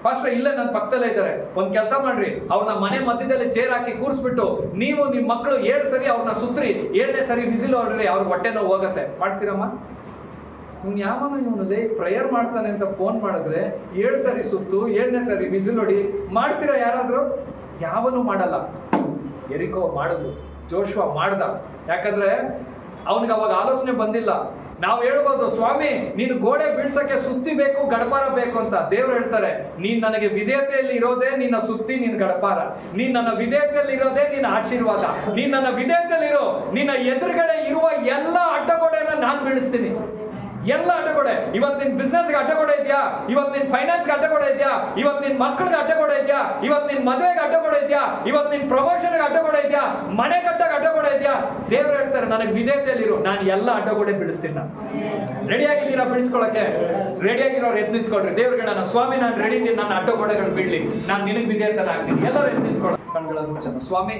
ಪಾಸ್ಟ್ರೆ ಇಲ್ಲೇ ನನ್ನ ಪಕ್ಕದಲ್ಲೇ ಇದ್ದಾರೆ. ಒಂದ್ ಕೆಲಸ ಮಾಡ್ರಿ, ಅವ್ರನ್ನ ಮನೆ ಮಧ್ಯದಲ್ಲಿ ಚೇರ್ ಹಾಕಿ ಕೂರಿಸ್ಬಿಟ್ಟು ನೀವು ನಿಮ್ಮ ಮಕ್ಕಳು 7 ಸರಿ ಅವ್ರನ್ನ ಸುತ್ರಿ, 7ನೇ ಸರಿ ಬಿಸಿಲು ಹೊಡ್ರಿ, ಅವ್ರ ಹೊಟ್ಟೆ ನೋವು ಹೋಗತ್ತೆ. ಮಾಡ್ತೀರಮ್ಮ? ಇವನು ಪ್ರೇಯರ್ ಮಾಡ್ತಾನೆ ಅಂತ ಫೋನ್ ಮಾಡಿದ್ರೆ 7 ಸರಿ ಸುತ್ತು, 7ನೇ ಸರಿ ಬಿಸಿಲು ಹೊಡಿ ಮಾಡ್ತೀರಾ ಯಾರಾದ್ರೂ? ಯಾವನು ಮಾಡಲ್ಲ. ಎರಿಕೋ ಮಾಡಿದ್ರು, ಜೋಶುವ ಮಾಡ್ದ. ಯಾಕಂದ್ರೆ ಅವನಿಗೆ ಅವಾಗ ಆಲೋಚನೆ ಬಂದಿಲ್ಲ. ನಾವು ಹೇಳ್ಬೋದು, ಸ್ವಾಮಿ ನೀನು ಗೋಡೆ ಬೀಳ್ಸಕ್ಕೆ ಸುತ್ತಿ ಬೇಕು, ಗಡಪಾರ ಬೇಕು ಅಂತ. ದೇವ್ರು ಹೇಳ್ತಾರೆ, ನೀನ್ ನನಗೆ ವಿಧೇಯತೆಯಲ್ಲಿ ಇರೋದೇ ನಿನ್ನ ಸುತ್ತಿ, ನಿನ್ ಗಡಪಾರ. ನೀನ್ ನನ್ನ ವಿಧೇಯತೆಯಲ್ಲಿ ಇರೋದೇ ನಿನ್ನ ಆಶೀರ್ವಾದ. ನೀನ್ ನನ್ನ ವಿಧೇಯತೆಯಲ್ಲಿ ಇರೋ, ನಿನ್ನ ಎದುರುಗಡೆ ಇರುವ ಎಲ್ಲ ಅಡ್ಡಗೋಡೆನ ನಾನ್ ಬೀಳಿಸ್ತೀನಿ. ಎಲ್ಲ ಅಡ್ಡಗೋಡೆ. ಇವತ್ತು ನಿನ್ ಬಿಸ್ನೆಸ್ಗೆ ಅಡ್ಡಗೋಡೆ ಇದೆಯಾ? ಇವತ್ತು ನಿನ್ ಫೈನಾನ್ಸ್ಗೆ ಅಡ್ಡಗೋಡೆ ಇದೆಯಾ? ಇವತ್ತು ನಿನ್ ಮಕ್ಕಳಿಗೆ ಅಡ್ಡಗೋಡೆ ಇದೆಯಾ? ಇವತ್ತು ನಿನ್ ಮದುವೆಗೆ ಅಡ್ಡಗೋಡೆ ಇದೆಯಾ? ಇವತ್ತು ನಿನ್ ಪ್ರಮೋಷನ್ಗೆ ಅಡ್ಡಗೋಡೆ ಇದೆಯಾ? ಮನೆ ಕಟ್ಟಕ್ಕೆ ಅಡ್ಡಗೋಡೆ ಇದೆಯಾ? ದೇವ್ರು ಹೇಳ್ತಾರೆ, ನನಗೆ ವಿಧೇಯತೆಯಲ್ಲಿರು, ನಾನು ಎಲ್ಲ ಅಡ್ಡಗೋಡೆ ಬಿಡಿಸ್ತೀನಿ. ನಾನು ರೆಡಿ ಆಗಿದ್ದೀರಾ ಬಿಡಿಸ್ಕೊಳಕ್ಕೆ? ರೆಡಿ ಆಗಿರೋರು ಎದ್ದು ನಿಂತ್ಕೊಳ್ರಿ. ದೇವ್ರಿಗೆ ನಾನು ಸ್ವಾಮಿ ನಾನು ರೆಡಿ ಇದ್ದೀನಿ, ನನ್ನ ಅಡ್ಡಗೋಡೆಗಳು ಬಿಡ್ಲಿ, ನಾನು ನಿನಗೆ ವಿಧೇಯತನಾಗ್ತೀನಿ. ಎಲ್ಲರೂ ಎದ್ದು ನಿಂತ್ಕೊಳ್ಳಿ, ಕಣ್ಗಳನ್ನು ಮುಚ್ಚೋಣ. ಸ್ವಾಮಿ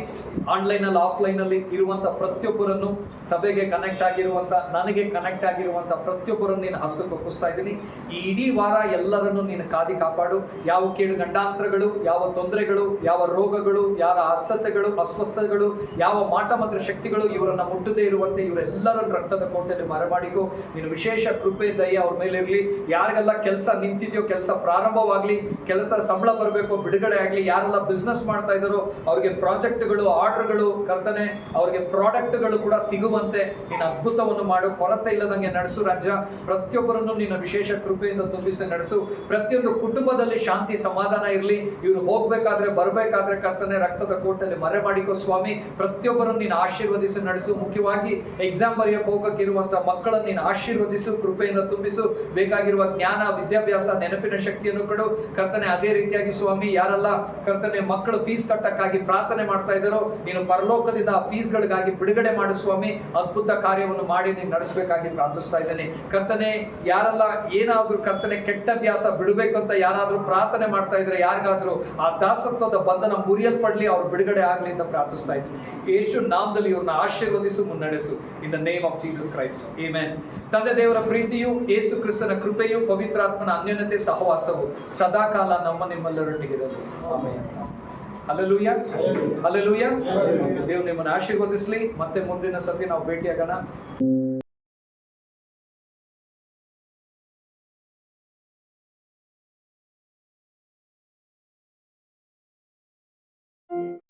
ಆನ್ಲೈನ್ ಅಲ್ಲಿ ಆಫ್ಲೈನ್ ಅಲ್ಲಿ ಇರುವಂತ ಪ್ರತಿಯೊಬ್ಬರನ್ನು, ಸಭೆಗೆ ಕನೆಕ್ಟ್ ಆಗಿರುವಂತ, ನನಗೆ ಕನೆಕ್ಟ್ ಆಗಿರುವಂತ ಪ್ರತಿಯೊಬ್ಬರನ್ನು ನೀನು ಹಸ್ತಕ್ಕೆ ಒಪ್ಪಿಸ್ತಾ ಇದ್ದೀನಿ. ಈ ಇಡೀ ವಾರ ಎಲ್ಲರನ್ನು ನೀನು ಕಾದಿ ಕಾಪಾಡು. ಯಾವ ಕೇಡು ಗಂಡಾಂತರಗಳು, ಯಾವ ತೊಂದರೆಗಳು, ಯಾವ ರೋಗಗಳು, ಯಾವ ಅಸ್ವಸ್ಥತೆಗಳು, ಯಾವ ಮಾಟಮಂತ್ರ ಶಕ್ತಿಗಳು ಇವರನ್ನ ಮುಟ್ಟದೇ ಇರುವಂತೆ ಇವರೆಲ್ಲರನ್ನು ರಕ್ತದ ಕೋಟೆಯಲ್ಲಿ ಮರೆಮಾಡಿಕೋ. ನೀನು ವಿಶೇಷ ಕೃಪೆ ದಯೆ ಅವ್ರ ಮೇಲೆ ಇರಲಿ. ಯಾರಿಗೆಲ್ಲ ಕೆಲಸ ನಿಂತಿದೆಯೋ ಕೆಲಸ ಪ್ರಾರಂಭವಾಗ್ಲಿ, ಕೆಲಸ ಸಂಬಳ ಬರಬೇಕು, ಬಿಡುಗಡೆ ಆಗ್ಲಿ. ಯಾರೆಲ್ಲ ಬಿಸ್ನೆಸ್ ಮಾಡ್ತಾ ಇದ್ದಾರೋ ಅವ್ರಿಗೆ ಪ್ರಾಜೆಕ್ಟ್ಗಳು, ಆರ್ಡರ್ಗಳು, ಕರ್ತನೆ ಅವ್ರಿಗೆ ಪ್ರಾಡಕ್ಟ್ಗಳು ಕೂಡ ಸಿಗುವಂತೆ ನೀನು ಅದ್ಭುತವನ್ನು ಮಾಡು. ಕೊರತೆ ಇಲ್ಲದಂಗೆ ನಡೆಸು ರಾಜ್ಯ. ಪ್ರತಿಯೊಬ್ಬರನ್ನು ನಿನ್ನ ವಿಶೇಷ ಕೃಪೆಯಿಂದ ತುಂಬಿಸಿ ನಡೆಸು. ಪ್ರತಿಯೊಂದು ಕುಟುಂಬದಲ್ಲಿ ಶಾಂತಿ ಸಮಾಧಾನ ಇರಲಿ. ಇವರು ಹೋಗ್ಬೇಕಾದ್ರೆ ಬರಬೇಕಾದ್ರೆ ಕರ್ತನೆ ರಕ್ತದ ಕೋಟೆಯಲ್ಲಿ ಮರೆ ಮಾಡಿಕೋ ಸ್ವಾಮಿ. ಪ್ರತಿಯೊಬ್ಬರನ್ನು ನೀನು ಆಶೀರ್ವದಿಸಿ ನಡೆಸು. ಮುಖ್ಯವಾಗಿ ಎಕ್ಸಾಮ್ ಬರೆಯಕ್ಕೆ ಹೋಗಕ್ಕಿರುವಂತ ಮಕ್ಕಳನ್ನು ನೀನು ಆಶೀರ್ವದಿಸು, ಕೃಪೆಯಿಂದ ತುಂಬಿಸು. ಬೇಕಾಗಿರುವ ಜ್ಞಾನ, ವಿದ್ಯಾಭ್ಯಾಸ, ನೆನಪಿನ ಶಕ್ತಿಯನ್ನು ಕೊಡು ಕರ್ತನೆ. ಅದೇ ರೀತಿಯಾಗಿ ಸ್ವಾಮಿ ಯಾರೆಲ್ಲ ಕರ್ತನೆ ಮಕ್ಕಳು ಫೀಸ್ ಕಟ್ಟಕ್ಕಾಗಿ ಪ್ರಾರ್ಥನೆ ಮಾಡ್ತಾ ಇದ್ದಾರೋ ನೀನು ಪರಲೋಕದಿಂದ ಆ ಫೀಸ್ಗಳಿಗಾಗಿ ಬಿಡುಗಡೆ ಮಾಡು ಸ್ವಾಮಿ. ಅದ್ಭುತ ಕಾರ್ಯವನ್ನು ಮಾಡಿ ನೀನು ನಡೆಸಬೇಕಾಗಿ ಪ್ರಾರ್ಥಿಸ್ತಾ ಇದ್ದೇನೆ ಕರ್ತನೆ. ಯಾರೆಲ್ಲ ಏನಾದ್ರೂ ಕರ್ತನೆ ಕೆಟ್ಟ ಅಭ್ಯಾಸ ಬಿಡಬೇಕಂತ ಯಾರಾದ್ರೂ ಪ್ರಾರ್ಥನೆ ಮಾಡ್ತಾ ಇದ್ರೆ, ಯಾರಿಗಾದ್ರೂ ಆ ದಾಸತ್ವದ ಬಂಧನ ಮುರಿಯಲ್ಪಡ್ಲಿ, ಅವ್ರು ಬಿಡುಗಡೆ ಆಗ್ಲಿ ಅಂತ ಪ್ರಾರ್ಥಿಸ್ತಾ ಇದ್ದೀನಿ. ಯೇಸು ನಾಮದಲ್ಲಿ ಇವ್ರನ್ನ ಆಶೀರ್ವದಿಸು, ಮುನ್ನಡೆಸು. In the name of Jesus Christ, amen. ತಂದೆ ದೇವರ ಪ್ರೀತಿಯು, ಯೇಸು ಕ್ರಿಸ್ತನ ಕೃಪೆಯು, ಪವಿತ್ರಾತ್ಮನ ಅನ್ಯೋನ್ಯತೆ ಸಹವಾಸವು ಸದಾಕಾಲ ನಮ್ಮ ನಿಮ್ಮೆಲ್ಲರೊಟ್ಟಿಗಿರಲಿ. ಆಮೆನ್. Hallelujah, hallelujah. ದೇವರು ನಿಮ್ಮನ್ನು ಆಶೀರ್ವದಿಸಲಿ. ಮತ್ತೆ ಮುಂದಿನ ಸತಿ ನಾವು ಭೇಟಿಯಾಗೋಣ.